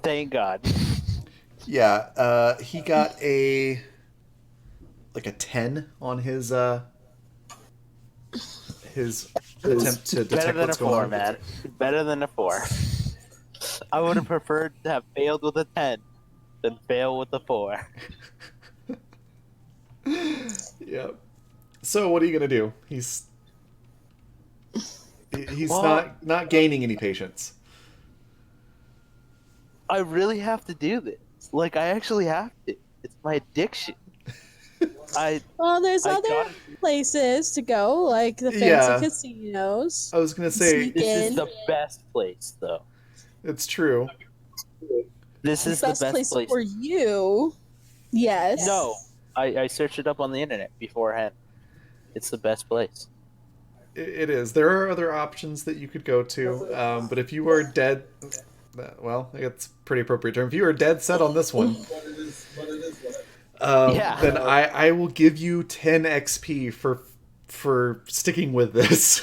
Thank God. Yeah, he got a 10 on his attempt to detect what's going on. Man. Better than a 4. I would have preferred to have failed with a 10 than fail with a 4. Yep. So what are you gonna do? He's not gaining any patience. I really have to do this. Like, I actually have to. It's my addiction. Well, there's other places to go, like the fancy casinos. I was gonna say this is the best place, though. It's true. This is the best place for you. Yes. No, I searched it up on the internet beforehand. It's the best place. It is. There are other options that you could go to, but if you are dead, well, I think it's a pretty appropriate term. If you are dead set on this one, Then I will give you 10 XP for sticking with this.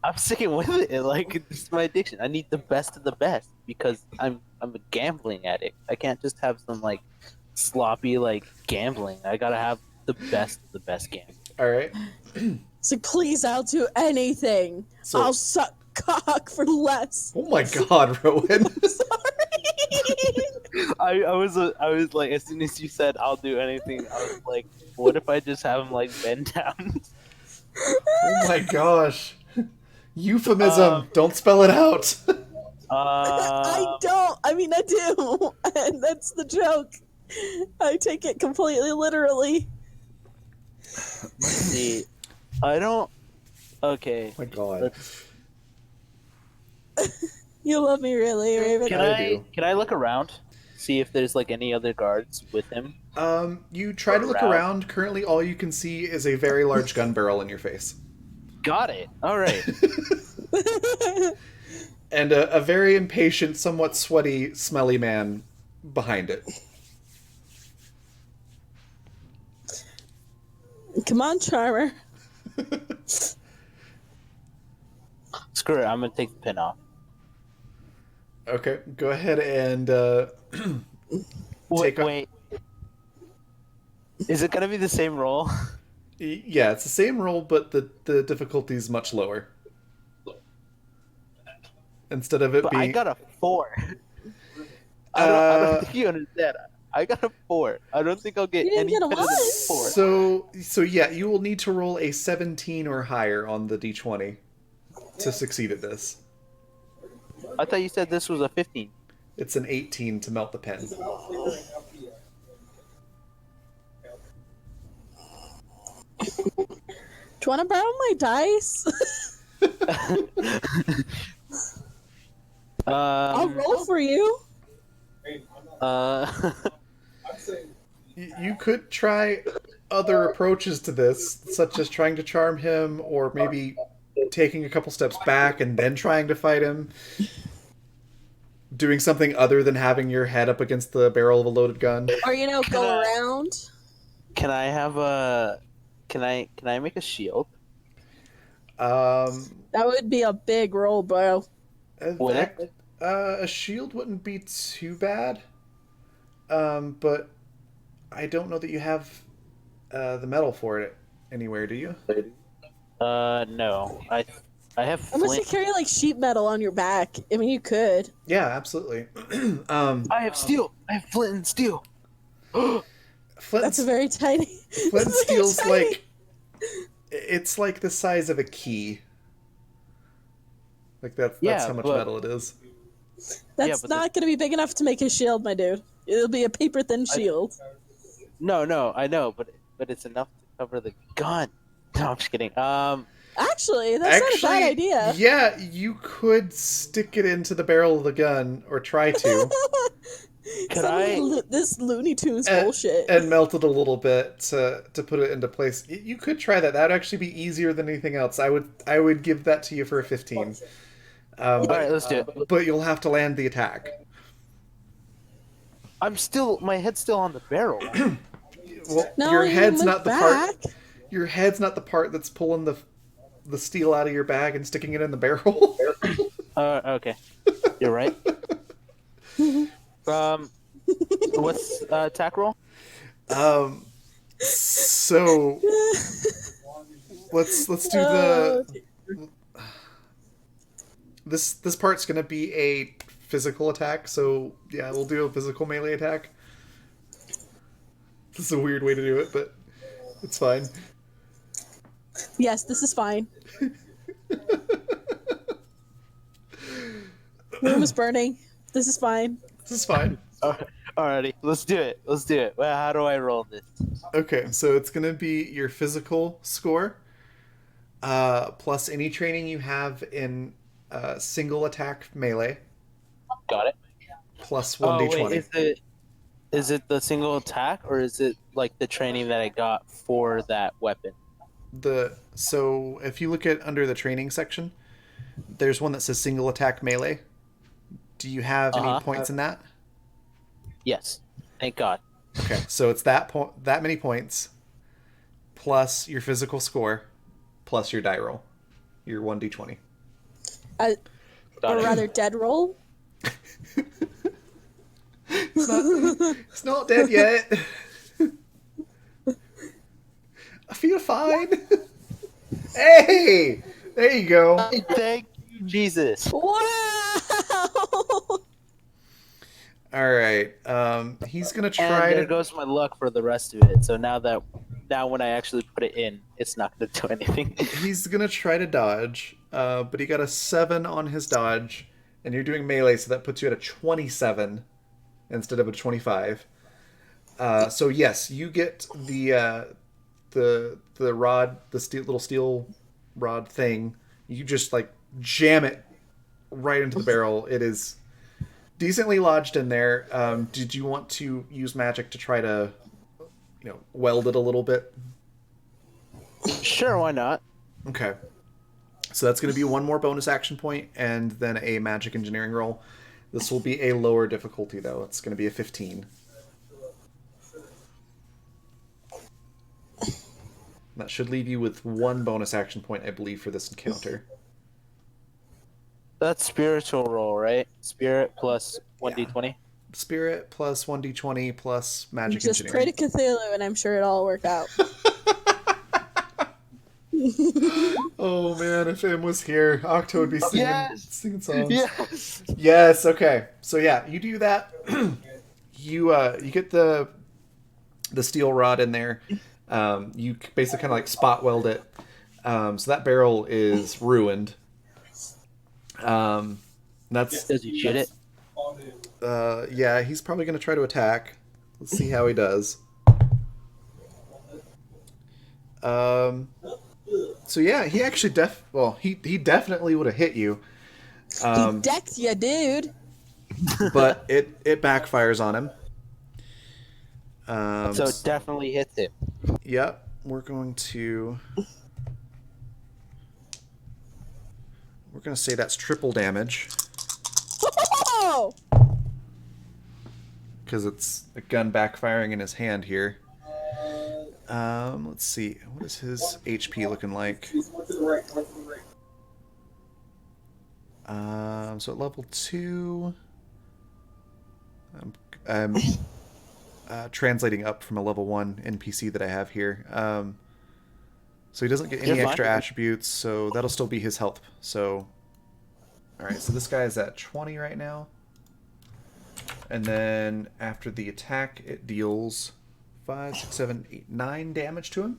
I'm sticking with it. Like, this is my addiction. I need the best of the best because I'm a gambling addict. I can't just have some like sloppy like gambling. I gotta have the best of the best gambling. All right. It's like, please, I'll do anything. So- I'll suck cock for less. Oh my God, Rowan. Sorry. I was like, as soon as you said I'll do anything, I was like, what if I just have him like bend down? Oh my gosh. Euphemism. Don't spell it out. I don't. I mean, I do. And that's the joke. I take it completely literally. Let's see. I don't. Okay. Oh my God. You love me, really, Raven. Can I look around? See if there's like any other guards with him? You try to look around. Currently, all you can see is a very large gun barrel in your face. Got it. All right. And a very impatient, somewhat sweaty, smelly man behind it. Come on, Charmer. Screw it. I'm gonna take the pin off. Okay, go ahead and Wait. Is it gonna be the same roll? Yeah, it's the same roll, but the difficulty is much lower. Instead of it But being, I got a 4. I don't think you understand. I got a 4. I don't think I'll get You didn't any get a better than what? 4. so yeah, you will need to roll a 17 or higher on the d20 to succeed at this. I thought you said this was a 15. It's an 18 to melt the pen. Do you want to borrow my dice? I'll roll for you. You could try other approaches to this, such as trying to charm him, or maybe taking a couple steps back and then trying to fight him. Doing something other than having your head up against the barrel of a loaded gun. Or, go around. Can I have a? Can I make a shield? That would be a big roll, bro. Would it? A shield wouldn't be too bad. But I don't know that you have the metal for it anywhere, do you? No. I have flint. Unless you carry like sheet metal on your back. I mean, you could. Yeah, absolutely. I have steel. I have flint and steel. That's a very tiny. Flint and steel's like, it's like the size of a key. Like that's how much metal it is. That's not going to be big enough to make a shield, my dude. It'll be a paper thin shield. No, I know, but it's enough to cover the gun. No, I'm just kidding. Actually, that's not a bad idea. Yeah, you could stick it into the barrel of the gun, or try to. This Looney Tunes bullshit. And melt it a little bit to put it into place. You could try that. That would actually be easier than anything else. I would give that to you for a 15. All right, let's do it. But you'll have to land the attack. My head's still on the barrel. Well, no, your head's not the back. part. Your head's not the part that's pulling the steel out of your bag and sticking it in the barrel. Okay, you're right. What's attack roll? So let's do the. This part's gonna be a physical attack, so yeah, we'll do a physical melee attack. This is a weird way to do it, but it's fine. Yes, this is fine. Room is burning. This is fine. This is fine. Alrighty, let's do it. Well, how do I roll this? Okay, so it's gonna be your physical score, plus any training you have in single attack melee. Got it. Plus 1d20. Wait, is it the single attack, or is it like the training that I got for that weapon? So if you look at under the training section, there's one that says single attack melee. Do you have any points in that? Yes. Thank God. Okay, so it's that many points plus your physical score plus your die roll. Your 1d20. Or rather, dead roll. It's not dead yet. I feel fine. Hey! There you go. Thank you, Jesus. Wow! Alright. He's gonna try And there to... goes my luck for the rest of it. So now when I actually put it in, it's not going to do anything. He's gonna try to dodge, but he got a 7 on his dodge, and you're doing melee, so that puts you at a 27 instead of a 25. So yes, you get the rod, the little steel rod thing. You just like jam it right into the barrel. It is decently lodged in there. Did you want to use magic to try to, weld it a little bit? Sure, why not? Okay. So that's going to be one more bonus action point and then a magic engineering roll. This will be a lower difficulty, though. It's going to be a 15. That should leave you with one bonus action point, I believe, for this encounter. That's spiritual roll, right? Spirit plus 1d20? Spirit plus 1d20 plus magic Just engineering. pray to Cthulhu, and I'm sure it'll all work out. Oh man, if Em was here, Octo would be singing songs. Yes. Yes. Okay. So yeah, you do that. You get the steel rod in there. You basically kind of like spot weld it. So that barrel is ruined. That's Does he shoot it? yeah. He's probably gonna try to attack. Let's see how he does. So yeah, he actually he definitely would have hit you. He decked you, dude. But it backfires on him. So it definitely hits him. Yep, we're going to say that's triple damage Oh! because it's a gun backfiring in his hand here. Let's see, what is his HP looking like? So at level 2, I'm translating up from a level 1 NPC that I have here. So he doesn't get any extra attributes, so that'll still be his health. So, alright, so this guy is at 20 right now. And then after the attack, it deals 5, 6, 7, 8, 9 damage to him.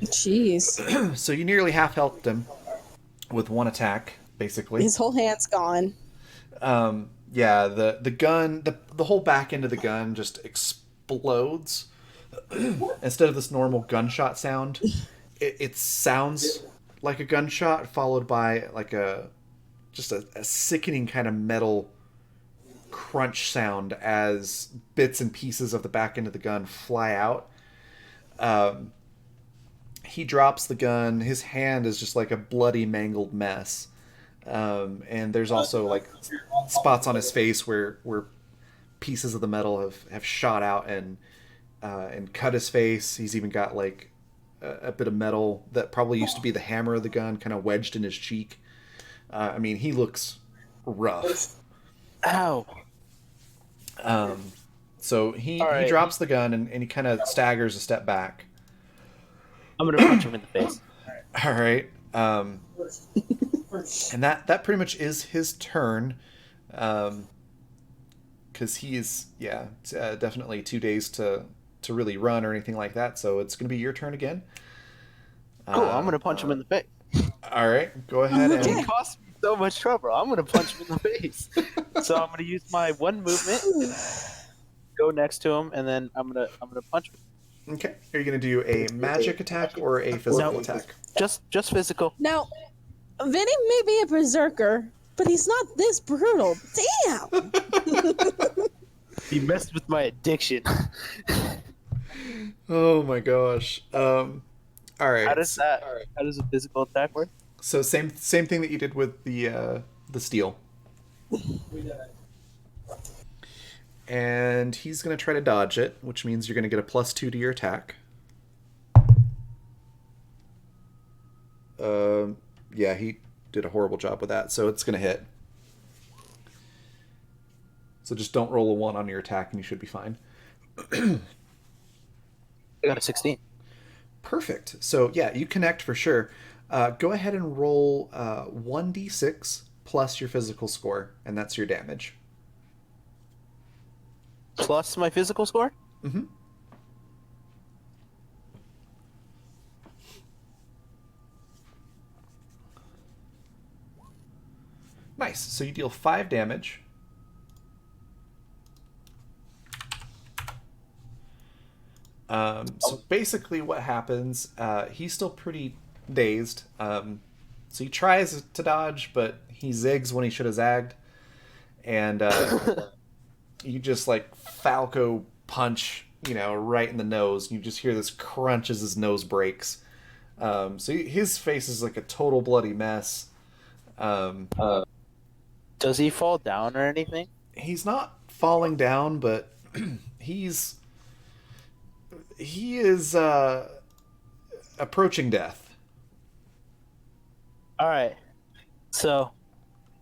Jeez. So you nearly half helped him with one attack, basically. His whole hand's gone. Yeah, the gun, the whole back end of the gun just explodes. Instead of this normal gunshot sound, it sounds like a gunshot followed by like a sickening kind of metal crunch sound as bits and pieces of the back end of the gun fly out. He drops the gun. His hand is just like a bloody, mangled mess. And there's also like spots on his face where pieces of the metal have shot out and cut his face. He's even got like a bit of metal that probably used to be the hammer of the gun kind of wedged in his cheek. I mean, he looks rough. Ow. So he drops the gun and he kind of staggers a step back. I'm gonna punch him in the face. All right. And that pretty much is his turn. Because he is, definitely 2 days to really run or anything like that. So it's going to be your turn again. Cool, I'm gonna punch him in the face. All right, go ahead. It cost me so much trouble. I'm gonna punch him in the face. So I'm gonna use my one movement, go next to him, and then I'm gonna punch him. Okay. Are you going to do a magic attack or a physical attack? Just physical. Now, Vinny may be a berserker, but he's not this brutal. Damn! He messed with my addiction. Oh my gosh. All right. How does a physical attack work? So same thing that you did with the steel. And he's going to try to dodge it, which means you're going to get a +2 to your attack. Yeah, he did a horrible job with that, so it's going to hit. So just don't roll a 1 on your attack and you should be fine. I got a 16. Perfect. So yeah, you connect for sure. Go ahead and roll 1d6 plus your physical score, and that's your damage. Plus my physical score? Mm-hmm. Nice. So you deal 5 damage. So basically what happens, he's still pretty dazed. So he tries to dodge, but he zigs when he should have zagged. And you just like Falco punch, right in the nose. You just hear this crunch as his nose breaks. So his face is like a total bloody mess. Does he fall down or anything? He's not falling down, but he is approaching death. All right. So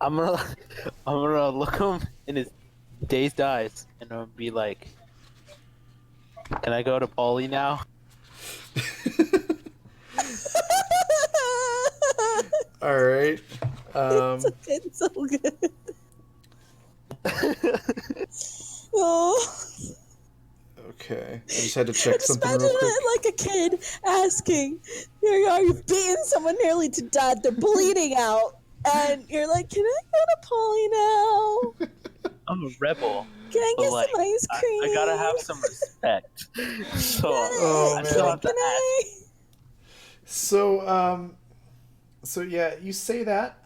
I'm gonna look him in his dazed eyes and I'm gonna be like, "Can I go to Paulie now?" All right. It's so good. Oh. Okay. I just had to check Just something imagine real quick. it like a kid asking, "Here you are, you've beaten someone nearly to death, they're bleeding out," and you're like, "Can I go to Polly now? I'm a rebel. Can I But, get like, some ice cream? I gotta have some respect. So Oh, I still man. have to Can ask. I?" So yeah, you say that,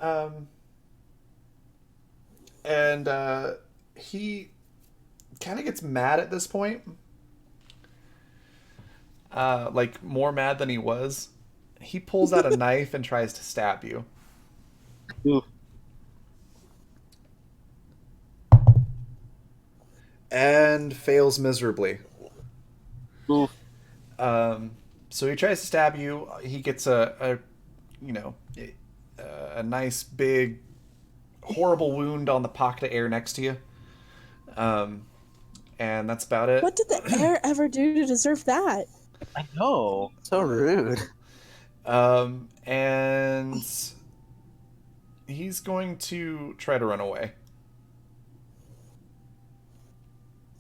and he kind of gets mad at this point, like more mad than he was. He pulls out a knife and tries to stab you. Ooh. And fails miserably. Ooh. So he tries to stab you. He gets a nice big horrible wound on the pocket of air next to you. And that's about it. What did the air ever do to deserve that? I know. So rude. And he's going to try to run away.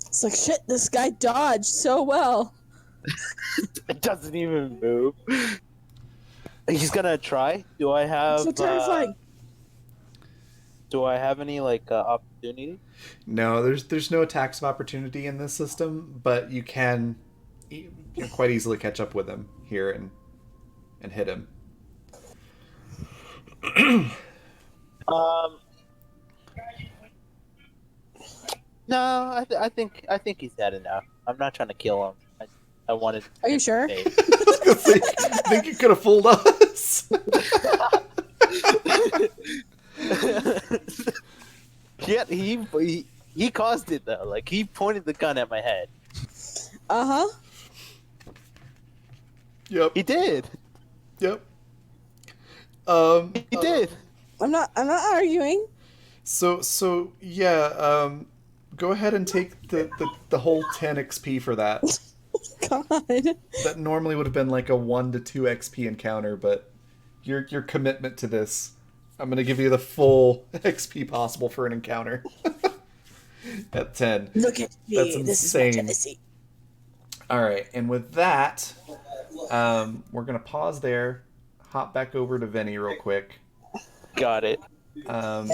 It's like, shit, this guy dodged so well. It doesn't even move. He's gonna try. Do I have? So terrifying. Do I have any opportunity? No, there's no attacks of opportunity in this system, but you can quite easily catch up with him here and hit him. No, I think he's had enough. I'm not trying to kill him. I wanted. Are you sure? I think you could have fooled us. Yeah, he caused it though. Like he pointed the gun at my head. Uh-huh. Yep. He did. Yep. He did. I'm not arguing. So yeah, go ahead and take the whole 10 XP for that. God. That normally would have been like a 1 to 2 XP encounter, but your commitment to this, I'm gonna give you the full XP possible for an encounter. At 10. Look at me. That's This is my insane. jealousy. Alright, and with that, we're gonna pause there, hop back over to Vinny real quick. Got it. And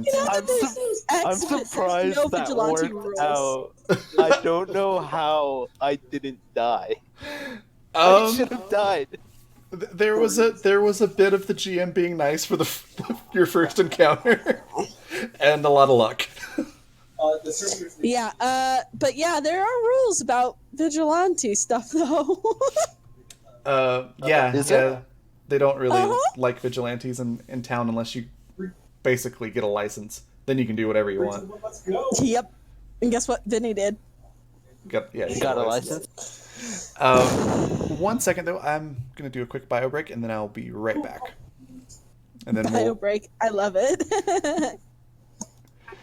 You know, I'm, there's those X I'm that says surprised no that vigilante worked rules. out. I don't know how I didn't die. I should have died. There was a bit of the GM being nice for your first encounter, and a lot of luck. Yeah, but yeah, there are rules about vigilante stuff, though. Yeah, Is yeah. there? They don't really Uh-huh. like vigilantes in town unless you basically get a license. Then you can do whatever you want. Yep. And guess what Vinny did? Got a license. 1 second though, I'm gonna do a quick bio break and then I'll be right back. And then Bio break. I love it.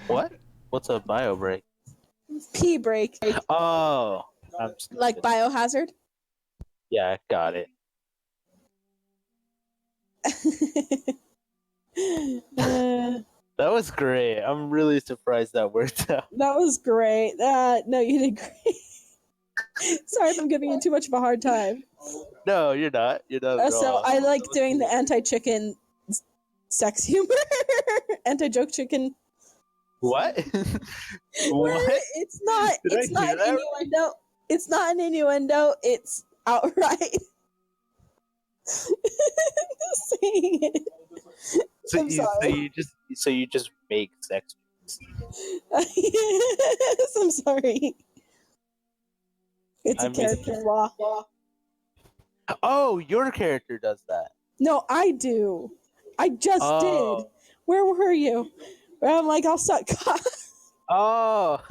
What? What's a bio break? Pee break. Oh, I'm stupid. Like biohazard. Yeah, I got it. That was great. I'm really surprised that worked out. That was great. No, you did great. Sorry if I'm giving you too much of a hard time. No, you're not. You're not at So all. I like doing the anti-chicken sex humor. Anti-joke chicken. What? What? It's not. Did It's I not hear an that? innuendo. It's not an innuendo. It's outright saying it. I'm sorry. So you just make sex. Yes, I'm sorry. It's a character flaw. Oh, your character does that. No, I do. I just did. Where were you? Where I'm like, I'll suck cock. Oh.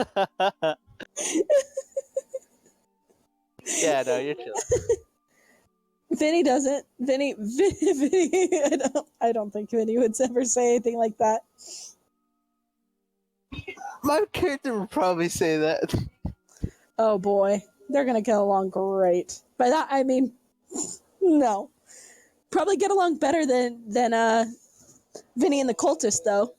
Yeah, no, you're chill. Vinny doesn't. Vinny, I don't think Vinny would ever say anything like that. My character would probably say that. Oh boy, they're gonna get along great. By that I mean, no, probably get along better than Vinny and the cultist though.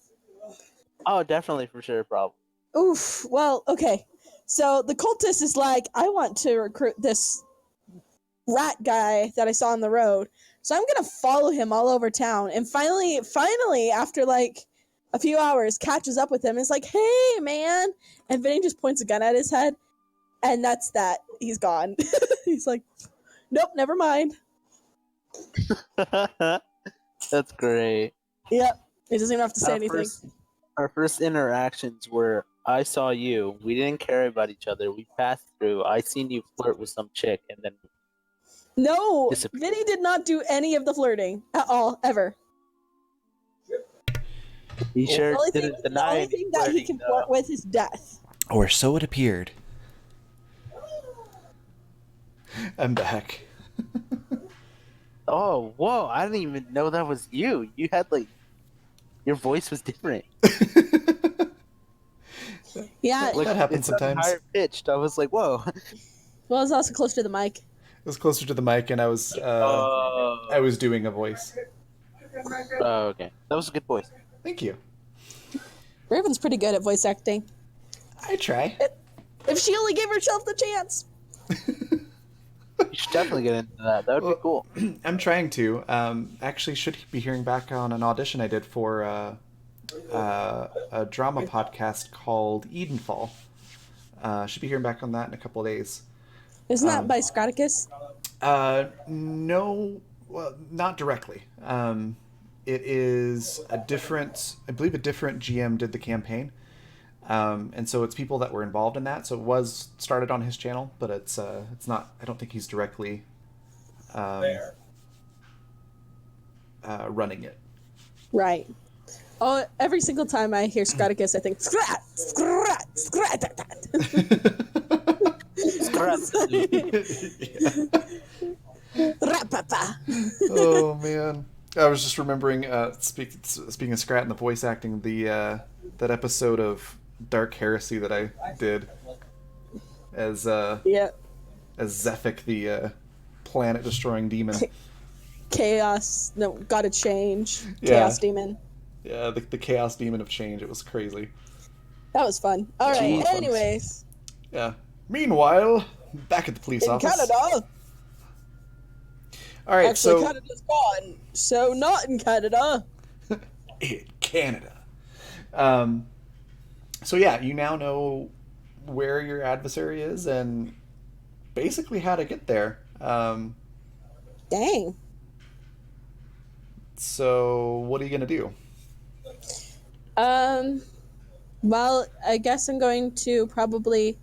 Oh, definitely, for sure, probably. Oof. Well, okay. So the cultist is like, I want to recruit this rat guy that I saw on the road. So I'm gonna follow him all over town. And finally, after like a few hours, catches up with him. And is like, hey, man. And Vinny just points a gun at his head. And that's that. He's gone. He's like, nope, never mind. That's great. Yep. He doesn't even have to say anything. Our first interactions were, I saw you. We didn't care about each other. We passed through. I seen you flirt with some chick, and then No, disappeared. Vinny did not do any of the flirting at all, ever. He sure didn't The deny only any thing that he flirting, can though. flirt with is death. Or so it appeared. I'm back. Oh, whoa! I didn't even know that was you. You had your voice was different. Yeah. That happens sometimes. Higher pitched. I was like, whoa. Well, it's also close to the mic. It was closer to the mic, and I was doing a voice. Oh, okay. That was a good voice. Thank you. Raven's pretty good at voice acting. I try. If she only gave herself the chance. You should definitely get into that. That would be cool. I'm trying to. Actually, should be hearing back on an audition I did for a drama podcast called Edenfall. Should be hearing back on that in a couple of days. Isn't that by Scraticus? No, well, not directly. It is I believe a different GM did the campaign. And so it's people that were involved in that. So it was started on his channel, but it's not. I don't think he's directly running it. Right. Oh, every single time I hear Scraticus, I think scrat, scrat, scrat. Rapapa. Oh man, I was just remembering. Speaking of Scrat and the voice acting, that episode of Dark Heresy that I did as Zephic, the planet destroying demon. Chaos. No, gotta change. Yeah. Chaos demon. Yeah, the chaos demon of change. It was crazy. That was fun. All right. Jeez. Anyways. Yeah. Meanwhile, back at the police In office. Canada. All right. Actually, so Canada's gone. So not in Canada. in Canada. So yeah, you now know where your adversary is and basically how to get there. Dang. So what are you gonna do? Well, I guess I'm going to probably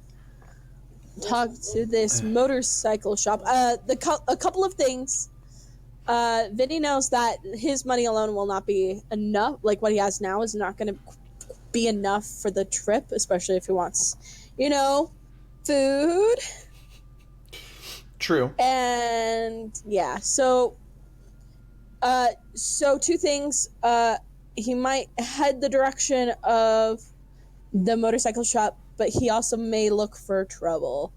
talk to this motorcycle shop. A couple of things. Vinny knows that his money alone will not be enough. Like what he has now is not going to be enough for the trip, especially if he wants, food. True. And yeah, so two things. He might head the direction of the motorcycle shop, but he also may look for trouble,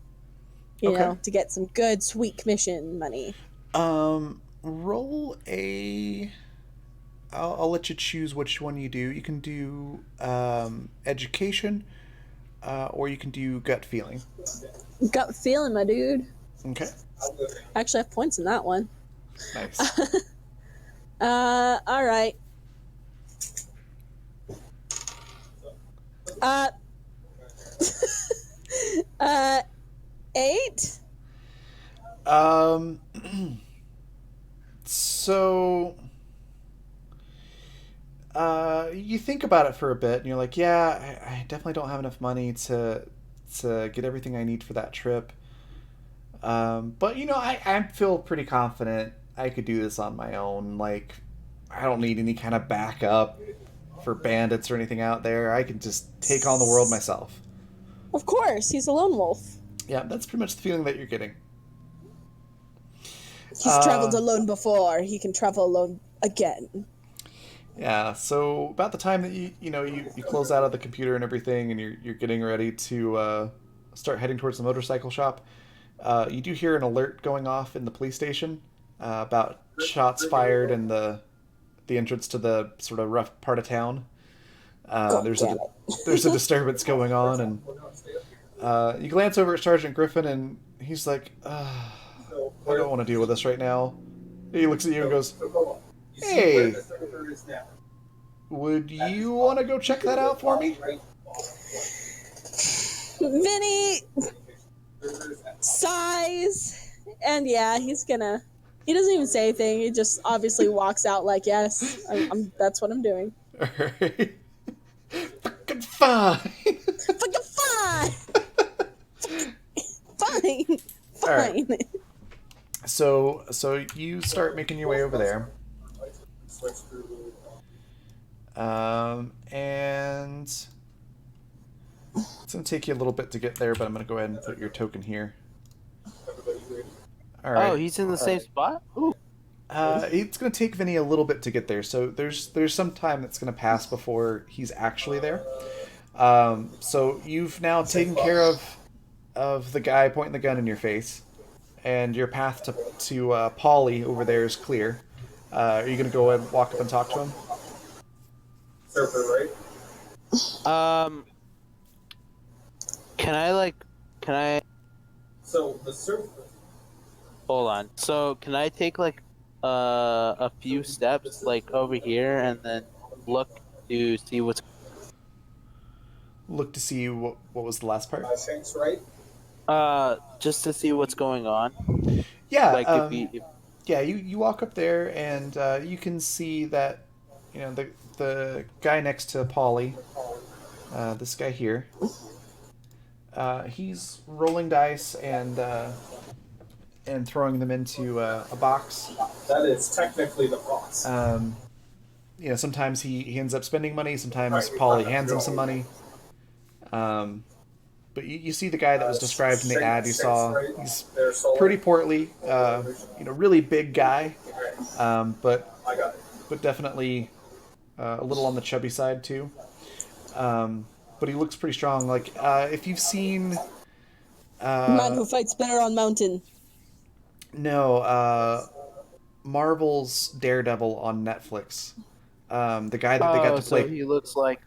to get some good, sweet commission money. Roll a... I'll let you choose which one you do. You can do education, or you can do gut feeling. Gut feeling, my dude. Okay. I actually have points in that one. Nice. All right. 8. So you think about it for a bit, and you're like, yeah, I definitely don't have enough money to get everything I need for that trip. But I feel pretty confident I could do this on my own. Like, I don't need any kind of backup for bandits or anything out there. I can just take on the world myself. Of course, he's a lone wolf. Yeah, that's pretty much the feeling that you're getting. He's traveled alone before. He can travel alone again. Yeah, so about the time that you close out of the computer and everything, and you're getting ready to start heading towards the motorcycle shop, you do hear an alert going off in the police station about shots fired in the entrance to the sort of rough part of town. There's a disturbance going on, and you glance over at Sergeant Griffin, and he's like, I don't want to deal with this right now. He looks at you and goes, hey, would you want to go check that out for me? Vinny sighs, and yeah, he doesn't even say anything. He just obviously walks out like, yes, that's what I'm doing. Alright. Fucking fine. Fucking fine. Fine. Alright. So you start making your way over there. And it's going to take you a little bit to get there, but I'm going to go ahead and put your token here. All right. Oh, he's in the same spot? Ooh. It's going to take Vinny a little bit to get there, so there's some time that's going to pass before he's actually there. So you've now taken care of the guy pointing the gun in your face, and your path to Polly over there is clear. Are you going to go and walk up and talk to him? Can I... So the surfer. Hold on. So, can I take, a few steps, over here, and then look to see what's... Look to see what was the last part? Thanks, right? Just to see what's going on. Yeah, yeah, you walk up there, and you can see that, the guy next to Polly, this guy here, he's rolling dice and throwing them into a box. That is technically the boss. Sometimes he ends up spending money, sometimes Polly hands him some money. But you see the guy that was described in the ad you saw. He's pretty portly, really big guy, but definitely a little on the chubby side too. But he looks pretty strong. If you've seen... Man who fights better on mountain. No, Marvel's Daredevil on Netflix. The guy that they got to play... so he looks like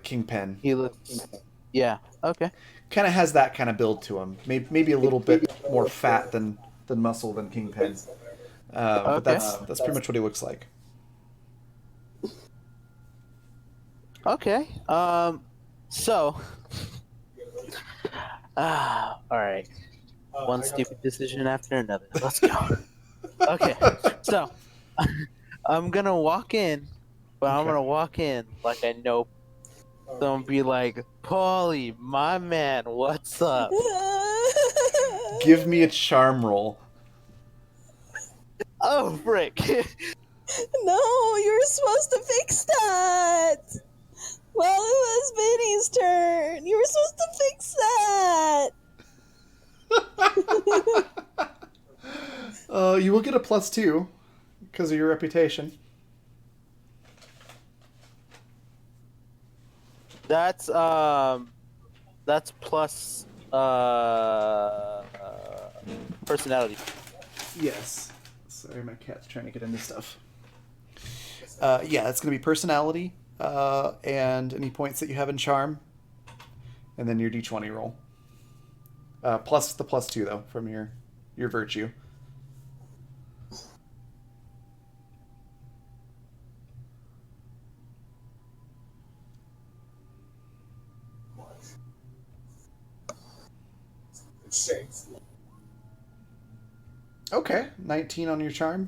Kingpin. He looks... Yeah, okay. Kind of has that kind of build to him. Maybe a little bit more fat than muscle than Kingpin. But that's pretty much what he looks like. Okay. So... alright. One stupid decision after another. Let's go. Okay, so... I'm gonna walk in, but I'm gonna walk in like I know... So I'm gonna be like, Paulie, my man, what's up? Give me a charm roll. Oh, frick. No, you were supposed to fix that. Well, his turn. You were supposed to fix that. You will get a +2 because of your reputation. That's plus personality. Yes. Sorry, my cat's trying to get into stuff. Yeah, it's going to be personality and any points that you have in charm, and then your d20 roll. Plus the +2 though from your virtue. Shakes. Okay, 19 on your charm.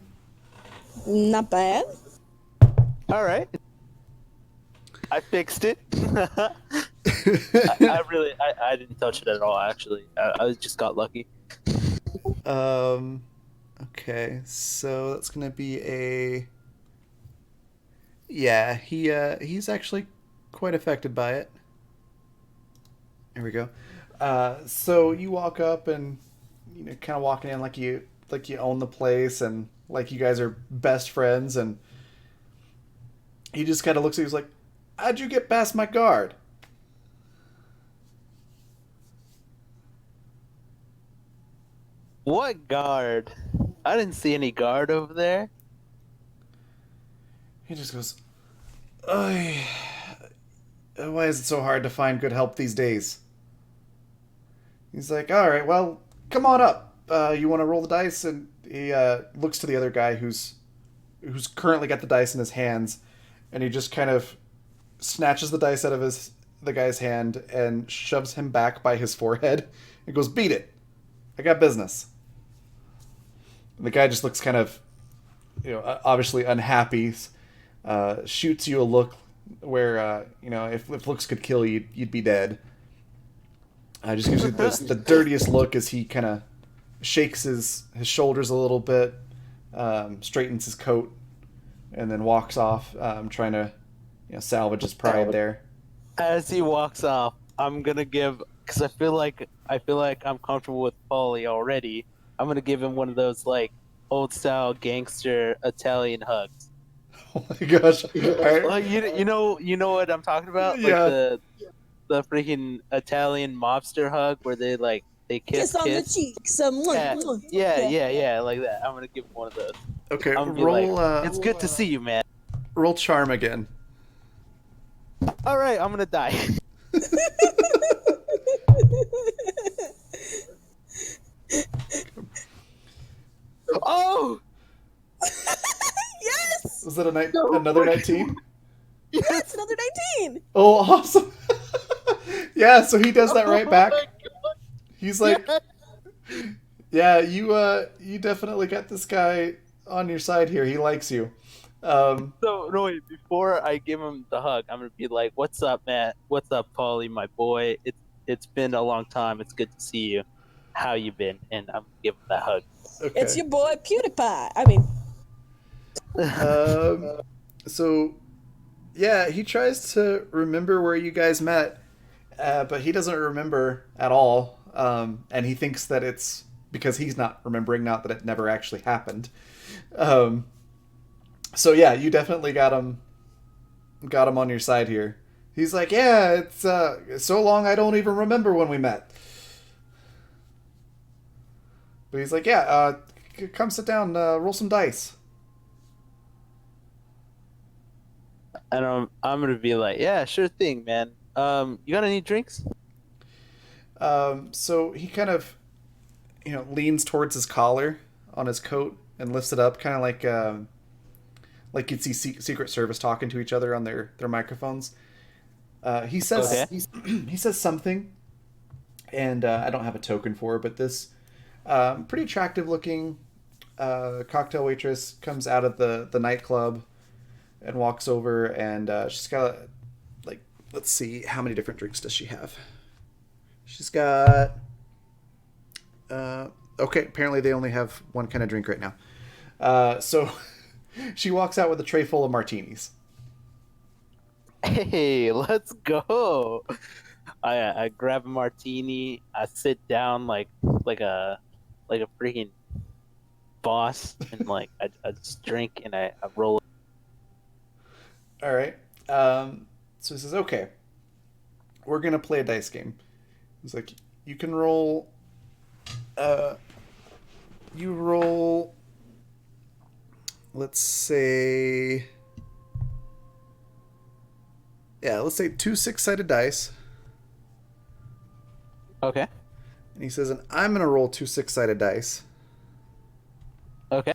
Not bad. All right. I fixed it. I didn't touch it at all. Actually, I just got lucky. Okay, so that's gonna be a. Yeah, he's actually quite affected by it. Here we go. So you walk up and kind of walking in like you own the place and like you guys are best friends, and he just kind of looks at you. He's like, "How'd you get past my guard?" What guard? I didn't see any guard over there. He just goes, "Why is it so hard to find good help these days?" He's like, "All right, well, come on up. You want to roll the dice?" And he looks to the other guy who's currently got the dice in his hands, and he just kind of snatches the dice out of the guy's hand and shoves him back by his forehead and goes, "Beat it. I got business." And the guy just looks kind of, obviously unhappy. Shoots you a look where, if looks could kill you, you'd be dead. Just gives you the dirtiest look as he kind of shakes his shoulders a little bit, straightens his coat, and then walks off, trying to salvage his pride there. As he walks off, I'm gonna give, because I feel like I'm comfortable with Paulie already. I'm gonna give him one of those like old style gangster Italian hugs. Oh my gosh! Right. Like you know what I'm talking about? Yeah. Like the freaking Italian mobster hug where they kiss on the cheeks. Yeah, like that. I'm gonna give him one of those. Okay, I'm gonna be roll. like, it's good to see you, man. Roll charm again. All right, I'm gonna die. Oh! Yes! Was that another 19? Yes, another 19! Oh, awesome! Yeah, so he does that right back. He's like, "Yeah, you definitely got this guy on your side here. He likes you." So no wait, before I give him the hug, I'm gonna be like, "What's up, Matt? What's up, Paulie, my boy? It's been a long time. It's good to see you. How you been?" And I'm gonna give him that hug. Okay. It's your boy PewDiePie. I mean, so yeah, he tries to remember where you guys met, but he doesn't remember at all, and he thinks that it's because he's not remembering, not that it never actually happened. So yeah, you definitely got him on your side here. He's like, "Yeah, it's so long I don't even remember when we met." But he's like, "Yeah, come sit down, roll some dice." And I'm gonna be like, "Yeah, sure thing, man. You got any drinks?" So he kind of, leans towards his collar on his coat and lifts it up, kind of like you'd see Secret Service talking to each other on their microphones. He says he says something, and I don't have a token for it, but this pretty attractive looking cocktail waitress comes out of the nightclub and walks over, and she's got let's see, how many different drinks does she have? She's got okay, apparently they only have one kind of drink right now. So she walks out with a tray full of martinis. Hey, let's go. I grab a martini. I sit down like a freaking boss, and like I just drink and I roll. All right. So he says, "Okay, we're gonna play a dice game." He's like, "You can roll. Uh, you roll. Let's say, yeah, let's say 2 6-sided dice." Okay. And he says, "And I'm gonna roll 2 6-sided dice, Okay.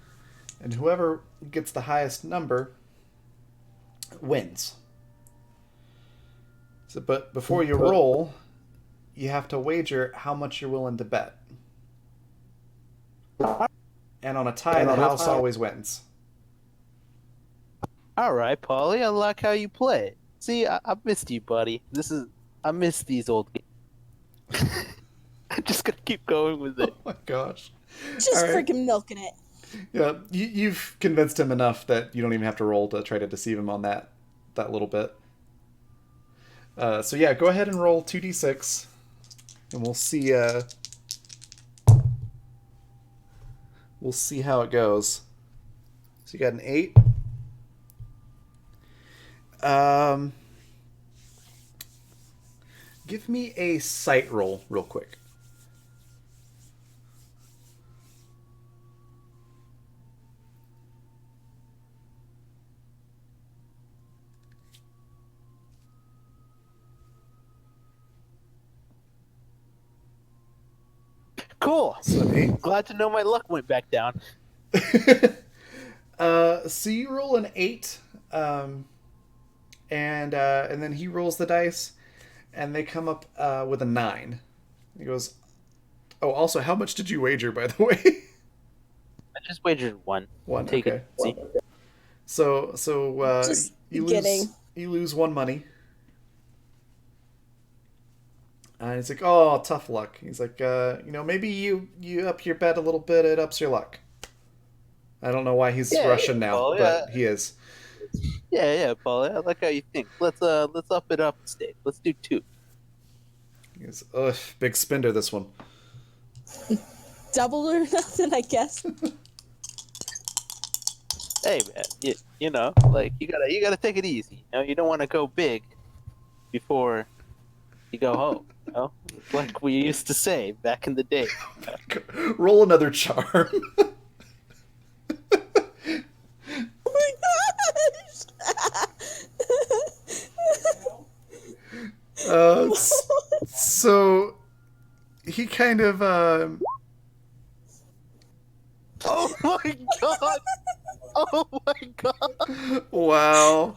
and whoever gets the highest number wins." So, but before you roll, you have to wager how much you're willing to bet. And on a tie, the house always wins. All right, Paulie. I like how you play. See, I missed you, buddy. I miss these old games. I'm just gonna keep going with it. Oh my gosh. Just All right. freaking milking it. Yeah, you've convinced him enough that you don't even have to roll to try to deceive him on that little bit. So yeah, go ahead and roll 2d6, and we'll see. We'll see how it goes. So you got an 8. Give me a sight roll real quick. Cool. So an 8. Glad to know my luck went back down. So you roll an 8, and then he rolls the dice, and they come up with a 9. He goes, "Oh, also, how much did you wager, by the way?" I just wagered one. One. Take Okay. it. See? So Just you beginning. lose 1 money. And he's like, "Oh, tough luck." He's like, maybe you up your bet a little bit, it ups your luck." I don't know why he's Russian now, well, but he is. Yeah, Paulie. I like how you think. Let's up it up instead. Let's do 2. He goes, "Ugh, big spender this one." Double or nothing, I guess. Hey man, you know, like you gotta take it easy. You know, you don't want to go big before you go home. You know, like we used to say back in the day. Roll another charm. Oh my gosh! So he kind of Oh my god! Oh my god! wow.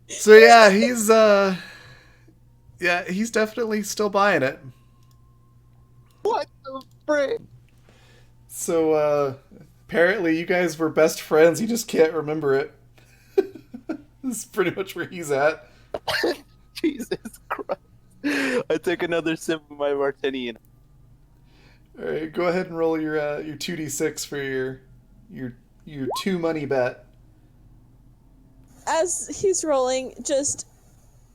So yeah, he's definitely still buying it. What the frick? So apparently you guys were best friends, he just can't remember it. This is pretty much where he's at. Jesus Christ! I took another sip of my martini and. All right, go ahead and roll your 2d6 for your 2 money bet. As he's rolling, just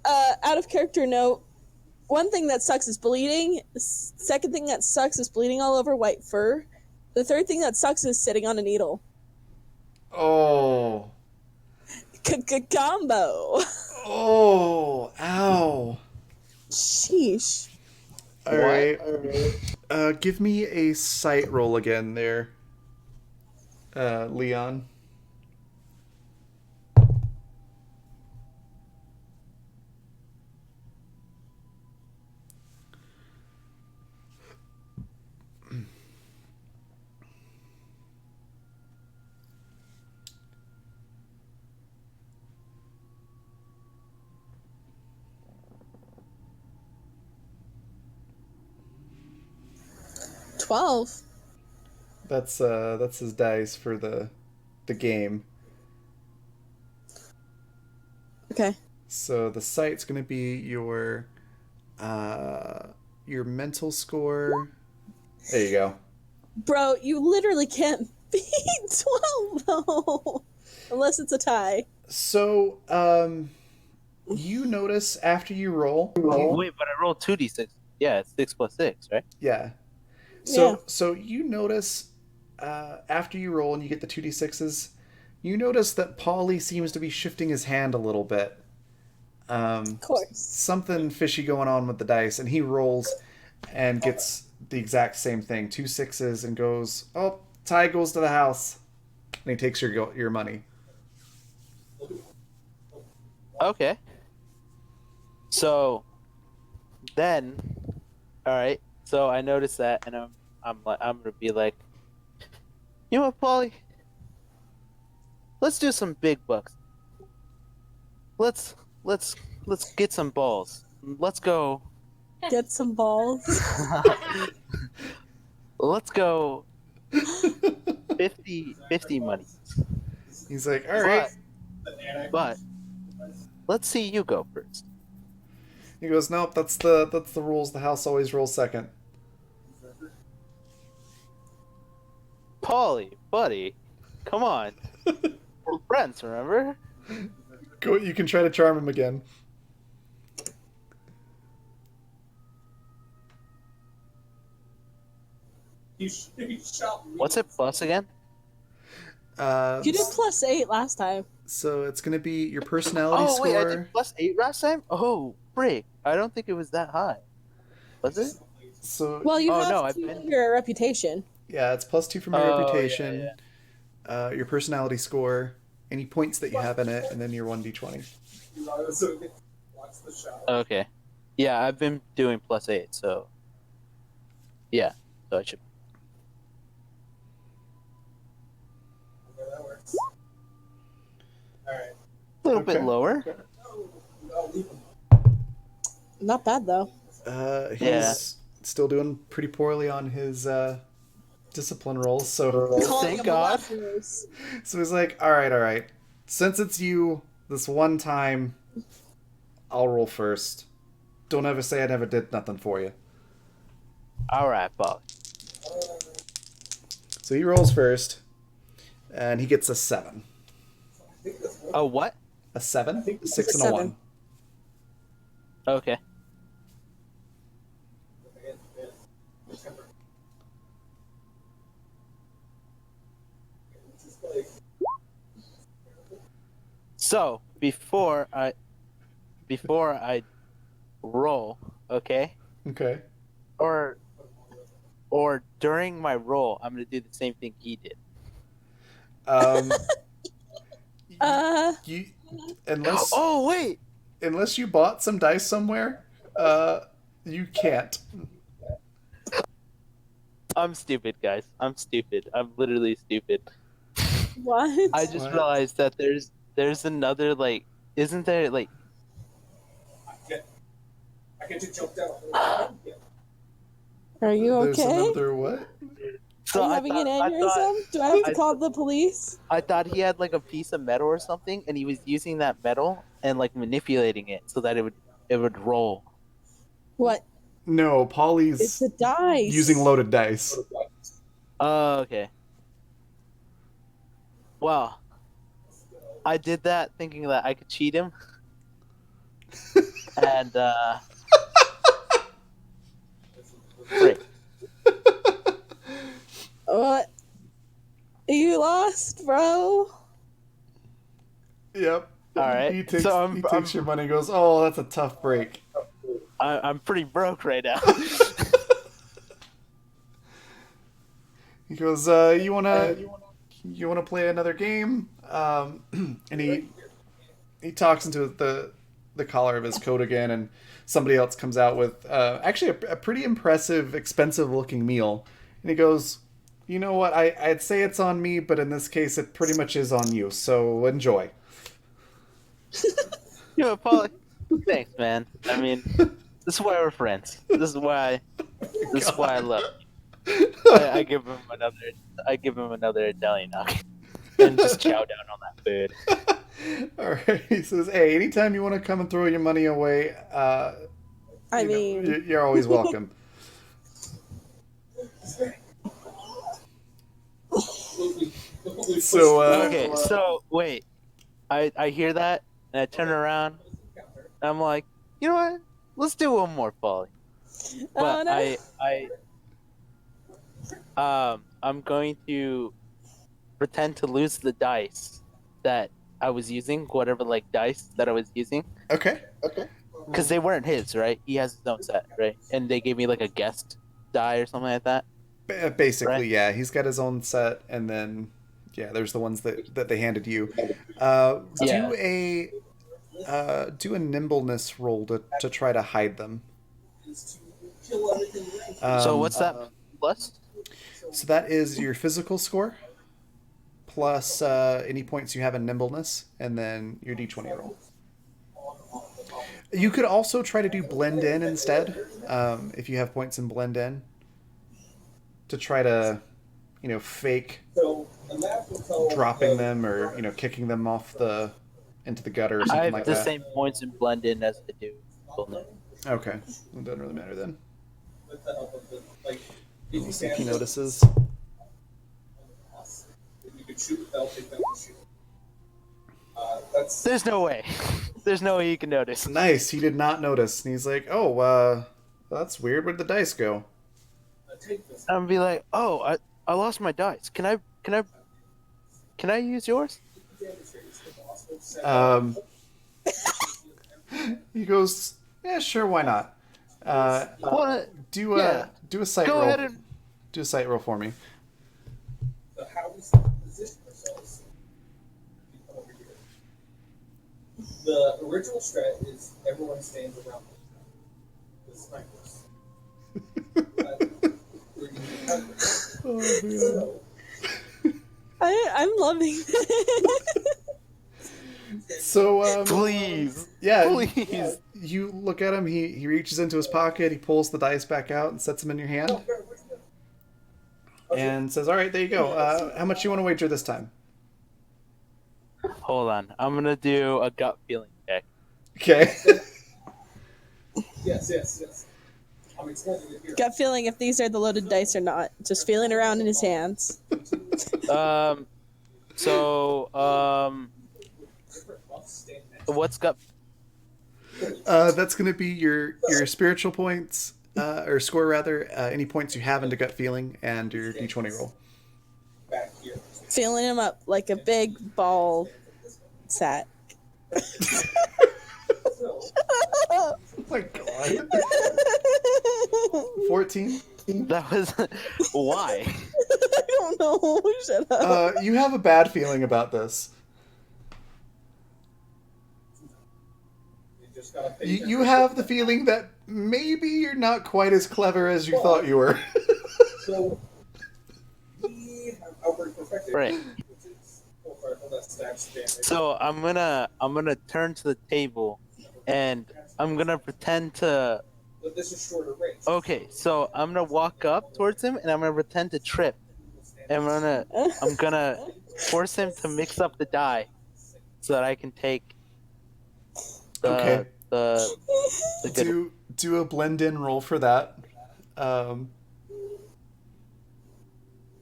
out of character note, one thing that sucks is bleeding. Second thing that sucks is bleeding all over white fur. The third thing that sucks is sitting on a needle. Oh. Combo. Oh, ow. Sheesh. All right. Give me a sight roll again there, Leon. $12. That's his dice for the game. Okay. So the sight's gonna be your mental score. There you go. Bro, you literally can't beat 12 though. unless it's a tie. So, you notice after you roll. Wait, but I rolled 2d6. Yeah, it's 6 plus 6, right? Yeah. So you notice after you roll and you get the 2d6s, you notice that Paulie seems to be shifting his hand a little bit. Of course. Something fishy going on with the dice, and he rolls and gets the exact same thing, 2 6s, and goes, "Oh, tie goes to the house," and he takes your money. Okay. So then, all right. So I noticed that, and I'm gonna be like, you know what, Paulie? Let's do some big bucks. Let's get some balls. Let's go. Get some balls. Let's go. 50 money. He's like, "All right." But let's see you go first. He goes, "Nope, that's the rules. The house always rolls second." Paulie, buddy, come on. We're friends, remember? Go. You can try to charm him again. He shot me. What's it plus again? You did +8 last time. So it's gonna be your personality Oh score. wait, I did +8 last time. Oh, frick! I don't think it was that high. Was it? So Well, you Oh, have no, to I've been- your reputation. yeah, it's +2 from your Oh, reputation, yeah. your personality score, any points that you have in it, and then your 1d20. Watch the shot. Okay. Yeah, I've been doing +8, so yeah, so I should. Okay, that works. All right. A little bit lower. I'll leave him. Not bad though. He's Yeah. still doing pretty poorly on his discipline rolls, so Calling Thank them God. molesters. he's like, all right. Since it's you, this one time, I'll roll first. Don't ever say I never did nothing for you. All right, Paulie. So he rolls first, and he gets a 7. Oh, what? A 7? A 6 and a 7. 1. Okay. So before I roll, okay, Okay. or during my roll, I'm gonna do the same thing he did. You, unless Oh wait, unless you bought some dice somewhere, you can't. I'm stupid, guys. I'm stupid. I'm literally stupid. What? I just What? realized that there's another, like, isn't there, like, I get to jump down. Yeah. Are you There's okay? another what? so Are you I having thought- an I aneurysm? thought- Do I have to I- call the police? I thought he had like a piece of metal or something, and he was using that metal and like manipulating it so that it would roll. What? No, It's Polly's the dice. using loaded dice. Oh, okay. Well, I did that thinking that I could cheat him, and great. What? You lost, bro. Yep. All right. He takes, So he takes your money and goes, "Oh, that's a tough break." I'm pretty broke right now. He goes, "You wanna play another game?" And he talks into the collar of his coat again, and somebody else comes out with actually a pretty impressive, expensive-looking meal. And he goes, "You know what? I'd say it's on me, but in this case, it pretty much is on you. So enjoy." You know, Paul. Thanks, man. I mean, this is why we're friends. This is why I love you. I give him another Italian knock and just chow down on that food. All right. He says, "Hey, anytime you want to come and throw your money away, I mean, you're always welcome." So, Okay, so wait. I hear that and I turn around and I'm like, you know what? Let's do one more, Polly. But no. I'm going to pretend to lose the dice that I was using, whatever dice that I was using, okay. because they weren't his, right? He has his own set, right? And they gave me a guest die or something like that, Basically, right? yeah, he's got his own set, and then yeah, there's the ones that they handed you. Yeah. Do a nimbleness roll to try to hide them. So what's that plus? So that is your physical score plus any points you have in nimbleness, and then your d20 roll. You could also try to do blend in instead, if you have points in blend in, to try to, fake dropping them or kicking them off into the gutter or I something have like the that. same points in blend in as I do. Okay, it doesn't really matter then. We'll see if he notices. There's no way. There's no way you can notice. Nice, he did not notice, and he's like, that's weird. Where'd the dice go? I'm be like, oh, I lost my dice. Can I use yours? He goes, yeah, sure, why not? What? Do a sight Go roll. ahead and Do a sight roll for me. How we position ourselves over here. The original strat is everyone stands around the snipers. I'm loving it. So, please. yeah, Please. you look at him. He reaches into his pocket. He pulls the dice back out and sets them in your hand, and says, "All right, there you go. How much you want to wager this time?" Hold on. I'm gonna do a gut feeling check. Okay. Yes. I'm explaining it here. Gut feeling if these are the loaded dice or not. Just feeling around in his hands. What's gut? That's going to be your spiritual points, or score rather, any points you have into gut feeling, and your d20 roll. Back here. Feeling him up like a big ball sack. Oh my god. 14? That was why. I don't know. Shut up. You have a bad feeling about this. You have the feeling that maybe you're not quite as clever as you thought you were. So we have outward perfected. Right. Which is damage. So I'm gonna turn to the table, and I'm gonna pretend to. But this is shorter range. Okay, so I'm gonna walk up towards him, and I'm gonna pretend to trip, and I'm gonna force him to mix up the die, so that I can take. Okay. The good. Do a blend in roll for that.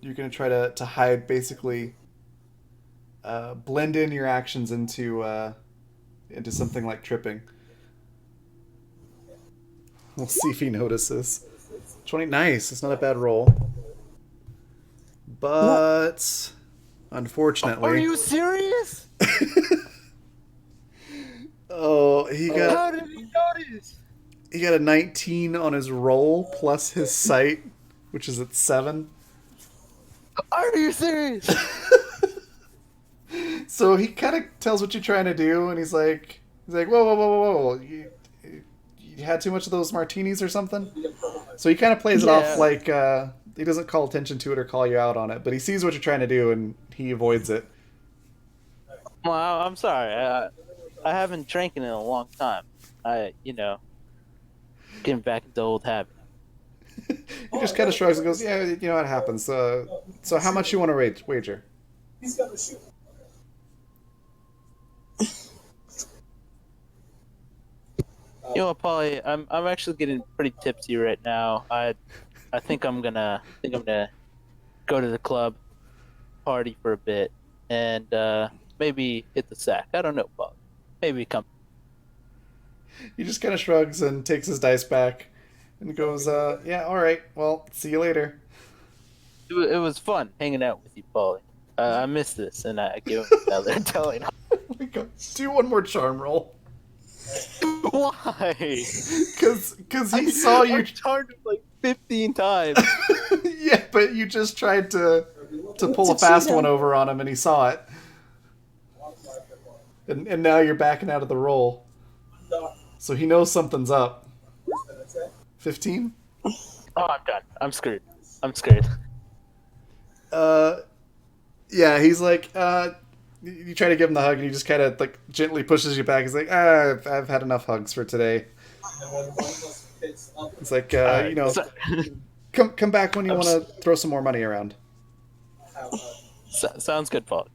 You're gonna try to hide, basically, blend in your actions into something like tripping. We'll see if he notices. 20, nice. It's not a bad roll, but unfortunately, Are you serious? oh, he got. How did he notice? He got a 19 on his roll plus his sight, which is at 7. Are you serious? So he kind of tells what you're trying to do, and he's like, whoa. You had too much of those martinis or something? So he kind of plays it off like he doesn't call attention to it or call you out on it, but he sees what you're trying to do, and he avoids it. Well, I'm sorry. I haven't drank in a long time. Getting back into old habit. He just kind of shrugs and goes, yeah, it happens. So how much you want to wager? He's got the shoe. You know what, Polly? I'm actually getting pretty tipsy right now. I think I'm gonna go to the club. party for a bit and maybe hit the sack. I don't know, Paul. Maybe come. He just kind of shrugs and takes his dice back and goes, yeah, all right, well, see you later. It was fun hanging out with you, Paulie. I missed this, and I give him another telling. Oh my God. Do one more charm roll. Why? Because he saw you. I charmed him like 15 times. Yeah, but you just tried to pull a fast one over on him, and he saw it. And now you're backing out of the roll. So he knows something's up. 15? Oh, I'm done. I'm screwed. Yeah, he's like, you try to give him the hug, and he just kind of like gently pushes you back. He's like, I've had enough hugs for today. It's like, you know, come back when you want to throw some more money around. Sounds good, Paul.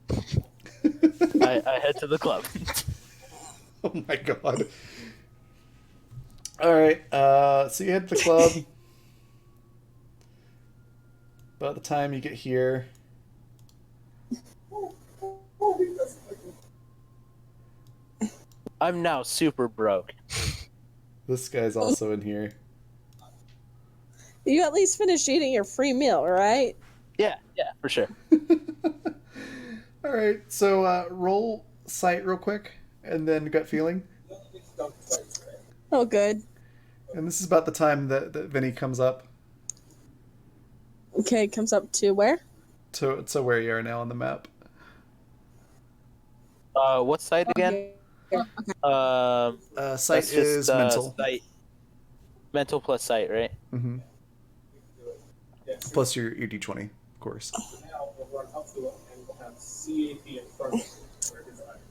I head to the club. Oh my God. All right, so you head to the club. About the time you get here, I'm now super broke. this guy's also in here. You at least finished eating your free meal, right? Yeah, for sure. All right, so roll sight real quick, and then gut feeling. Oh, good. And this is about the time that Vinny comes up Okay, comes up to where? to where you are now on the map. What site again? Okay. Sight is mental. Sight. Mental plus sight, right? Mm-hmm. Plus your d20, of course. Now we'll run up to it and we'll have CAP in front of it where his eye.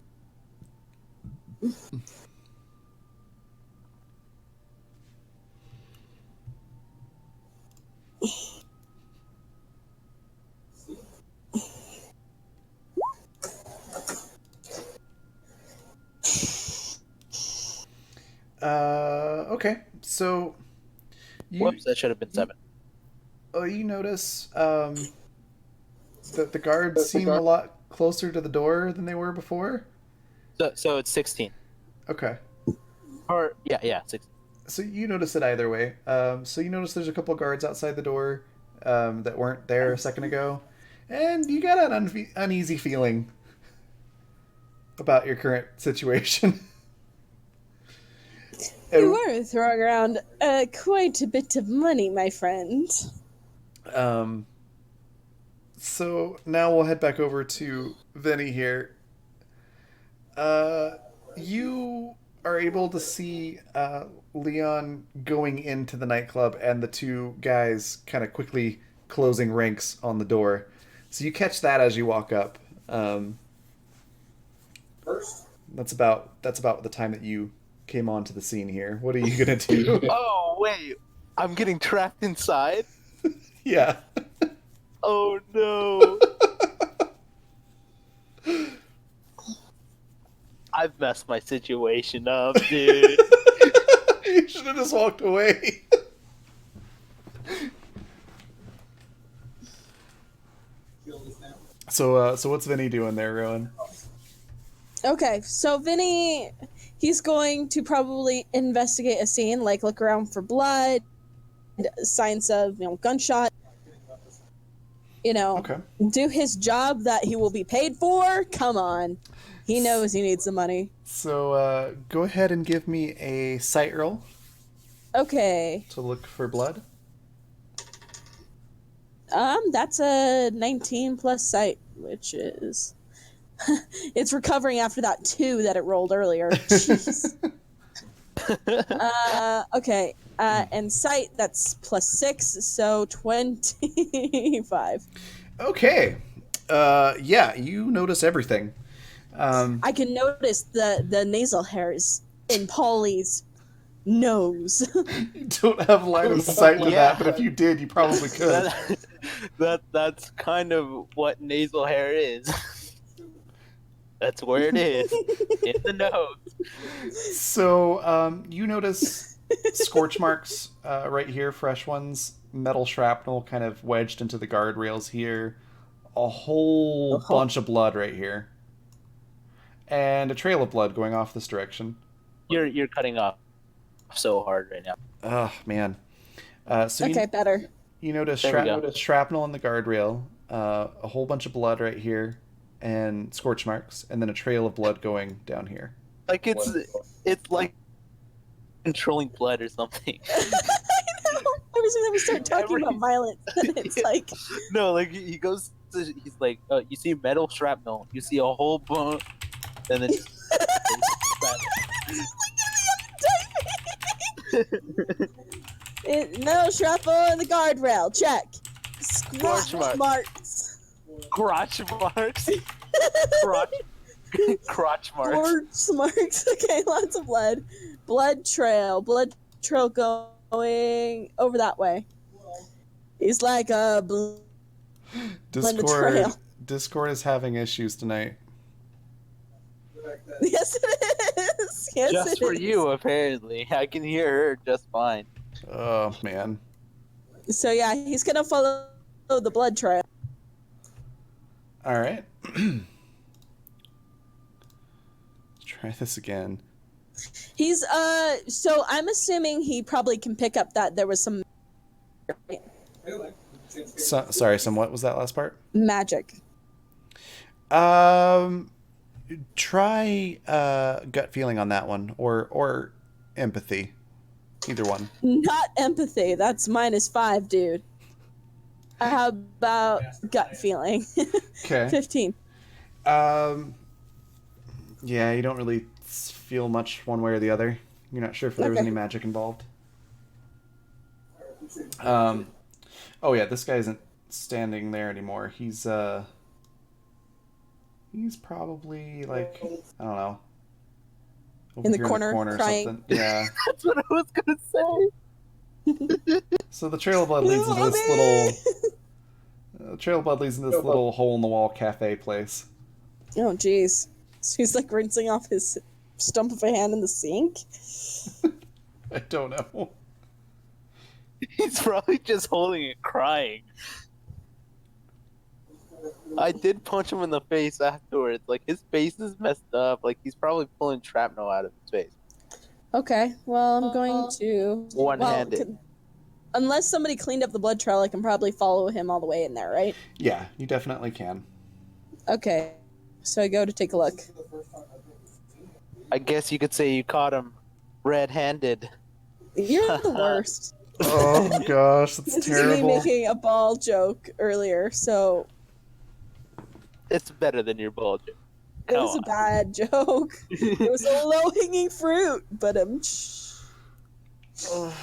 Okay, so Whoops, that should have been 7. you notice that the guards seem a lot closer to the door than they were before. So it's 16. Okay. Or yeah, 16. So you notice it either way. So you notice there's a couple guards outside the door that weren't there a second ago, and you got an uneasy feeling about your current situation. You were throwing around quite a bit of money, my friend. So now we'll head back over to Vinny here. You are able to see Leon going into the nightclub and the two guys kind of quickly closing ranks on the door. So you catch that as you walk up. First? That's about the time that you came onto the scene here. What are you gonna do? Oh wait, I'm getting trapped inside. Yeah. Oh no. I've messed my situation up, dude. You should have just walked away. So what's Vinny doing there, Rowan? Okay, so Vinny, he's going to probably investigate a scene, like look around for blood, signs of, gunshot. Okay. Do his job that he will be paid for. Come on. He knows he needs the money. So go ahead and give me a sight roll Okay. to look for blood. That's a 19 plus sight, which is... it's recovering after that 2 that it rolled earlier. Jeez. Okay. And sight, that's plus 6, so 25. Okay. Yeah, you notice everything. I can notice the nasal hairs in Polly's nose. You don't have line of sight to that, but if you did, you probably could. That's kind of what nasal hair is. That's where it is. In the nose. So you notice scorch marks right here, fresh ones, metal shrapnel kind of wedged into the guardrails here, a whole Uh-huh. bunch of blood right here. And a trail of blood going off this direction. You're cutting off so hard right now. Oh, man. So Okay, better. you notice There we go. shrapnel on the guardrail, a whole bunch of blood right here, and scorch marks, and then a trail of blood going down here. Like it's like controlling blood or something. I know. Every time we start talking about violence, it's like No, like he goes. He's like, you see metal shrapnel. You see a whole bone, and then. metal shrapnel in the guardrail. Check. Scorch Scorch marks. Crotch marks. Crotch marks. Scorch marks. Okay, lots of blood. Blood trail going over that way. He's like a blue. Discord is having issues tonight. Yes, it is. Yes, Just it for is. you, apparently. I can hear her just fine. Oh, man. So yeah, he's gonna follow the blood trail. All right. Let's try this again. He's so I'm assuming he probably can pick up that there was some Sorry, what was that last part? magic. Try gut feeling on that one, or empathy. Either one. Not empathy. That's -5, dude. How about gut feeling? Okay. 15. Yeah, you don't really feel much one way or the other. You're not sure if there was Okay. any magic involved. Oh yeah, this guy isn't standing there anymore. He's probably like, I don't know, over In the here corner, or crying. something. Yeah. That's what I was gonna say. So the trail of blood leads into this little hole in the wall cafe place. Oh jeez. So he's like rinsing off his stump of a hand in the sink. I don't know. He's probably just holding it, crying. I did punch him in the face afterwards. Like, his face is messed up. Like, he's probably pulling shrapnel out of his face. Okay, well I'm going to One-handed. Unless somebody cleaned up the blood trail, I can probably follow him all the way in there, right? Yeah, you definitely can. Okay. So I go to take a look. I guess you could say you caught him red-handed. You're the worst. Oh gosh, that's This is me making a ball joke earlier, so It's better than your ball joke. it was a bad joke. It was a low-hanging fruit, but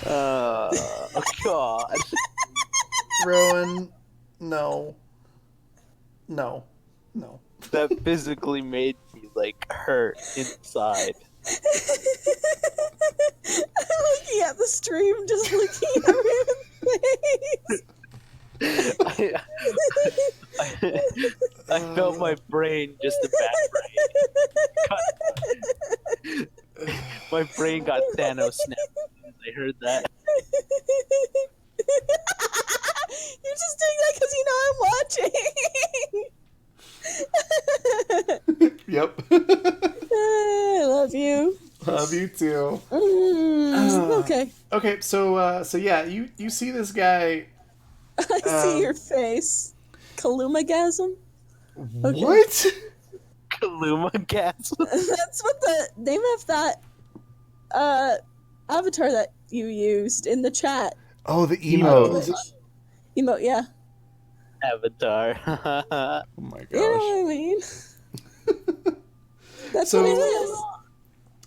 Oh, God. Rowan, no. That physically made me, like, hurt inside. I'm looking at the stream, just looking at Raven's face. I felt my brain just evaporate. My brain got Thanos snapped. I heard that. You're just doing that because you know I'm watching. Yep. I love you. Love you too. Okay. Okay, so yeah, you see this guy. I see your face. Kalumagasm? Okay. What? Kaluma gas. That's what the name of that avatar that you used in the chat. Oh, the emote. Emote, yeah. Avatar. Oh my You know gosh. what I mean? That's So- what it is.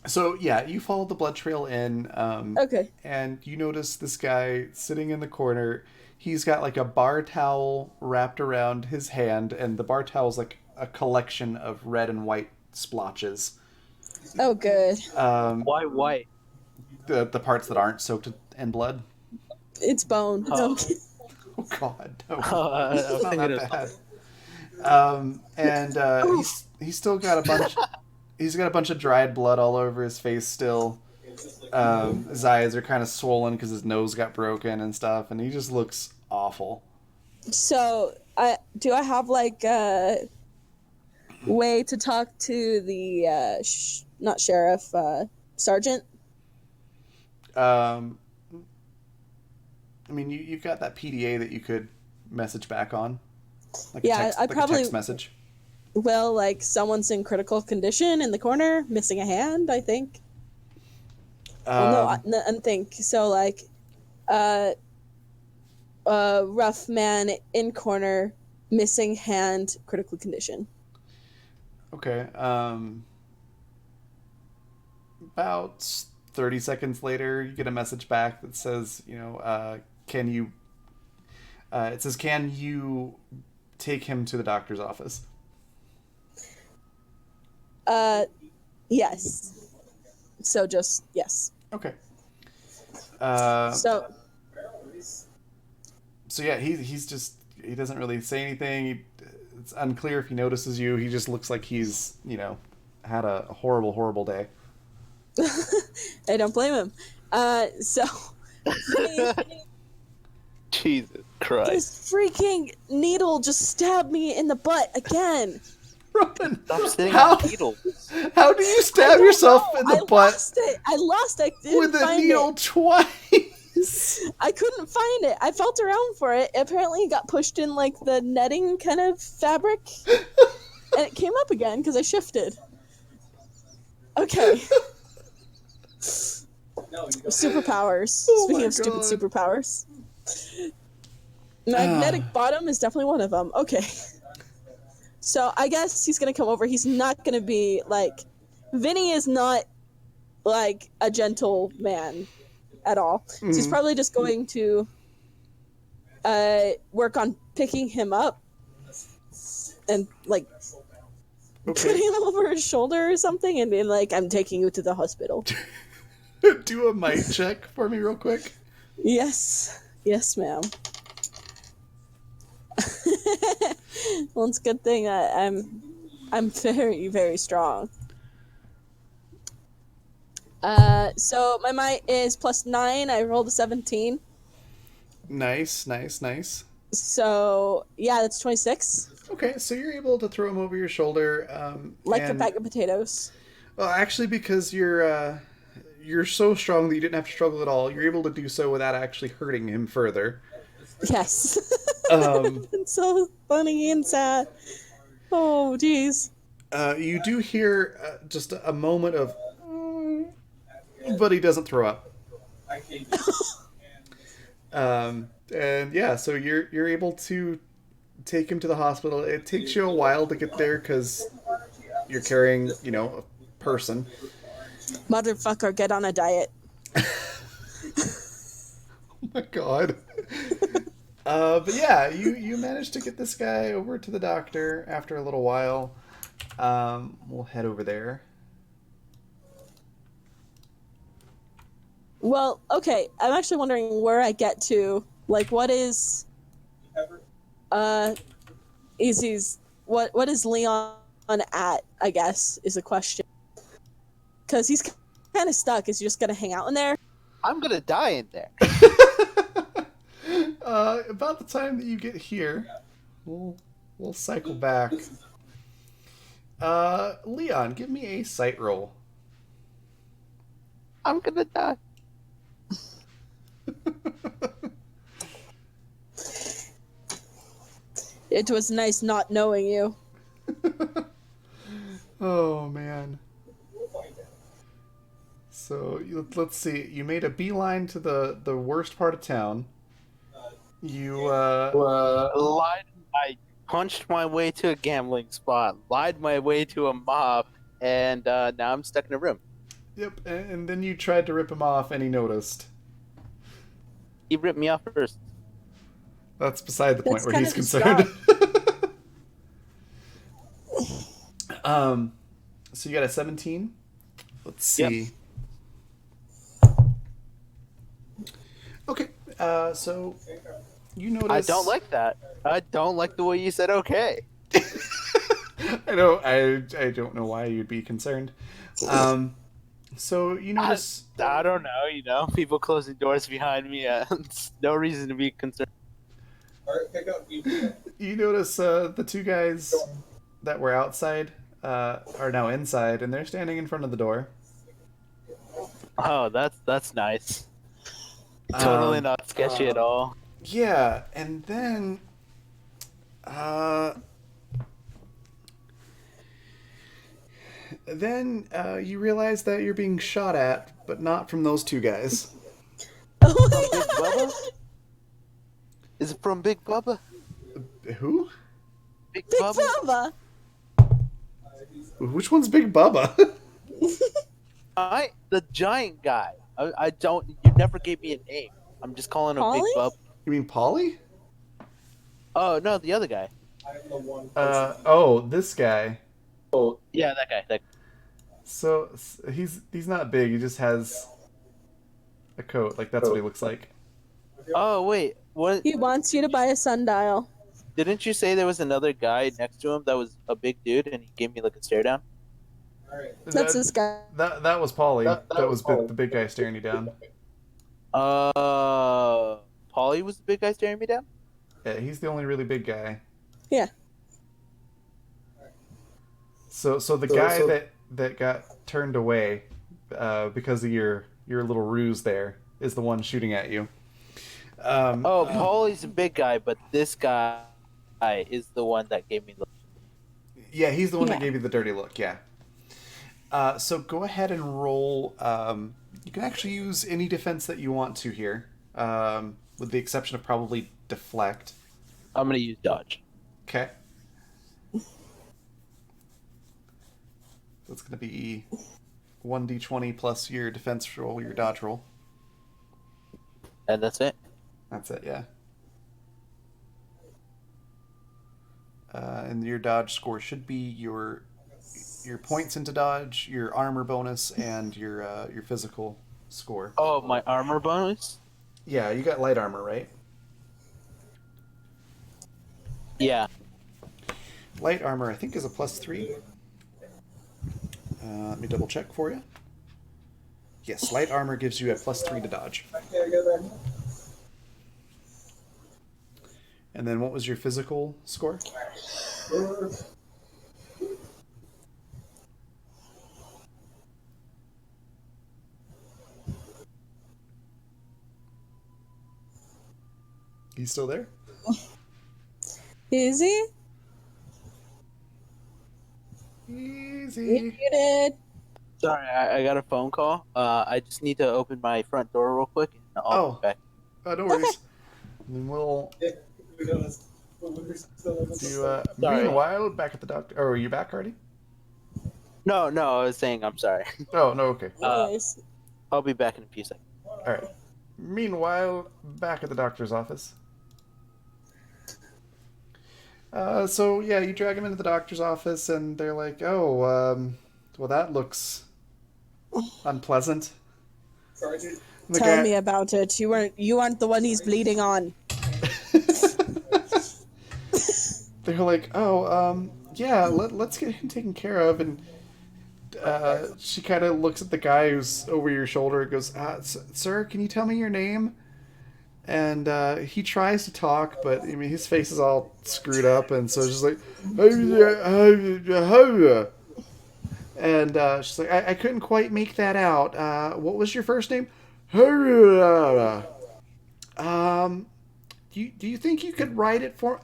So yeah, you follow the blood trail in. Okay. And you notice this guy sitting in the corner. He's got like a bar towel wrapped around his hand, and the bar towel's like a collection of red and white splotches. Oh, good. Why white? The parts that aren't soaked in blood. It's bone. Oh. No. Oh God, no. I was It's not thinking that of bad. And he's still got a bunch. He's got a bunch of dried blood all over his face still. His eyes are kind of swollen because his nose got broken and stuff, and he just looks awful. So, do I have like a way to talk to the not sheriff, sergeant? I mean, you've got that PDA that you could message back on, like Yeah, a text, I like probably a text message. will. Like someone's in critical condition in the corner, missing a hand. I think. Oh no, I think so. Like, rough man in corner, missing hand, critical condition. Okay. About 30 seconds later, you get a message back that says, can you? It says, can you take him to the doctor's office? Yes. So just yes. Okay. So So yeah, he doesn't really say anything. It's unclear if he notices you. He just looks like he's had a horrible day. I don't blame him. So Jesus Christ! this freaking needle just stabbed me in the butt again. Robin, Stop sitting how, on needles. how do you stab yourself in the butt I lost it. I didn't with a find needle it. twice? I couldn't find it. I felt around for it. Apparently, it got pushed in like the netting kind of fabric, and it came up again because I shifted. Okay. Superpowers. Oh Speaking my of stupid God. superpowers, magnetic bottom is definitely one of them. Okay. So I guess he's gonna come over. He's not gonna be like, Vinny is not like a gentle man at all. So he's probably just going to work on picking him up and like putting him over his shoulder or something and being like, I'm taking you to the hospital. Do a might check for me real quick. Yes, ma'am. Well, it's a good thing I'm very, very strong. So my might is +9. I rolled a 17. Nice. So yeah, that's 26. Okay, so you're able to throw him over your shoulder. Like a and, bag of potatoes. well, actually, because you're so strong that you didn't have to struggle at all, you're able to do so without actually hurting him further. Yes. Um, It's so funny and sad. Oh, jeez. You do hear just a moment of, but he doesn't throw up. And yeah, so you're able to take him to the hospital. It takes you a while to get there because you're carrying, a person. Motherfucker, get on a diet. Oh my God. But yeah, you managed to get this guy over to the doctor after a little while. We'll head over there. Well, okay. I'm actually wondering where I get to. Like, what is Easy's what is Leon at? I guess is the question. Because he's kind of stuck. Is he just gonna hang out in there? I'm gonna die in there. About the time that you get here, we'll cycle back. Leon, give me a sight roll. I'm gonna die. It was nice not knowing you. Oh man. So let's see. You made a beeline to the worst part of town. You Lied. I punched my way to a gambling spot. Lied my way to a mob, and now I'm stuck in a room. Yep, and then you tried to rip him off, and he noticed. He ripped me off first. That's beside the point That's where kind he's of his concerned. So you got a 17. Let's see. Yep. Okay. So you notice. I don't like that. I don't like the way you said okay. I know. I don't know why you'd be concerned. So you notice. I don't know. People closing doors behind me. No reason to be concerned. Alright, pick up. You notice the two guys that were outside are now inside, and they're standing in front of the door. Oh, that's nice. Totally not sketchy at all. Yeah, and then you realize that you're being shot at, but not from those two guys. Oh From my Big God. Bubba? Is it from Big Bubba? Who? Big Big Bubba? Bubba. Which one's Big Bubba? The giant guy. I don't. You never gave me a name. I'm just calling him Polly? Big Bubba. You mean Polly? Oh no, the other guy. I'm the one. This guy. Oh yeah, that guy. So he's not big. He just has a coat. Like that's what he looks like. Oh wait, what? He wants you to buy a sundial. Didn't you say there was another guy next to him that was a big dude and he gave me like a stare down? All right. That's this guy. That was Polly. That was the big guy staring you down. Polly was the big guy staring me down? Yeah, he's the only really big guy. Yeah. So the guy that got turned away because of your little ruse there is the one shooting at you. Polly's a big guy, but this guy is the one that gave me the... Yeah, he's the one that gave you the dirty look, yeah. So go ahead and roll. You can actually use any defense that you want to here, with the exception of probably deflect. I'm going to use dodge. Okay. That's going to be 1d20 plus your defense roll, your dodge roll. And that's it? That's it, yeah. And your dodge score should be your points into dodge, your armor bonus, and your physical score. Oh, my armor bonus? Yeah, you got light armor, right? Yeah. Light armor, I think, is a +3. Let me double check for you. Yes, light armor gives you a +3 to dodge. And then what was your physical score? He's still there? Is he? Easy. Muted. Sorry, I got a phone call. I just need to open my front door real quick. And I'll be back. No worries. Then we'll do. Meanwhile, back at the doctor. Oh, are you back already? No, I was saying I'm sorry. Oh, no, okay. Nice. I'll be back in a few seconds. All right. Meanwhile, back at the doctor's office. So yeah, you drag him into the doctor's office, and they're like, "Oh, well, that looks unpleasant." Sergeant. Tell me about it. You aren't the one he's bleeding on. They're like, "Oh, yeah, let's get him taken care of." And she kind of looks at the guy who's over your shoulder and goes, "Sir, can you tell me your name?" And he tries to talk, but I mean, his face is all screwed up, and so it's just like, and she's like, I couldn't quite make that out. What was your first name? Do you think you could write it for?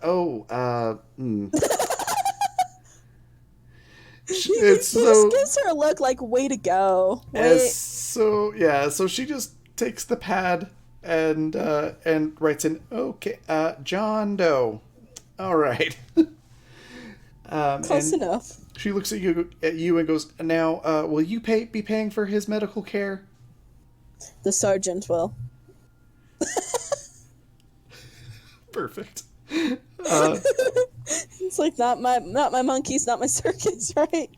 It's just gives her a look like, way to go. So she just takes the pad and writes in, okay, John Doe. All right. Close enough. She looks at you and goes, now, will you be paying for his medical care? The sergeant will. Perfect. It's like, not my monkeys, not my circus, right?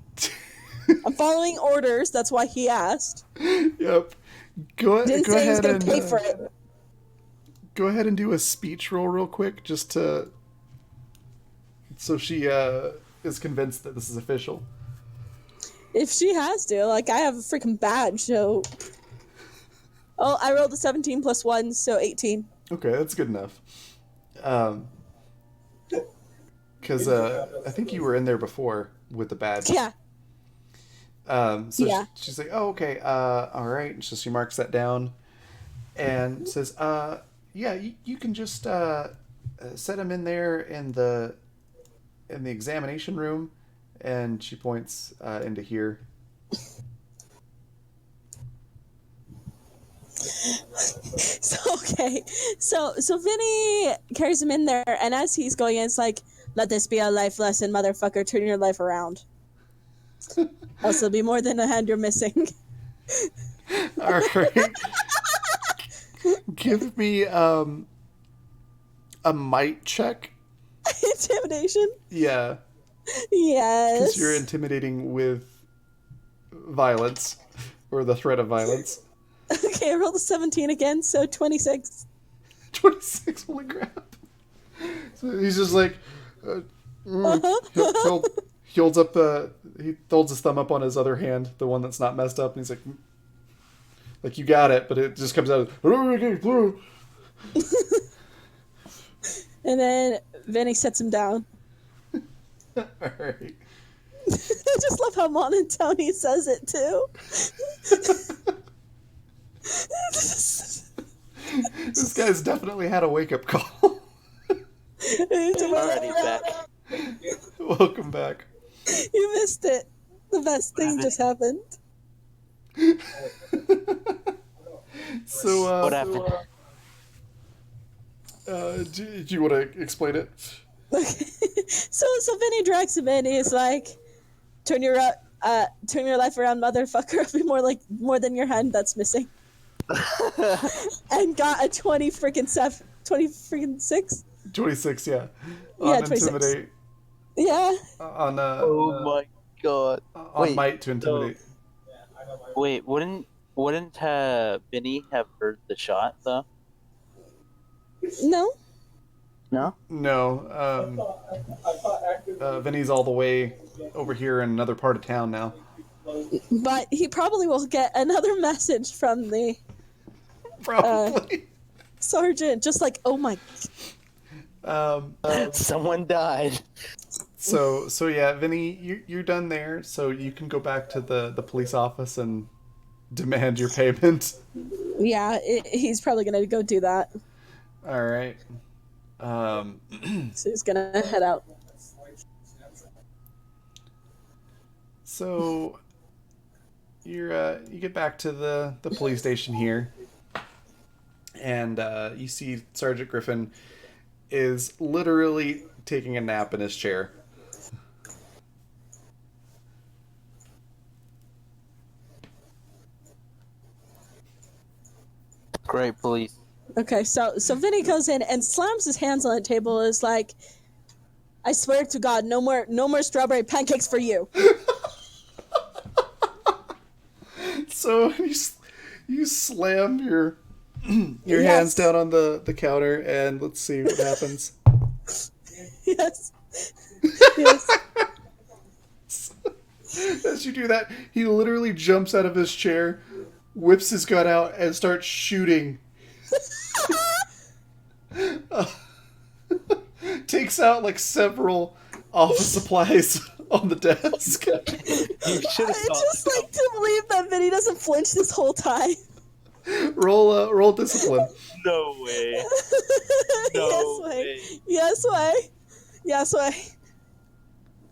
I'm following orders. That's why he asked. Yep. Go Didn't say he was ahead gonna and pay for it. Go ahead and do a speech roll real quick, just to so she is convinced that this is official. If she has to, like, I have a freaking badge, so. Oh, I rolled a 17 plus 1, so 18. Okay, that's good enough. because I think you were in there before with the badge. Yeah. So Yeah. she's like, oh, okay, all right. And so she marks that down and says, yeah, you can just set him in there in the examination room. And she points into here. So Vinny carries him in there, and as he's going in, it's like, let this be a life lesson, motherfucker. Turn your life around. Else there'll be more than a hand you're missing. All right. Give me a might check. Intimidation? Yeah. Yes. Because you're intimidating with violence, or the threat of violence. Okay, I rolled a 17 again, so 26. 26, holy crap. So he's just like, he holds up he holds his thumb up on his other hand, the one that's not messed up, and he's like you got it, but it just comes out. And then Vinny sets him down. All right. I just love how monotone says it too. This guy's definitely had a wake-up call. Already back. Welcome back. You missed it. The best thing just happened. So, What happened? do you want to explain it? So Vinny drags him in. He's like, turn your life around, motherfucker. It'll be more than your hand that's missing. And got a 20 freaking 6. 26, yeah. Yeah, On 26. intimidate. Yeah. On Oh my god. on might to intimidate. Wait, wouldn't Vinny have heard the shot though? No. No. No. Vinny's all the way over here in another part of town now. But he probably will get another message from the Probably. sergeant, just like, oh my. Someone died. So yeah, Vinny, you're done there, so you can go back to the police office and demand your payment. Yeah, he's probably gonna go do that. All right. So he's gonna head out. So you get back to the police station here, and you see Sergeant Griffin is literally taking a nap in his chair. Great police. Okay, so Vinny goes in and slams his hands on the table. Is like, I swear to God, no more strawberry pancakes for you. So you slam your Yes. hands down on the counter, and let's see what happens. Yes. Yes. As you do that, he literally jumps out of his chair, whips his gun out, and starts shooting. Takes out like several office supplies on the desk. You should I have thought. just like to believe that Vinny doesn't flinch this whole time. Roll discipline. No way. Yes way. Yes way. Yes way.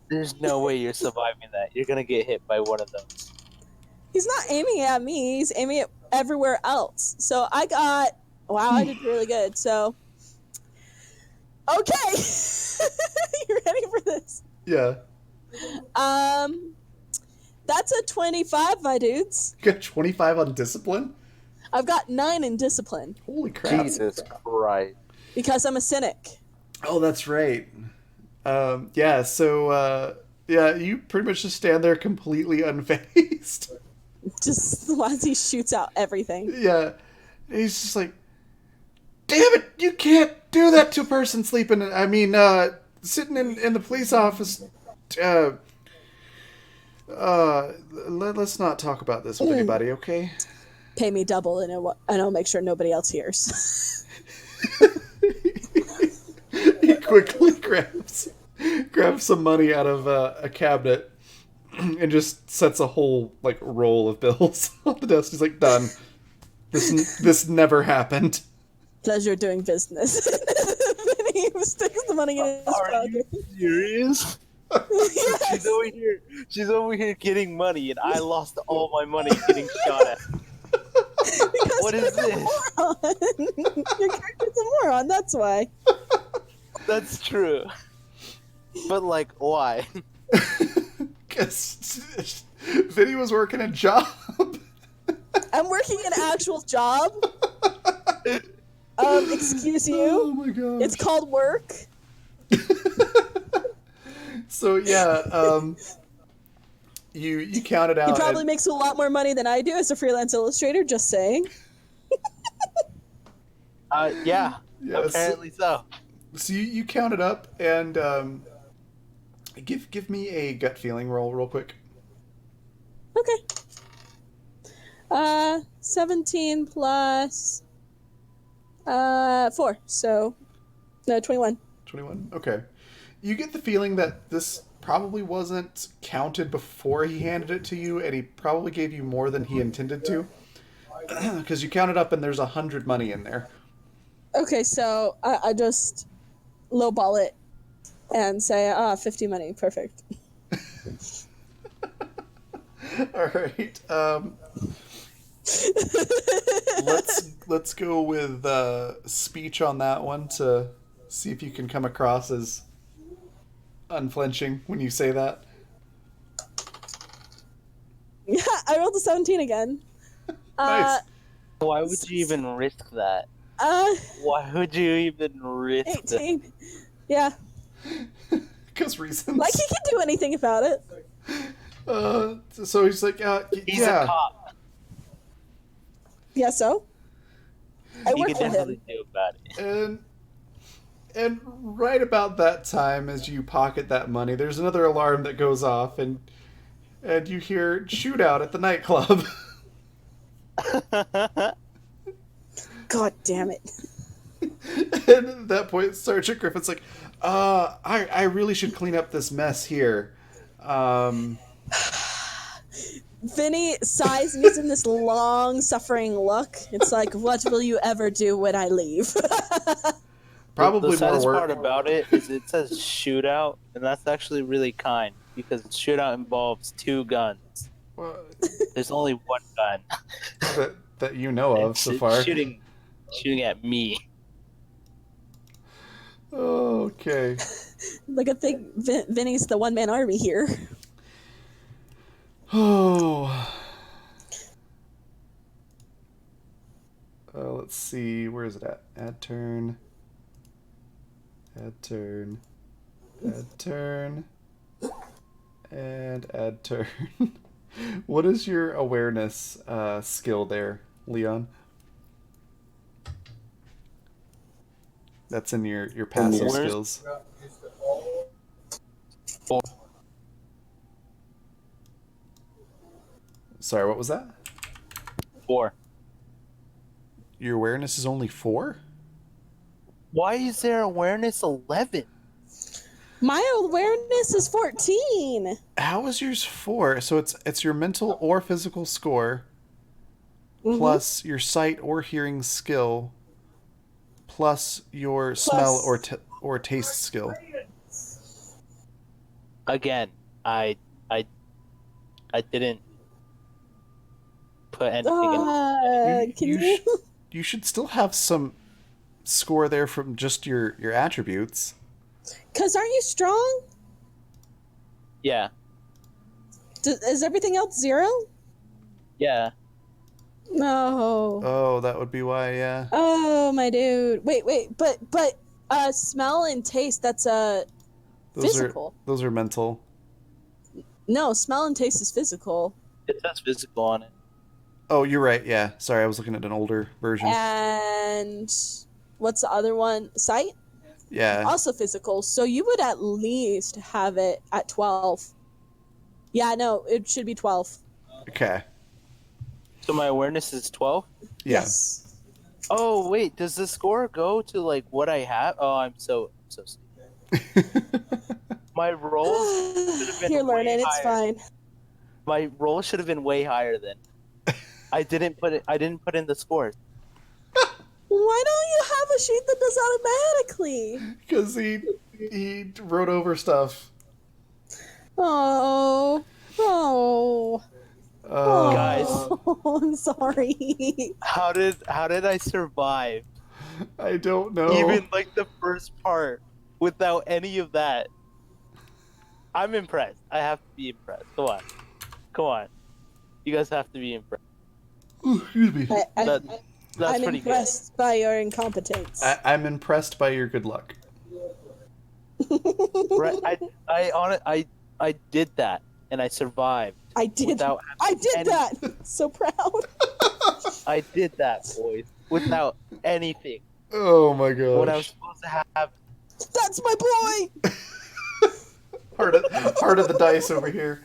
There's no way you're surviving that. You're gonna get hit by one of them. He's not aiming at me. He's aiming at everywhere else. So I did really good. So, okay. You ready for this? Yeah. That's a 25, my dudes. You got 25 on discipline? I've got 9 in discipline Holy crap. Jesus Christ. because I'm a cynic. Oh, that's right. Yeah, so, yeah, you pretty much just stand there completely unfazed. Just as he shoots out everything. Yeah. He's just like, damn it, you can't do that to a person sleeping. I mean, sitting in the police office. Let's not talk about this with anybody, okay? Pay me double and I'll make sure nobody else hears. He quickly grabs grabs some money out of a cabinet and just sets a whole like roll of bills on the desk. He's like, done. This never happened. Pleasure doing business. Vinny sticks the money in his Are pocket. you serious? Yes. She's over here getting money, and I lost all my money getting shot at. Because What is you're a this? moron. Your character's a moron, that's why. That's true. But like, why? Because Vinny was working a job. I'm working an actual job. Excuse you. Oh my god. It's called work. So yeah, you counted out. He probably makes a lot more money than I do as a freelance illustrator, just saying. Yeah. Yeah, Apparently so. So you counted up and give me a gut feeling roll real quick. Okay. 17 plus 4, so no, 21. 21. Okay. You get the feeling that this probably wasn't counted before he handed it to you, and he probably gave you more than he intended to, because you counted up and there's 100 money in there. Okay, so I just lowball it and say 50 money, perfect. All right. Let's go with speech on that one to see if you can come across as unflinching when you say that. Yeah, I rolled a 17 again. Nice. Why would you even risk that? Why would you even risk that? 18. Yeah, Because reasons. like he can do anything about it. So he's like, He's yeah. a cop. Yeah, so I He work can for him. definitely do about it. And right about that time, as you pocket that money, there's another alarm that goes off, and you hear shootout at the nightclub. God damn it. And at that point, Sergeant Griffin's like, I really should clean up this mess here. Vinny sighs and gives him this long, suffering look. It's like, what will you ever do when I leave? Probably the saddest more part work. about it is it says shootout, and that's actually really kind because shootout involves 2 guns. There's only 1 gun. that you know of It's so far. shooting at me. Okay. Like I think Vinny's the one-man army here. Oh. Let's see. Where is it at? Add turn. Add turn. Add turn. And add turn. What is your awareness skill there, Leon? That's in your passive skills. Four. Sorry, what was that? 4. Your awareness is only 4? Why is there awareness 11? My awareness is 14. How is yours 4? So it's your mental or physical score, Mhm. plus your sight or hearing skill, plus your smell or taste skill. Again, I didn't put anything in. You should still have some score there from just your attributes. Because aren't you strong? Yeah. Is everything else 0? Yeah. No. Oh, that would be why, yeah. Oh, my dude. Wait, but smell and taste, that's physical. Those are mental. No, smell and taste is physical. It says physical on it. Oh, you're right, yeah. Sorry, I was looking at an older version. And what's the other one? Sight? Yeah. Also physical. So you would at least have it at 12. Yeah, no, it should be 12. Okay. So my awareness is 12? Yeah. Yes. Oh, wait, does the score go to like what I have? Oh, I'm so stupid. My rolls should have been You're way learning. It's higher. fine. My roll should have been way higher than. I didn't put in the scores. Why don't you have a sheet that does automatically? Because he wrote over stuff. Oh. Guys. Oh, I'm sorry. How did I survive? I don't know. Even like the first part without any of that. I'm impressed. I have to be impressed. Come on. You guys have to be impressed. Ooh, excuse me. That's I'm pretty impressed by your incompetence. I'm impressed by your good luck. good. Right? I did that and I survived. I did without that. So proud. I did that, boys, without anything. Oh my gosh. What I was supposed to have. That's my boy. Heart of the dice over here.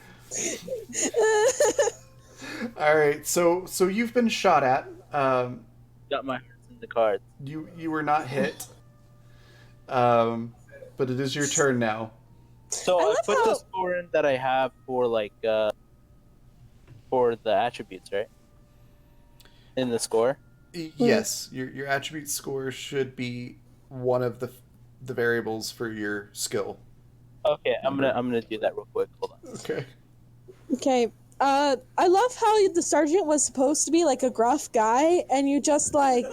All right, so you've been shot at. Got my hearts in the cards. You were not hit. But it is your turn now. So I put the score in that I have for for the attributes, right? In the score. Yes, your attribute score should be one of the variables for your skill. Okay, I'm gonna do that real quick. Hold on. Okay. Okay. I love how the sergeant was supposed to be like a gruff guy, and you just like,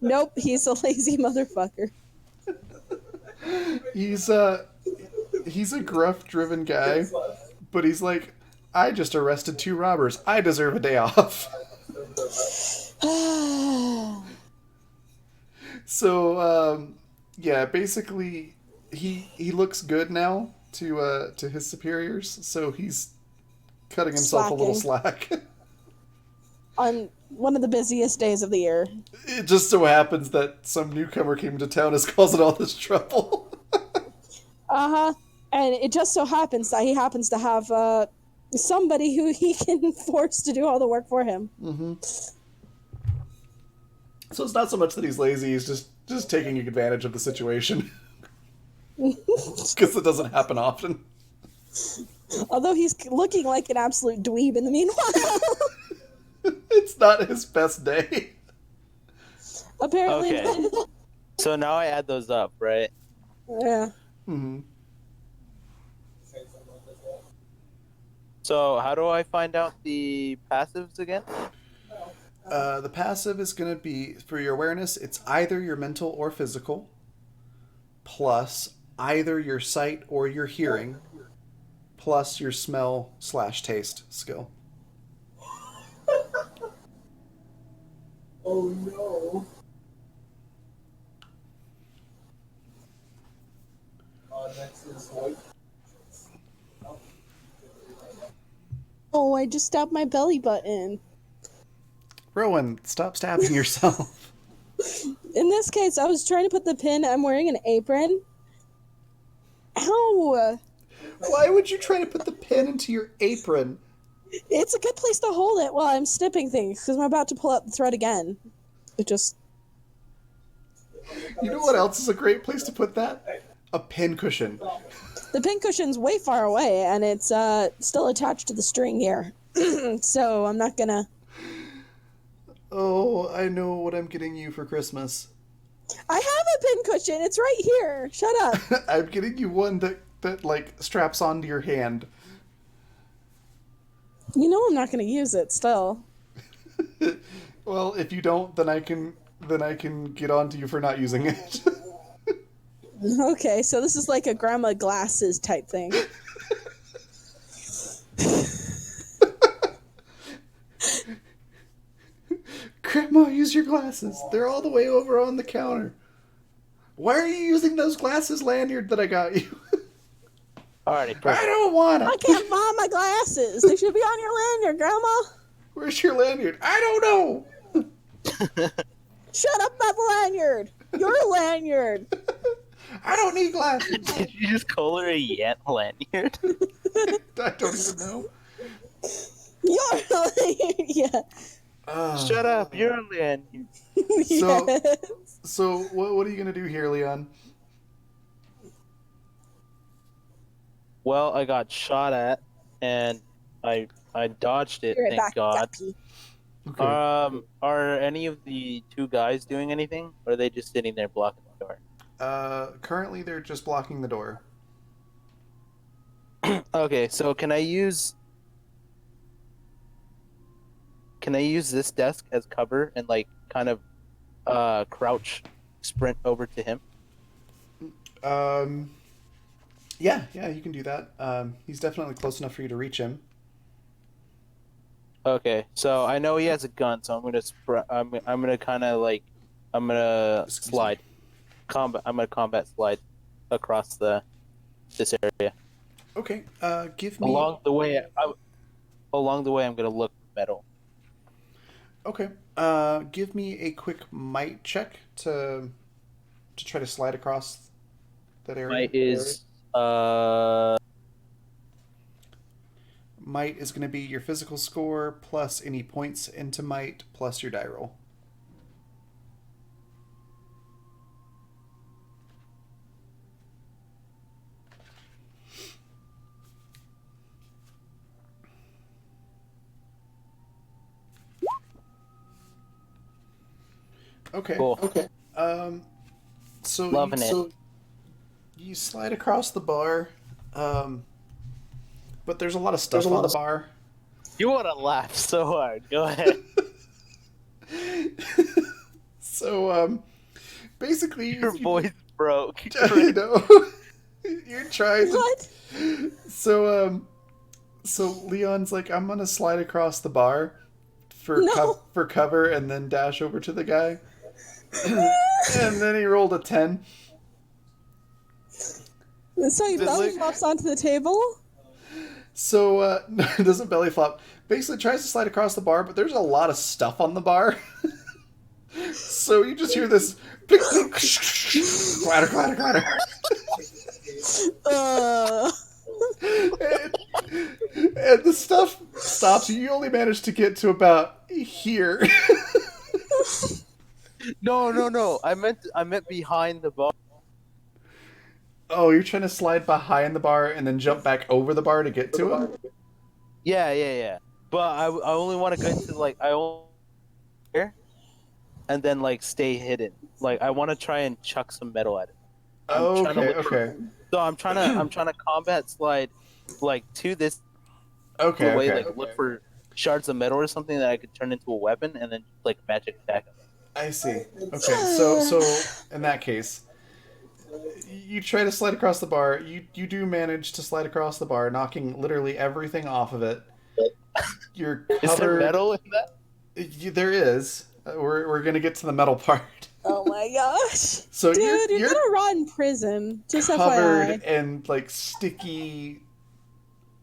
nope, he's a lazy motherfucker. He's a gruff-driven guy, but he's like, I just arrested 2 robbers. I deserve a day off. So, yeah, basically, he looks good now to his superiors, so he's cutting himself a little slack. On one of the busiest days of the year. It just so happens that some newcomer came to town is causing all this trouble. Uh-huh. And it just so happens that he happens to have somebody who he can force to do all the work for him. Mm-hmm. So it's not so much that he's lazy, he's just taking advantage of the situation. Because it doesn't happen often. Although he's looking like an absolute dweeb in the meanwhile. It's not his best day. Apparently. Okay. So now I add those up, right? Yeah. Mm-hmm. So how do I find out the passives again? The passive is going to be, for your awareness, it's either your mental or physical, plus either your sight or your hearing, plus your smell/taste skill. Oh no. Next is white. Oh, I just stabbed my belly button. Rowan, stop stabbing yourself. In this case, I was trying to put the pin. I'm wearing an apron. Ow! Why would you try to put the pin into your apron? It's a good place to hold it while I'm snipping things, because I'm about to pull out the thread again. It just... You know what else is a great place to put that? A pin cushion. The pin cushion's way far away, and it's still attached to the string here. So I'm not gonna... Oh, I know what I'm getting you for Christmas. I have a pin cushion! It's right here! Shut up! I'm getting you one that like straps onto your hand. You know I'm not gonna use it still. Well, if you don't, then I can get onto you for not using it. Okay, so this is like a grandma glasses type thing. Grandma, use your glasses. They're all the way over on the counter. Why are you using those glasses lanyard that I got you? Alrighty, perfect. I don't want I it. can't find my glasses. They should be on your lanyard, Grandma. Where's your lanyard? I don't know. Shut up about the lanyard. Your lanyard. I don't need glasses. Did you just call her a yet lanyard? I don't even know. Your lanyard. Yeah. Shut up, you're a lanyard. So, Yes. so what are you gonna do here, Leon? Well, I got shot at, and I dodged it. Be right Thank back. God. Zappy. Okay. Are any of the two guys doing anything, or are they just sitting there blocking the door? Currently they're just blocking the door. Okay, so can I use this desk as cover and like kind of crouch sprint over to him? Yeah, you can do that. He's definitely close enough for you to reach him. Okay, so I know he has a gun, so I'm gonna kind of like I'm gonna slide combat. I'm gonna combat slide across this area. Okay. Give me. Along the way, I'm gonna look for metal. Okay. Give me a quick might check to try to slide across that area. Might is Might is going to be your physical score plus any points into might plus your die roll. Okay. cool. Okay. So Loving it. You slide across the bar, but there's a lot of stuff on the bar. You want to laugh so hard. Go ahead. So basically, Your voice broke. I know. You're trying. What? So Leon's like, I'm gonna slide across the bar for No. for cover, and then dash over to the guy. And then he rolled a 10. So he belly flops onto the table? So no, it doesn't belly flop. Basically, tries to slide across the bar, but there's a lot of stuff on the bar. So you just hear this clatter, clatter, clatter. And the stuff stops. You only manage to get to about here. No. I meant behind the bar. Oh, you're trying to slide behind the bar and then jump back over the bar to get to him? Yeah. But I only want to go to here, and then like stay hidden. Like I want to try and chuck some metal at it. Okay. So I'm trying to combat slide like to this Okay. way, like look for shards of metal or something that I could turn into a weapon and then like magic attack them. I see. Okay, so in that case, you try to slide across the bar. You do manage to slide across the bar, knocking literally everything off of it. You're covered. Is there metal in that? There is. We're gonna get to the metal part. Oh my gosh. So Dude, you're you're gonna rot in prison. Just covered FYI. in like sticky,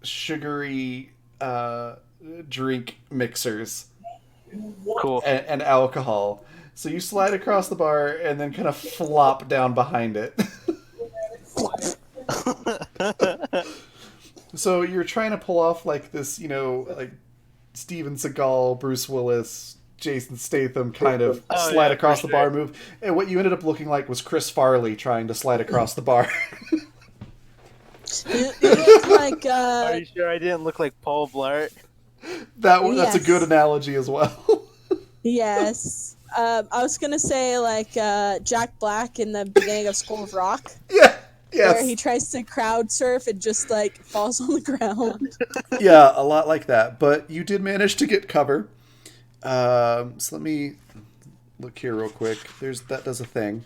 sugary drink mixers. Cool. And alcohol. So you slide across the bar and then kind of flop down behind it. So you're trying to pull off like this, like Steven Seagal, Bruce Willis, Jason Statham kind of slide across the bar move. And what you ended up looking like was Chris Farley trying to slide across the bar. You look like, Are you sure I didn't look like Paul Blart? That's a good analogy as well. Yes. I was gonna say like Jack Black in the beginning of School of Rock. Yeah. Yes. Where he tries to crowd surf and just like falls on the ground. Yeah, a lot like that. But you did manage to get cover. So let me look here real quick. That does a thing.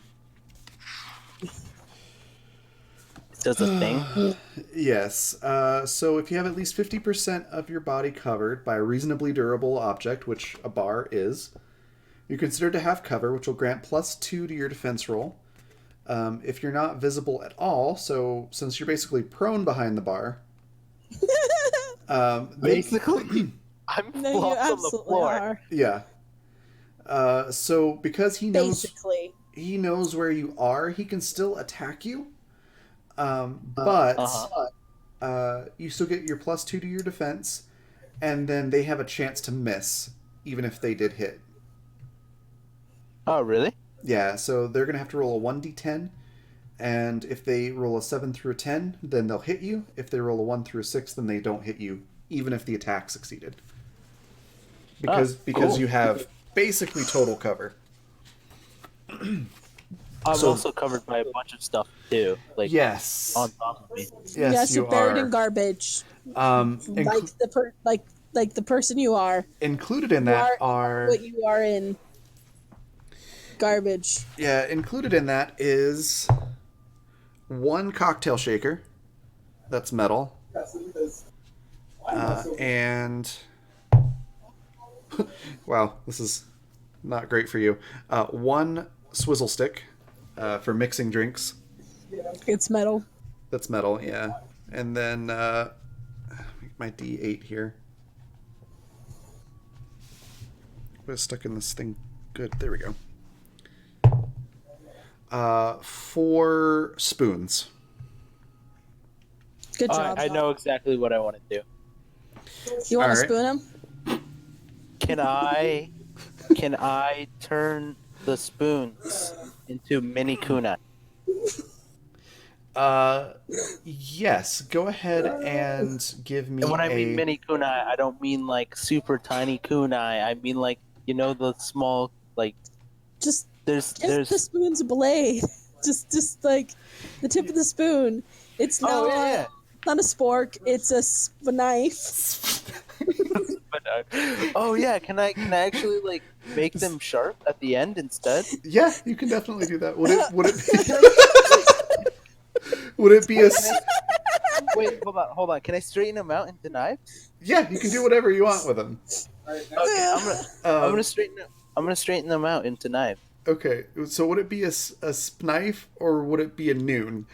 Does a thing? Yes. So if you have at least 50% of your body covered by a reasonably durable object, which a bar is, you're considered to have cover, which will grant +2 to your defense roll. If you're not visible at all, so since you're basically prone behind the bar, basically, I'm No, you flopped on the absolutely floor. are. Yeah. So because he knows Basically. he knows where you are, he can still attack you. But you still get your +2 to your defense, and then they have a chance to miss, even if they did hit. Oh, really? Yeah, so they're going to have to roll a 1d10, And if they roll a 7 through a 10, then they'll hit you. If they roll a 1 through a 6, then they don't hit you, even if the attack succeeded. Because cool. you have basically total cover. I'm also covered by a bunch of stuff too. Like yes, on top of me. Yes, you you're buried are. in garbage. Um, Like the person you are. Included in that are what you are in garbage. Yeah, included in that is one cocktail shaker. That's metal. And wow, this is not great for you. One swizzle stick for mixing drinks. It's metal. That's metal, yeah. And then my D8 here. Was stuck in this thing. Good, there we go. 4 spoons. Good job. I know exactly what I want to do. You want to Alright. spoon him? Can I turn the spoons into mini kunai? Yes. Go ahead and give me And when I mean mini kunai, I don't mean like super tiny kunai. I mean like, you know, the small, like, Just there's the spoon's blade. Just like the tip of the spoon. It's not, not a spork. It's a knife. But, oh yeah, can I actually like make them sharp at the end instead? Yeah, you can definitely do that. Would it be a Wait, hold on. Can I straighten them out into knives? Yeah, you can do whatever you want with them. Okay, I'm gonna straighten them out into knives. Okay, so would it be a knife or would it be a noon?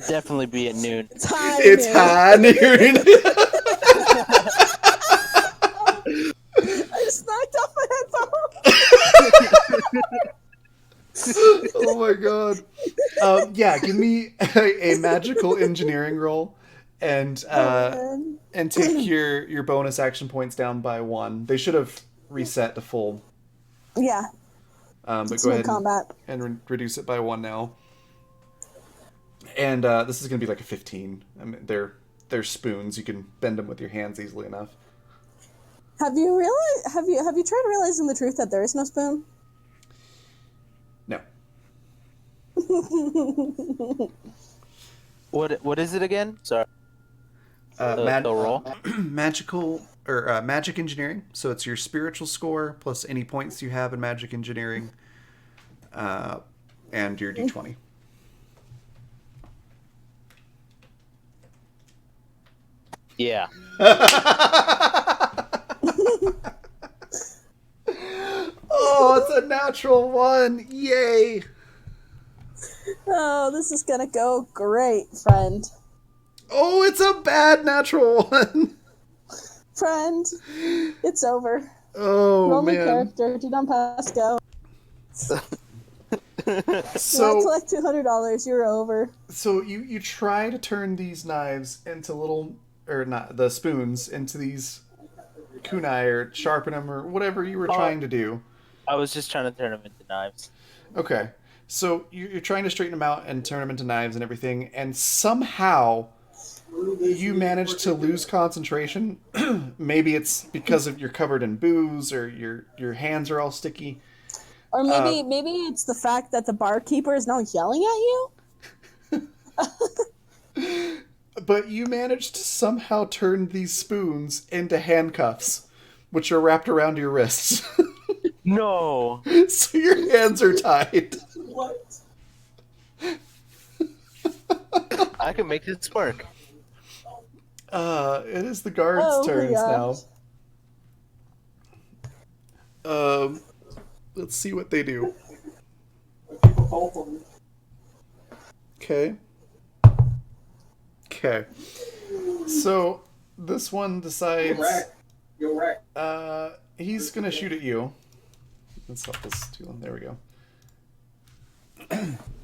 Definitely be at noon. It's high noon. I just knocked off my headphone. Oh my god. Yeah, give me a magical engineering roll and take your bonus action points down by 1. They should have reset to full. Yeah. But go ahead combat. and reduce it by 1 now. And this is going to be like a 15. I mean, they're spoons. You can bend them with your hands easily enough. Have you tried realizing the truth that there is no spoon? No. What is it again? Sorry. The roll? Magic engineering. So it's your spiritual score plus any points you have in magic engineering, and your d20. Yeah. Oh, it's a natural 1! Yay! Oh, this is gonna go great, friend. Oh, it's a bad natural 1! Friend, it's over. Oh, Roll man. character, do not pass go. So I collect $200, you're over. So you try to turn these knives into the spoons into these kunai, or sharpen them, or whatever you were trying to do. I was just trying to turn them into knives. Okay. So you're trying to straighten them out and turn them into knives and everything, and somehow you manage to lose concentration. Maybe it's because you're covered in booze, or your hands are all sticky. Or maybe it's the fact that the barkeeper is now yelling at you? But you managed to somehow turn these spoons into handcuffs, which are wrapped around your wrists. No. So your hands are tied. What? I can make this work. It is the guards' turns now. Let's see what they do. Okay. So this one decides he's gonna shoot at you. Let's help this too. There we go.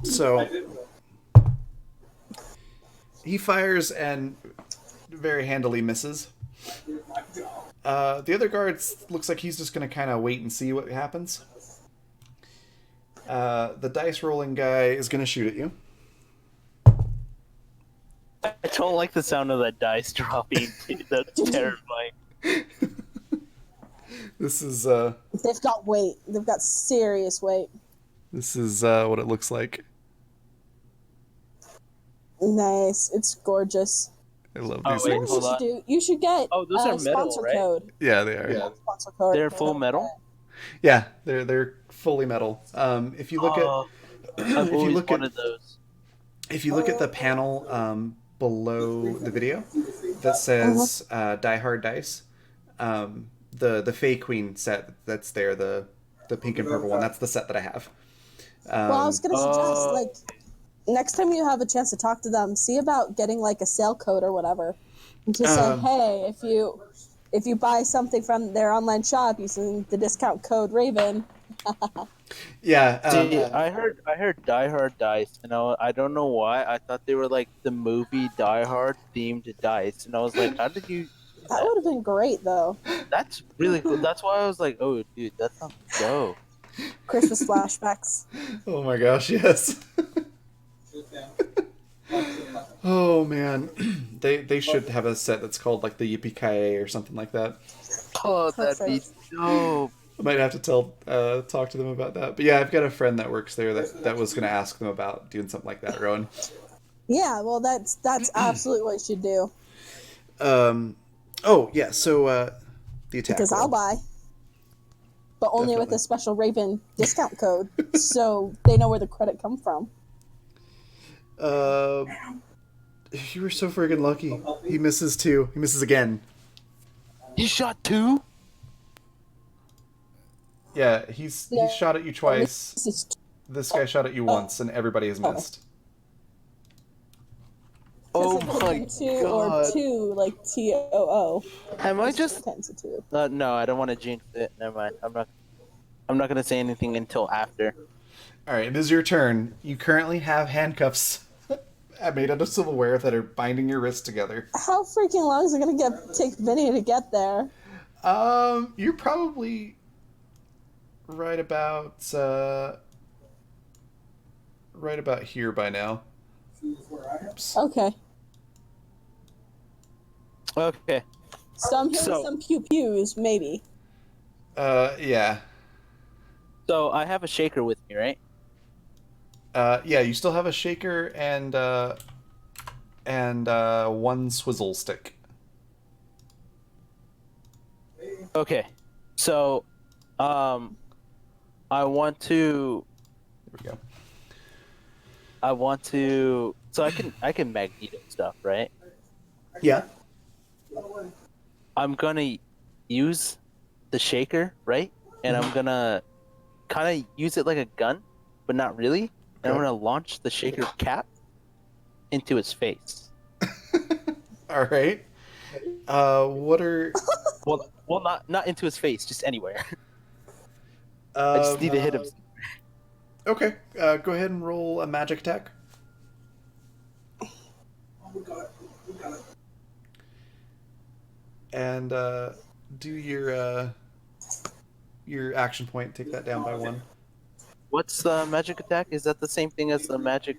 So he fires and very handily misses. The other guards looks like he's just gonna kind of wait and see what happens. The dice rolling guy is going to shoot at you. I don't like the sound of that dice dropping. That's terrifying. This is They've got weight. They've got serious weight. this is what it looks like. Nice. It's gorgeous. I love Oh, these wait, things. hold on. You should get Oh, those are metal, sponsor right? code. Yeah, they are. Yeah. Sponsor code. They're full metal? Yeah, they're fully metal. If you look Oh, at I've if you always look wanted at those. if you look at the panel below the video that says Die Hard Dice, the Fey Queen set that's there, the pink and purple one, that's the set that I have. Well, I was gonna suggest Oh. like next time you have a chance to talk to them, see about getting like a sale code or whatever, and just say, hey, if you buy something from their online shop using the discount code Raven. Yeah. See, I heard Die Hard Dice, and I don't know why. I thought they were like the movie Die Hard themed dice, and I was like, how did you? That would have been great though. That's really cool. That's why I was like, oh, dude, that sounds dope. Christmas flashbacks. Oh my gosh, yes. Oh man, they should have a set that's called like the Yippee-ki-yay or something like that. Oh, that'd be dope. I might have to talk to them about that. But yeah, I've got a friend that works there that was going to ask them about doing something like that, Rowan. Yeah, well, that's absolutely what you should do. Oh yeah, so the attack. Because roll. I'll buy, but only with Definitely. a special Raven discount code, so they know where the credit come from. You were so friggin' lucky. He misses too. He misses again. He shot two? Yeah, he's shot at you twice. This guy shot at you once, and everybody has missed. Oh It my could've been two god. or two, like TOO. Am I just? Tends to two. No, I don't want to jinx it. Never mind. I'm not gonna say anything until after. All right, it is your turn. You currently have handcuffs made out of silverware that are binding your wrists together. How freaking long is it gonna take Vinny to get there? You're probably right about here by now. Oops. Okay. Okay. So I'm hearing So- some pew-pews, maybe. Yeah. So I have a shaker with me, right? Yeah, you still have a shaker and one swizzle stick. Okay. So, I want to. There we go. So I can magneto stuff, right? Yeah. I'm gonna use the shaker, right? And I'm gonna kind of use it like a gun, but not really. And I'm Okay. gonna launch the shaker cap into his face. All right. What are? Well, not into his face, just anywhere. I just need to hit him. Okay. Go ahead and roll a magic attack. And do your action point. Take that down by 1. What's the magic attack? Is that the same thing as the magic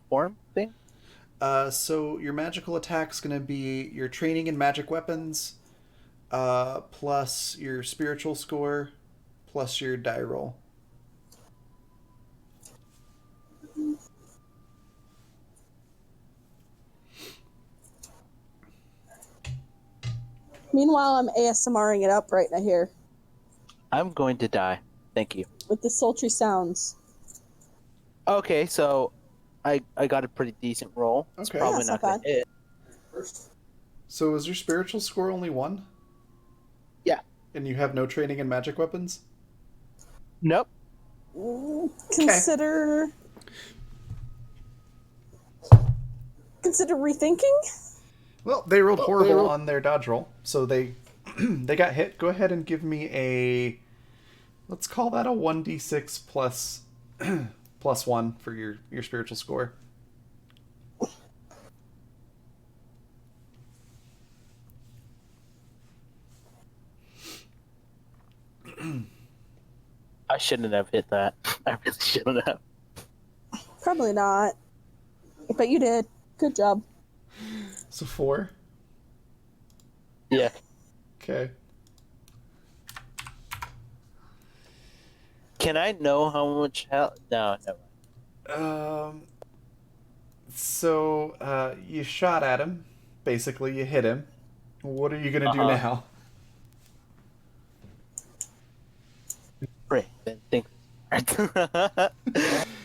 form thing? So your magical attack's going to be your training in magic weapons, plus your spiritual score, plus your die roll. Meanwhile, I'm ASMRing it up right now here I'm going to die. Thank you. with the sultry sounds. Okay, so I got a pretty decent roll. It's Okay. probably That's not not gonna bad. hit. So is your spiritual score only 1? Yeah. And you have no training in magic weapons? Nope. Consider rethinking. Well, they rolled horrible on their dodge roll, so they they got hit. Go ahead and give me a, let's call that a 1d6 plus plus 1 for your spiritual score. I shouldn't have hit that. I really shouldn't have. Probably not. But you did. Good job. So 4. Yeah. Okay. Can I know how much health? No, never mind. So you shot at him. Basically, you hit him. What are you gonna do now? Great. Then think.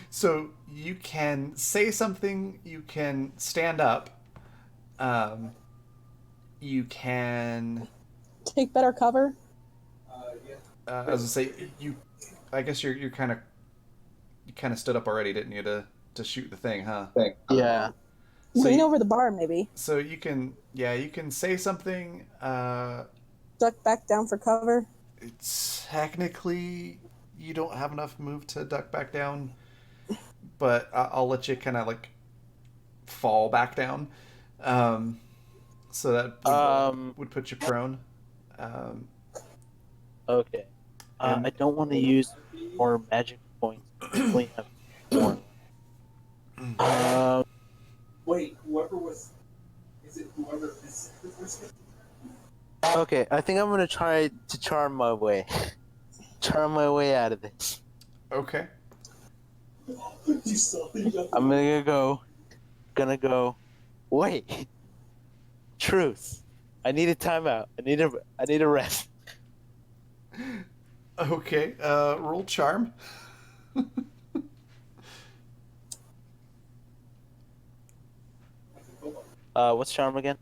So you can say something. You can stand up. You can. Take better cover. As I say, you. I guess you're kind of. You kind of stood up already, didn't you, to shoot the thing, huh? Yeah. So Lean over the bar, maybe. So you can say something. Duck back down for cover. It's technically you don't have enough move to duck back down, but I'll let you kind of like fall back down. So that would put you prone. Okay. I don't want to use more magic points. I only have 4. Wait, whoever was. Is it whoever is the first? Okay, I think I'm gonna try to charm my way. Charm my way out of this. Okay. You saw the I'm gonna go. Wait. Truth. I need a timeout. I need a rest. Okay. Roll charm. What's charm again?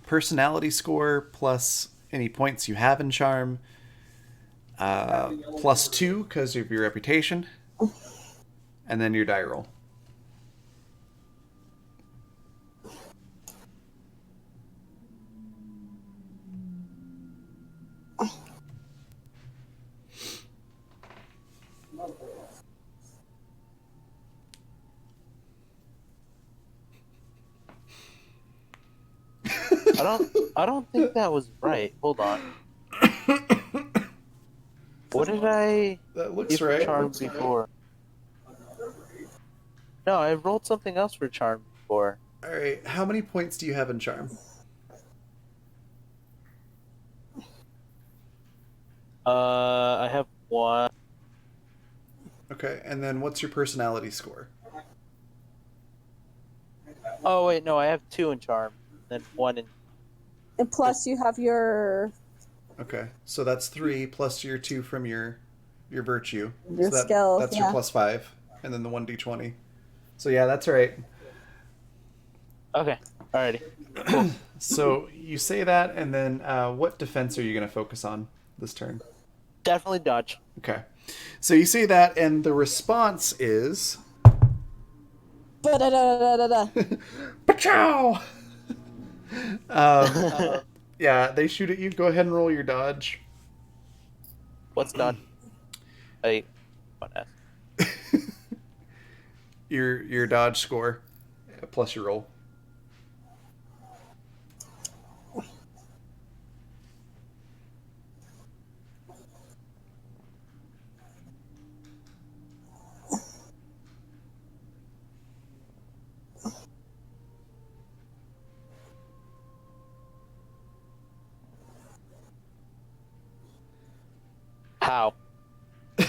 Personality score plus any points you have in charm. Plus 2 because of your reputation. And then your die roll. I don't think that was right. Hold on. What did I That looks give for right. charm before? No, I rolled something else for charm before. All right. How many points do you have in charm? I have 1. Okay. And then what's your personality score? Oh wait, no, I have 2 in charm, then 1 in. And plus, you have your Okay. So that's 3 plus your 2 from your virtue. Your so skill, That's yeah. your plus 5, and then the 1d20. So yeah, that's right. Okay, alrighty. Cool. So you say that, and then what defense are you going to focus on this turn? Definitely dodge. Okay. So you say that, and the response is. Ba-da-da-da-da-da. Pachow! Yeah, they shoot at you. Go ahead and roll your dodge. What's dodge? What S? Your dodge score plus your roll. How?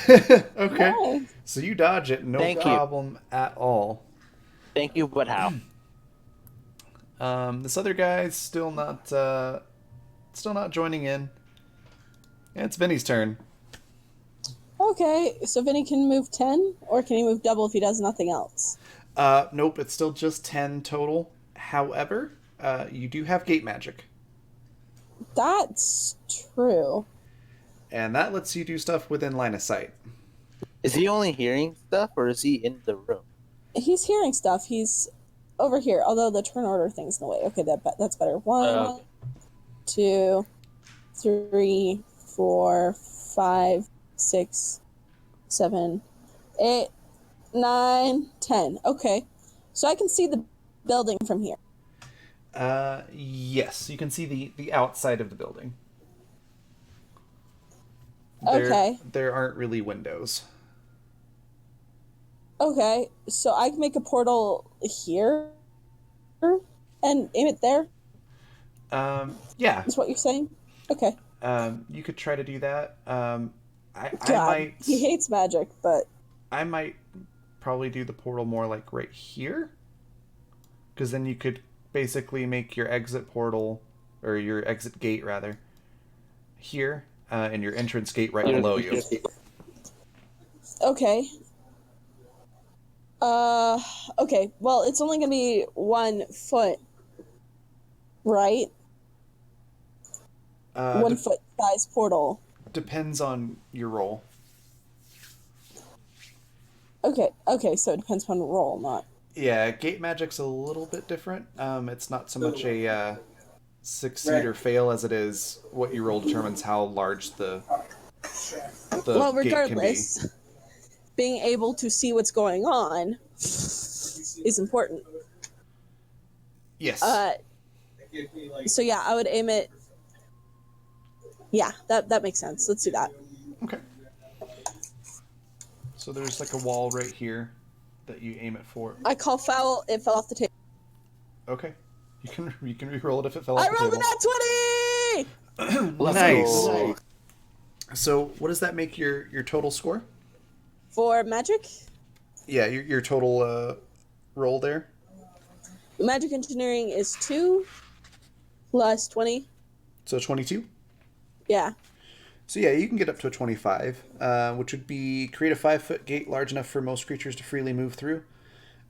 Okay. Nice. So you dodge it, no Thank you. problem at all. Thank you, but how? This other guy's still not joining in. Yeah, it's Vinny's turn. Okay, so Vinny can move 10, or can he move double if he does nothing else? Nope, it's still just 10 total. However, you do have gate magic. That's true. And that lets you do stuff within line of sight. Is he only hearing stuff, or is he in the room? He's hearing stuff. He's over here, although the turn order thing's in the way. Okay, that's better. 1, Okay. 2, 3, 4, 5, 6, 7, 8, 9, 10. Okay, so I can see the building from here. Yes, you can see the outside of the building. There aren't really windows. Okay, so I can make a portal here and aim it there? Yeah. Is what you're saying? Okay. You could try to do that. I God, might. he hates magic, but I might probably do the portal more like right here, because then you could basically make your exit portal, or your exit gate rather, here, and your entrance gate right below you. okay. Okay. Well, it's only gonna be 1 foot, right? 1 foot size portal. Depends on your roll. Okay, so it depends upon the roll, not... Yeah, gate magic's a little bit different. It's not so much a succeed or fail as it is what you roll determines how large the well, gate can be. regardless, being able to see what's going on is important. Yes. So yeah, I would aim it... Yeah, that makes sense. Let's do that. Okay. So there's like a wall right here that you aim it for. I call foul. It fell off the table. Okay. You can re-roll it if it fell off the I table. rolled a nat 20! Nice. So what does that make your total score? For magic? Yeah, your total roll there. Magic engineering is 2 plus 20. So 22? Yeah. So yeah, you can get up to a 25, which would be create a 5-foot gate large enough for most creatures to freely move through.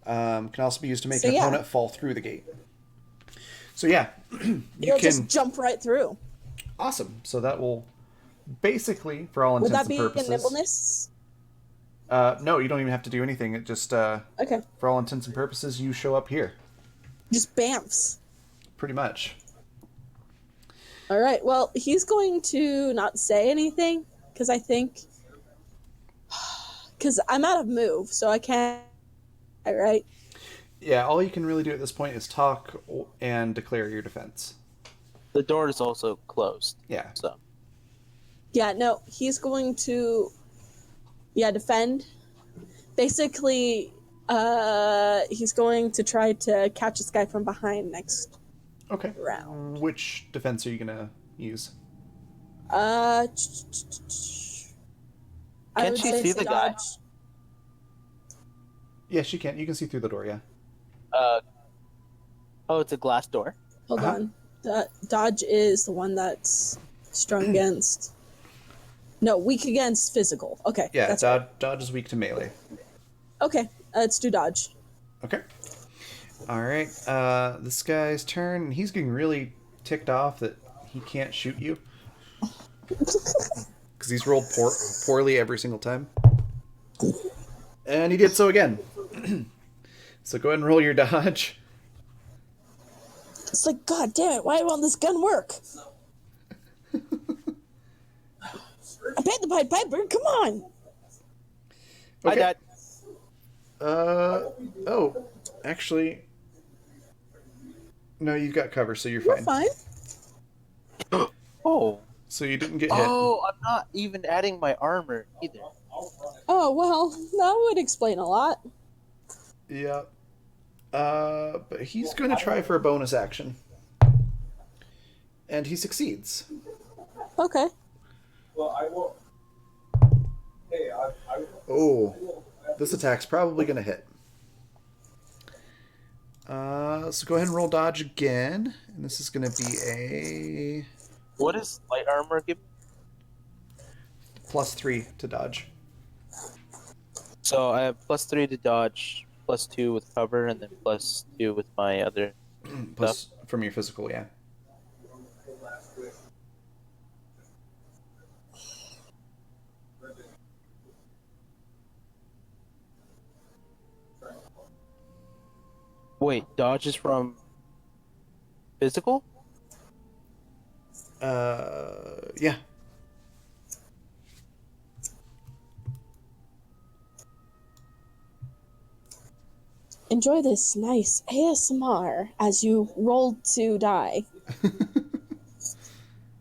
Can also be used to make an opponent fall through the gate. So yeah, You'll just jump right through. Awesome. So that will basically, for all intents and purposes... Would that be a nimbleness? No, you don't even have to do anything. It just, okay. For all intents and purposes, you show up here. Just bamfs. Pretty much. All right. Well, he's going to not say anything because I think... Because I'm out of move, so I can't... Right? Yeah, all you can really do at this point is talk and declare your defense. The door is also closed. Yeah. So. Yeah, no, he's going to... Yeah, defend. Basically, he's going to try to catch this guy from behind next round. Which defense are you gonna use? Can't she see the guy? Yeah, she can. You can see through the door, yeah. Oh, it's a glass door? Hold on. Dodge is the one that's strong against... No, weak against physical. Okay. Yeah, dodge is weak to melee. Okay, let's do dodge. Okay. Alright, this guy's turn, and he's getting really ticked off that he can't shoot you. Because he's rolled poorly every single time. And he did so again. So go ahead and roll your dodge. It's like, God damn it, why won't this gun work? I paid the Pied Piper, come on! Okay. Hi, Dad. Oh, actually... No, you've got cover, so you're fine. Fine. Oh. So you didn't get hit. Oh, I'm not even adding my armor either. Oh, well, that would explain a lot. Yeah. But he's going to try for a bonus action. And he succeeds. Okay. Well, I will. Hey, Oh, this attack's probably going to hit. So go ahead and roll dodge again. And this is going to be a... What does light armor give? +3 to dodge. So I have +3 to dodge, +2 with cover, and then +2 with my other Plus stuff. from your physical, yeah. Wait, dodge is from physical? Yeah. Enjoy this nice ASMR as you roll to die.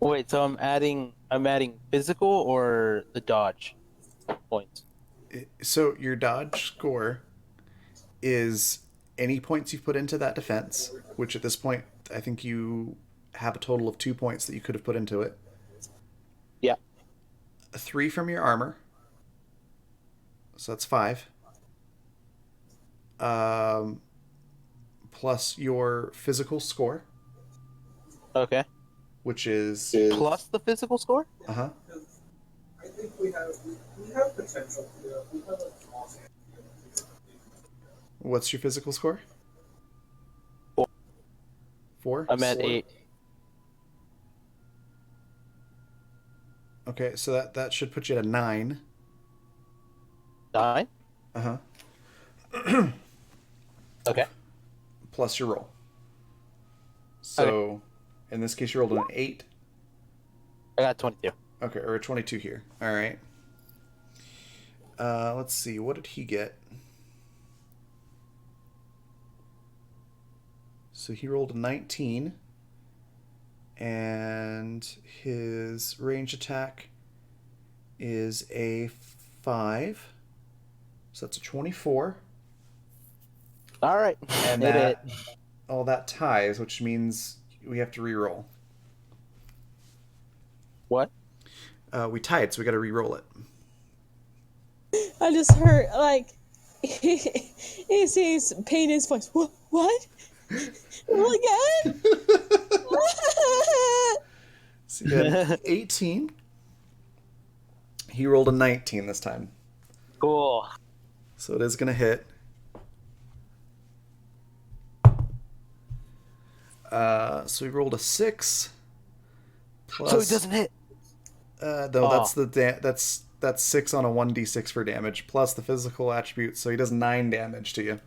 Wait, so I'm adding I'm adding physical or the dodge points. So your dodge score is any points you've put into that defense, which at this point I think you have a total of 2 points that you could have put into it. Yeah. 3 from your armor, so that's 5. Plus your physical score, Okay. which is Plus the physical score? uh-huh. I think we have potential here. We have a small chance here. What's your physical score? 4. 4? I'm at 8. Okay, so that should put you at a 9. 9? Uh-huh. Okay. Plus your roll. So in this case you rolled an 8. I got 22. Okay, or a 22 here. All right. Let's see. What did he get? So he rolled a 19. And his range attack is a 5. So that's a 24. All right. And Hit that, it. all that ties, which means we have to re-roll. What? We tied, so we got to re-roll it. I just heard, like, he's pain in his voice. What? Roll again? So you got 18. He rolled a 19 this time. Cool. So it is going to hit. So we rolled a 6. Plus, So it doesn't hit. No, that's 6 on a 1d6 for damage, plus the physical attribute, so he does 9 damage to you.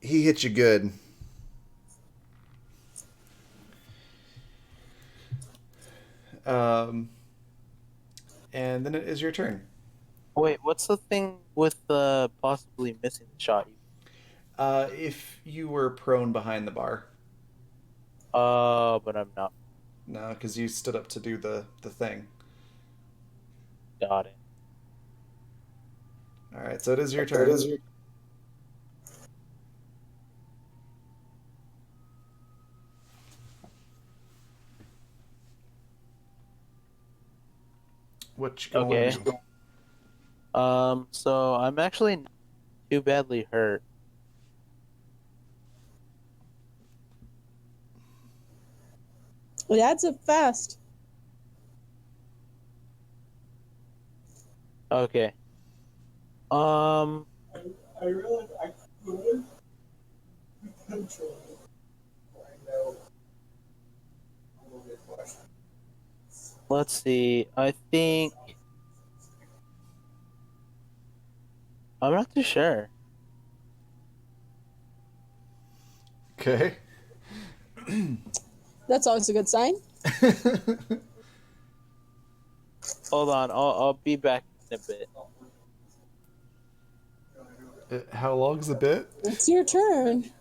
He hit you good. And then it is your turn. Wait, what's the thing with possibly missing the shot? If you were prone behind the bar. But I'm not. No, because you stood up to do the thing. Got it. All right, so it is your turn. What you going Okay. to do? So I'm actually not too badly hurt. It adds up fast. Okay. I realize I could control it. I know a little bit question. Let's see. I think I'm not too sure. Okay. That's always a good sign. Hold on. I'll be back in a bit. How long's the bit? It's your turn.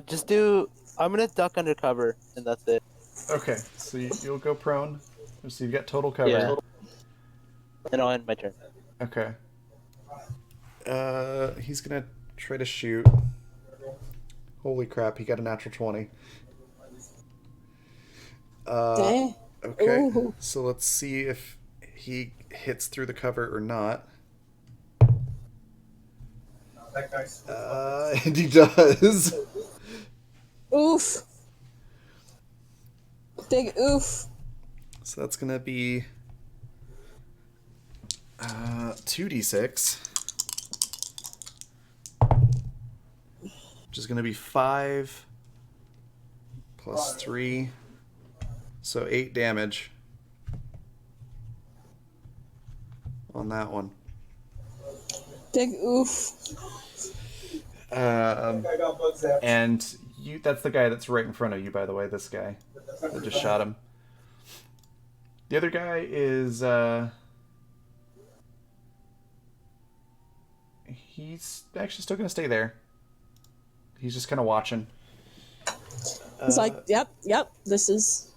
Just do. I'm gonna duck under cover, and that's it. Okay, so you'll go prone. So you've got total cover. Yeah. And I'll end my turn. Okay. He's gonna try to shoot. Holy crap, he got a natural 20. Eh. Okay, Ooh. so let's see if he hits through the cover or not. That guy's And he does. Oof. Big oof. So that's gonna be 2d6. Which is gonna be 5 plus 3. So 8 damage on that one. Big oof. I got bugs out. And that's the guy that's right in front of you, by the way, this guy that just shot him. The other guy is he's actually still gonna stay there. He's just kind of watching. He's like, yep, this is...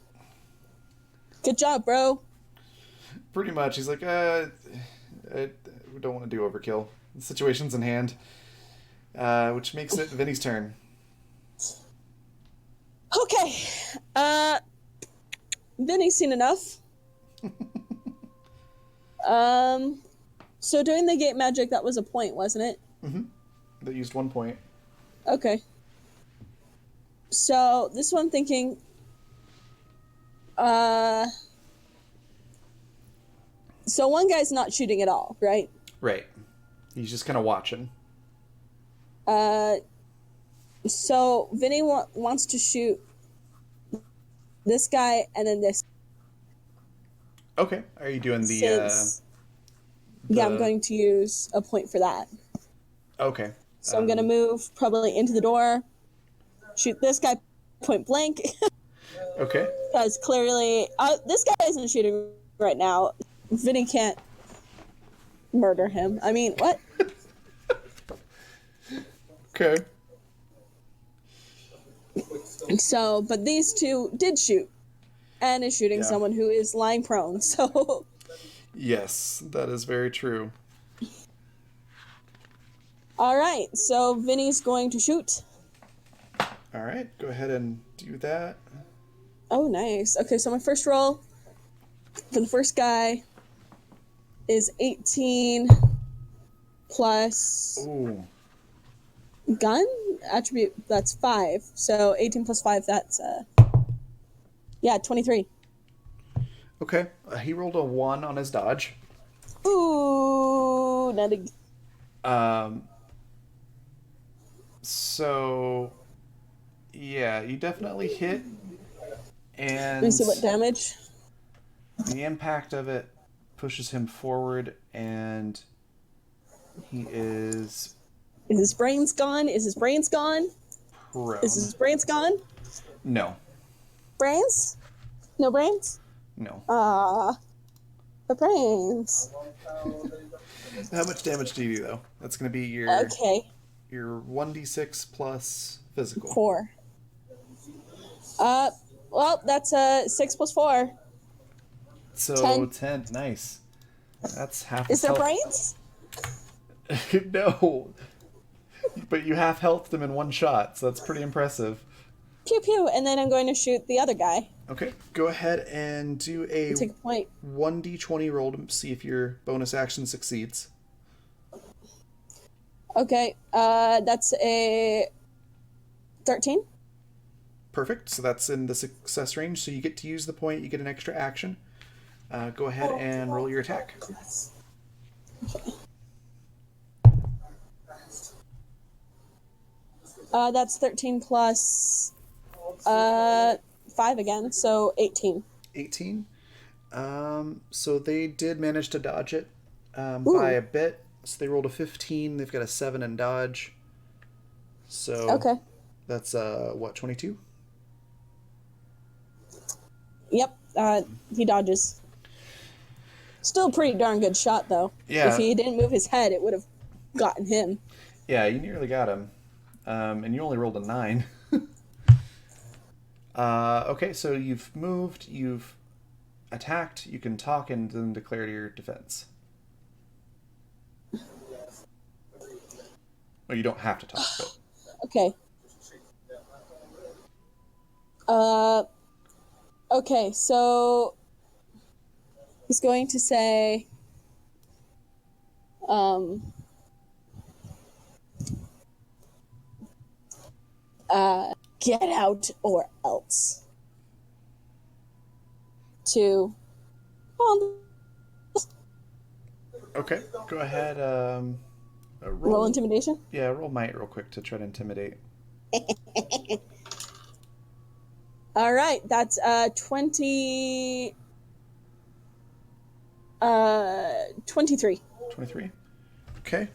Good job, bro. Pretty much. He's like, I don't want to do overkill. The situation's in hand. Which makes it Vinny's turn. Okay. Vinny's seen enough. So doing the gate magic, that was a point, wasn't it? Mm-hmm. They used 1 point. Okay. So this one I'm thinking, so one guy's not shooting at all, right? Right. He's just kind of watching. So Vinny wants to shoot this guy and then this. Okay. Are you doing the... Yeah, I'm going to use a point for that. Okay. So I'm going to move probably into the door, shoot this guy point blank. Okay. Because clearly, this guy isn't shooting right now. Vinny can't murder him. I mean, what? Okay. So, but these two did shoot. And is shooting someone who is lying prone, so... Yes, that is very true. Alright, so Vinny's going to shoot. Alright, go ahead and do that. Oh, nice. Okay, so my first roll for the first guy is 18 plus Ooh. gun attribute. That's 5. So 18 plus 5. That's 23. Okay, he rolled a 1 on his dodge. Ooh, not a... So, yeah, you definitely hit. And Let me see what damage. the impact of it pushes him forward, and he is... Is his brains gone? Is his brains gone? prone. Is his brains gone? No. Brains? No brains? No. The brains. How much damage do you do, though? That's going to be your... Okay. Your 1d6 plus physical. 4. Well, that's 6 plus 4. So 10. Nice. That's half. Is there health. brains? No. But you half healthed them in one shot, so that's pretty impressive. Pew pew, and then I'm going to shoot the other guy. Okay, go ahead and do a Take a point. 1d20 roll to see if your bonus action succeeds. Okay, that's a 13. Perfect, so that's in the success range, so you get to use the point, you get an extra action. Go ahead and roll your attack. That's 13 plus 5 again, so 18. 18. So they did manage to dodge it by a bit. So they rolled a 15. They've got a 7 in dodge. So Okay. that's, 22? Yep, he dodges. Still a pretty darn good shot, though. Yeah. If he didn't move his head, it would have gotten him. Yeah, you nearly got him. And you only rolled a 9. Okay, so you've moved, you've attacked, you can talk, and then declare your defense. Well, you don't have to talk, but... Okay. Okay, so he's going to say, get out or else. To, Okay, go ahead, roll intimidation? Yeah, roll might real quick to try to intimidate. All right, that's 23. 23. Okay.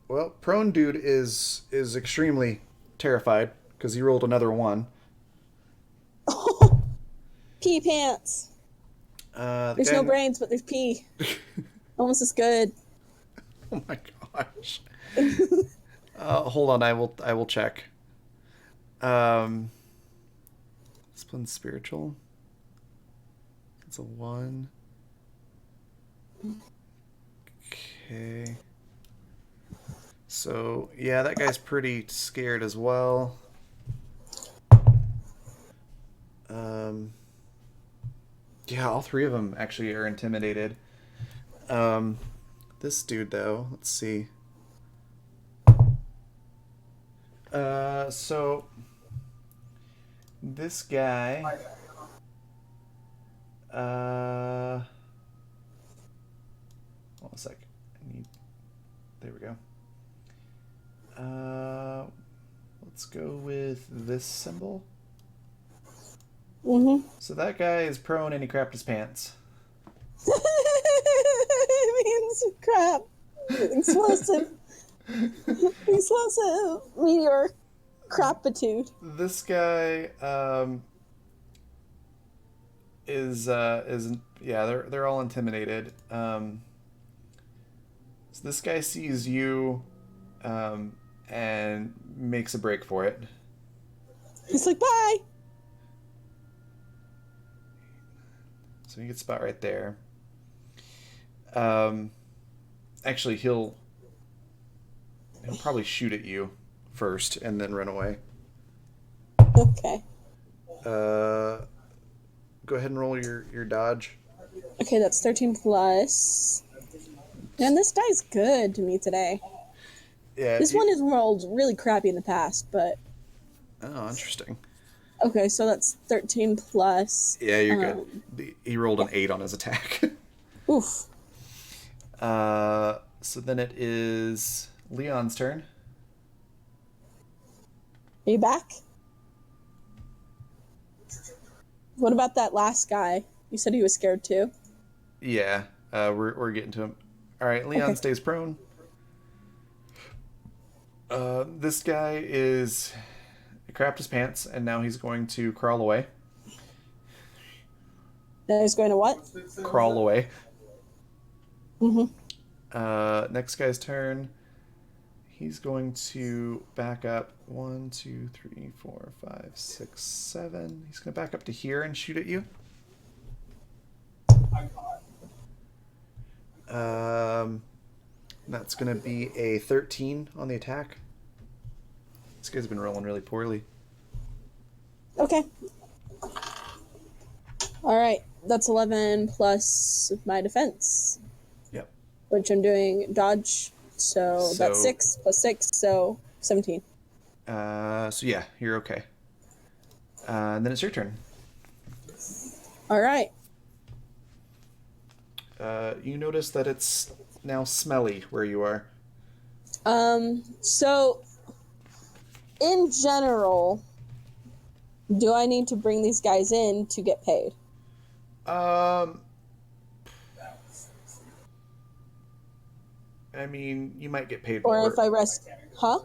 Well, prone dude is extremely terrified because he rolled another 1. Pee pants. There's no brains, but there's pee. Almost as good. Oh my gosh. Hold on, I will check. Discipline spiritual. It's a 1. Okay. So yeah, that guy's pretty scared as well. Yeah, all 3 of them actually are intimidated. This dude though, let's see. So this guy. Hold on a sec. There we go. Let's go with this symbol. Mm-hmm. So that guy is prone and he crapped his pants. It means crap. Explosive. Explosive. Meteor. Crapitude. This guy is yeah, they're all intimidated. So this guy sees you and makes a break for it. He's like, bye. So he gets spot right there. Actually, he'll probably shoot at you first and then run away. Okay. Go ahead and roll your dodge. Okay, that's 13 plus. Man, this guy's good to me today. Yeah. This one has rolled really crappy in the past, but... Oh, interesting. Okay, so that's 13 plus. Yeah, you're good. He rolled an 8 on his attack. Oof. So then it is Leon's turn. Are you back? What about that last guy? You said he was scared too? Yeah, we're getting to him. All right, Leon Okay. stays prone. This guy is... He crapped his pants, and now he's going to crawl away. Now he's going to what? Crawl away. Mm-hmm. Next guy's turn. He's going to back up 1, 2, 3, 4, 5, 6, 7. He's going to back up to here and shoot at you. That's going to be a 13 on the attack. This guy's been rolling really poorly. Okay. Alright, that's 11 plus my defense. Yep. Which I'm doing dodge, so that's 6 plus 6, so 17. So yeah, you're okay. And then it's your turn. Alright. You notice that it's now smelly where you are. So, in general, do I need to bring these guys in to get paid? I mean, you might get paid more. Or if I rest... Huh?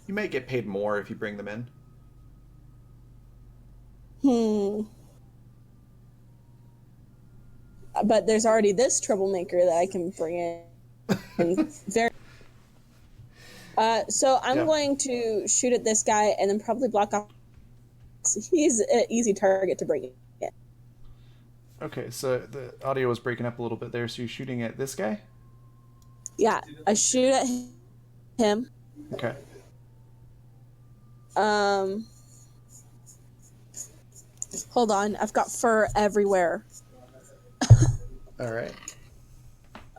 You might get paid more if you bring them in. But there's already this troublemaker that I can bring in. So I'm going to shoot at this guy and then probably block off. He's an easy target to bring in. Okay, so the audio was breaking up a little bit there, so you're shooting at this guy? Yeah, I shoot at him. Okay. Hold on, I've got fur everywhere. Alright.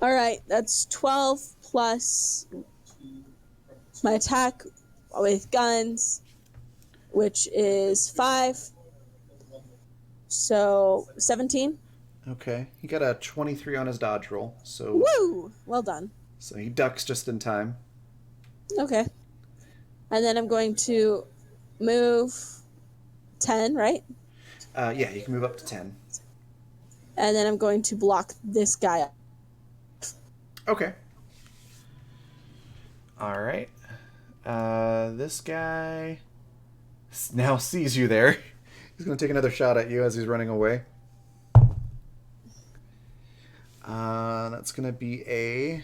Alright, that's 12 plus my attack with guns, which is 5. So, 17. Okay. He got a 23 on his dodge roll, so... Woo! Well done. So he ducks just in time. Okay. And then I'm going to move 10, right? Yeah, you can move up to 10. And then I'm going to block this guy up. Okay. Alright. This guy now sees you there. He's going to take another shot at you as he's running away. That's going to be a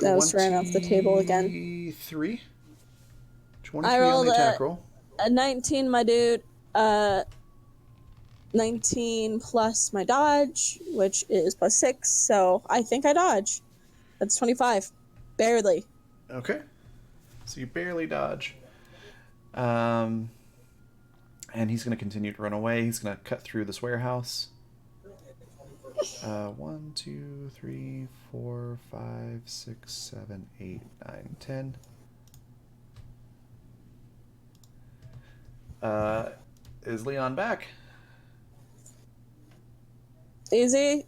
That was ran off the table again. 23. 23 I on rolled the attack roll. a 19, my dude. 19 plus my dodge, which is plus 6, so I think I dodge. That's 25. Barely. Okay. So you barely dodge. And he's going to continue to run away. He's going to cut through this warehouse. 1, 2, 3, 4, 5, 6, 7, 8, 9, 10. Is Leon back? Easy.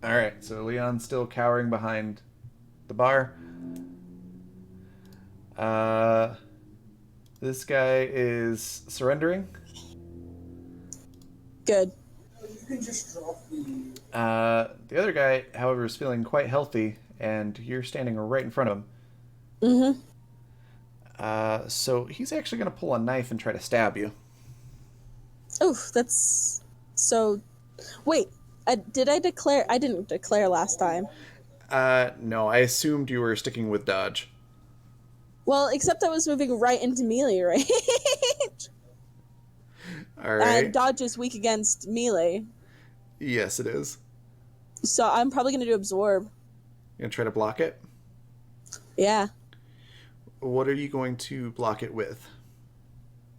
Alright, so Leon's still cowering behind the bar. This guy is surrendering. Good. You can just drop the. The other guy, however, is feeling quite healthy, and you're standing right in front of him. Mm-hmm. So he's actually going to pull a knife and try to stab you. Oof, that's so... Wait, did I declare... I didn't declare last time. No, I assumed you were sticking with dodge. Well, except I was moving right into melee, right? Alright. And dodge is weak against melee. Yes, it is. So I'm probably going to do absorb. You going to try to block it? Yeah. What are you going to block it with?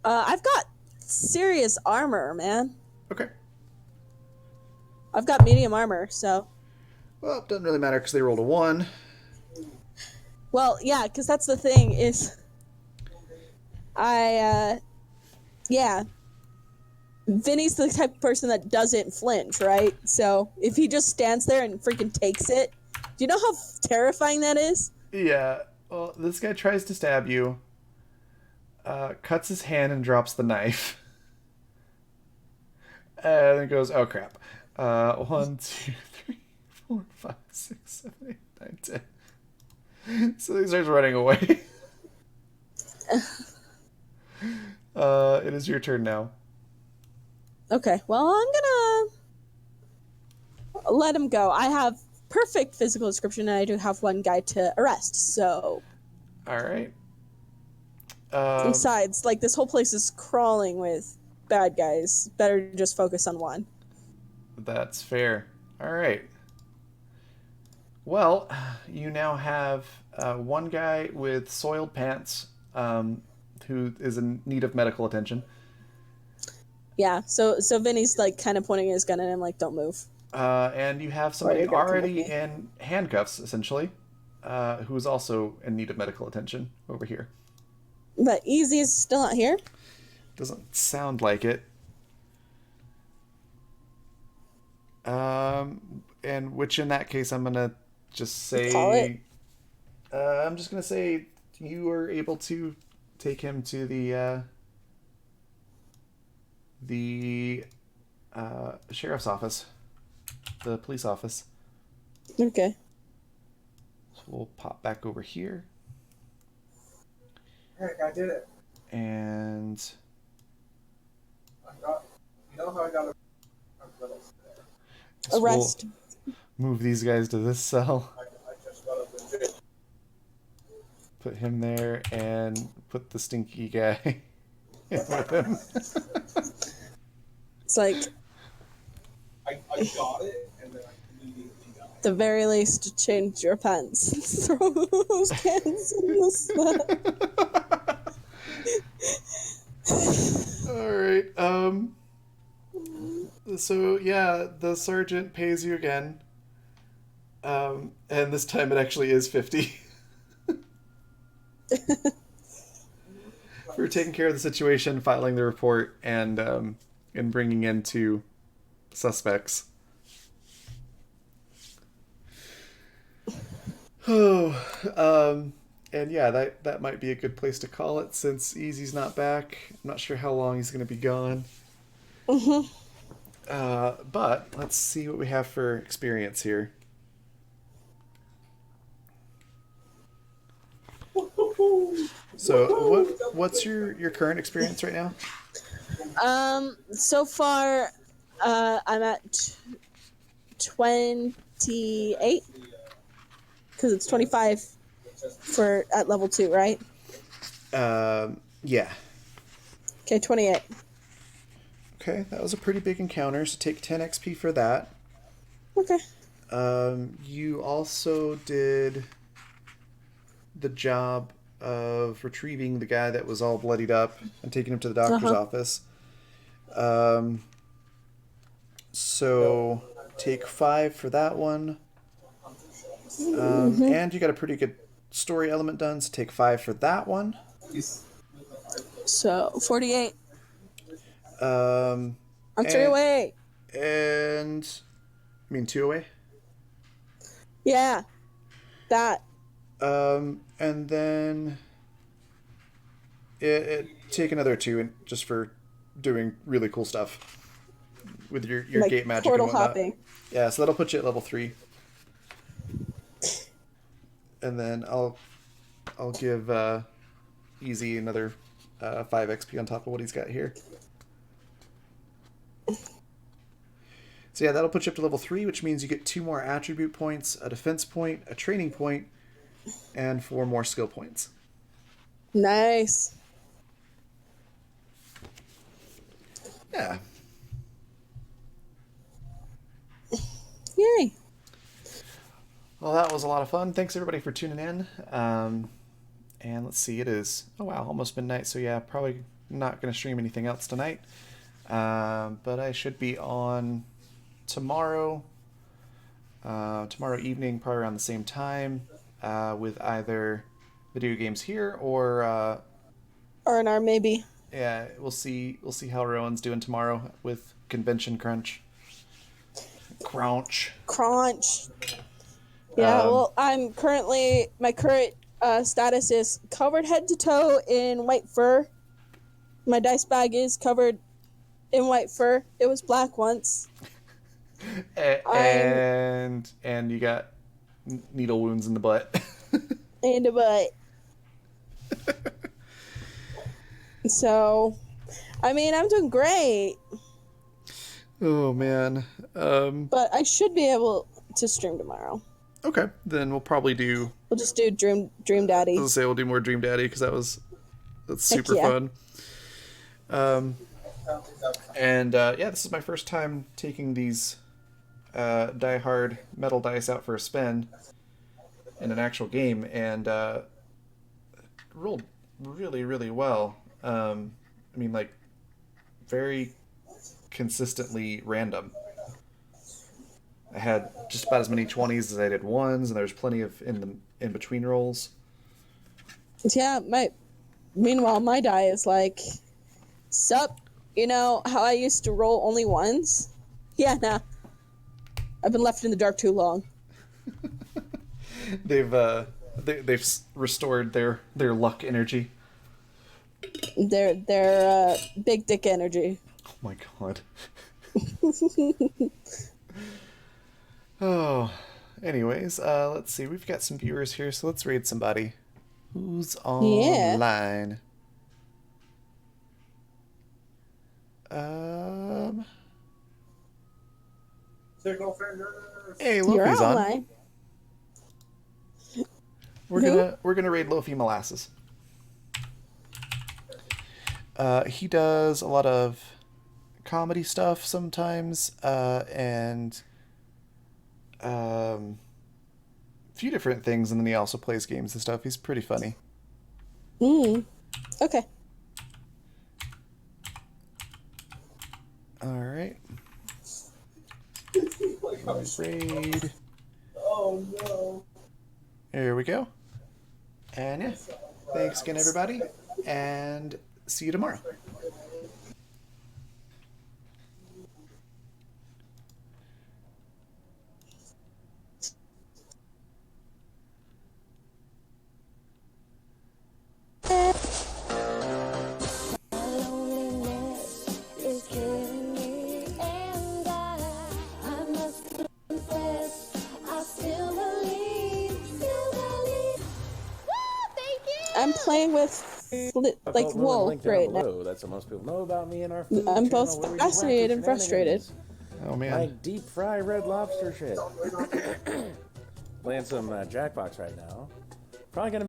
I've got serious armor, man. Okay. I've got medium armor, so... Well, it doesn't really matter because they rolled a 1. Well, yeah, because that's the thing is... Yeah. Vinny's the type of person that doesn't flinch, right? So if he just stands there and freaking takes it... Do you know how terrifying that is? Yeah. Well, this guy tries to stab you, cuts his hand and drops the knife. And then goes, oh crap. 1, 2, 3, 4, 5, 6, 7, 8, 9, 10. So he starts running away. It is your turn now. Okay, well, I'm gonna let him go. I have perfect physical description, and I do have one guy to arrest, so... Alright. Besides, like, this whole place is crawling with bad guys. Better just focus on one. That's fair. Alright. Well, you now have one guy with soiled pants who is in need of medical attention. Yeah, so Vinny's, like, kind of pointing his gun at him, like, don't move. And you have somebody you're gonna come already with me. in handcuffs, essentially, who is also in need of medical attention over here. But Easy is still not here? Doesn't sound like it. And which in that case, I'm gonna just say... Call it. I'm just gonna say you were able to take him to the sheriff's office, the police office. Okay. So we'll pop back over here. Heck, I did it. And You know how I got a little there? so Arrest. we'll move these guys to this cell. I just got a legit. Put him there and put the stinky guy in with him. It's like, I got it, and then I immediately got it. at the very least, change your pants. Throw those pants in the slab. Alright, so yeah, the sergeant pays you again. And this time it actually is 50. For taking care of the situation, filing the report, and bringing in 2 suspects. And yeah, that might be a good place to call it since Easy's not back. I'm not sure how long he's going to be gone. Mm-hmm. But let's see what we have for experience here. So what's your current experience right now? So far, I'm at 28? Because it's 25 at level 2, right? Yeah. Okay, 28. Okay, that was a pretty big encounter, so take 10 XP for that. Okay. You also did the job of retrieving the guy that was all bloodied up and taking him to the doctor's office. So take 5 for that one. And you got a pretty good story element done, so take 5 for that one. So 48. I'm 3 away. And I mean 2 away? Yeah. That. And then take another 2 and just for doing really cool stuff with your like gate magic portal and whatnot. hopping. Yeah, so that'll put you at level 3. And then I'll give Easy another 5 XP on top of what he's got here. So yeah, that'll put you up to level 3, which means you get 2 more attribute points, a defense point, a training point, and 4 more skill points. Nice. Yeah. Yay. Well, that was a lot of fun. Thanks everybody for tuning in. And let's see, it is, oh wow, almost midnight, so yeah, probably not going to stream anything else tonight. But I should be on tomorrow evening, probably around the same time, with either video games here or R&R maybe. yeah, we'll see how Rowan's doing tomorrow with Convention Crunch. Yeah, well, my current status is covered head to toe in white fur. My dice bag is covered in white fur. It was black once. And you got needle wounds in the butt. In the butt. So, I mean, I'm doing great. Oh man. But I should be able to stream tomorrow. Okay, then we'll probably do. We'll just do Dream Daddy. I was gonna say we'll do more Dream Daddy because that's super fun. And yeah, this is my first time taking these Die Hard metal dice out for a spin in an actual game, and rolled really, really well. I mean, like, very consistently random. I had just about as many 20s as I did 1s, and there's plenty of in between rolls. Yeah, meanwhile my die is like, sup, you know how I used to roll only 1s? Yeah, nah. I've been left in the dark too long. They've restored their luck energy. Their big dick energy. Oh my god. Oh, anyways, let's see. We've got some viewers here, so let's raid somebody. Who's online? Hey, Lofi's on. We're gonna raid Lofi Molasses. He does a lot of comedy stuff sometimes, and a few different things, and then he also plays games and stuff. He's pretty funny. Okay. All right. Raid. Oh no. There we go. And yeah, thanks again, everybody, and see you tomorrow. I'm playing with Wolf right now. That's what most people know about me and our I'm both fascinated and frustrated. Oh man. Like deep fry red lobster shit. Playing some Jackbox right now. Probably gonna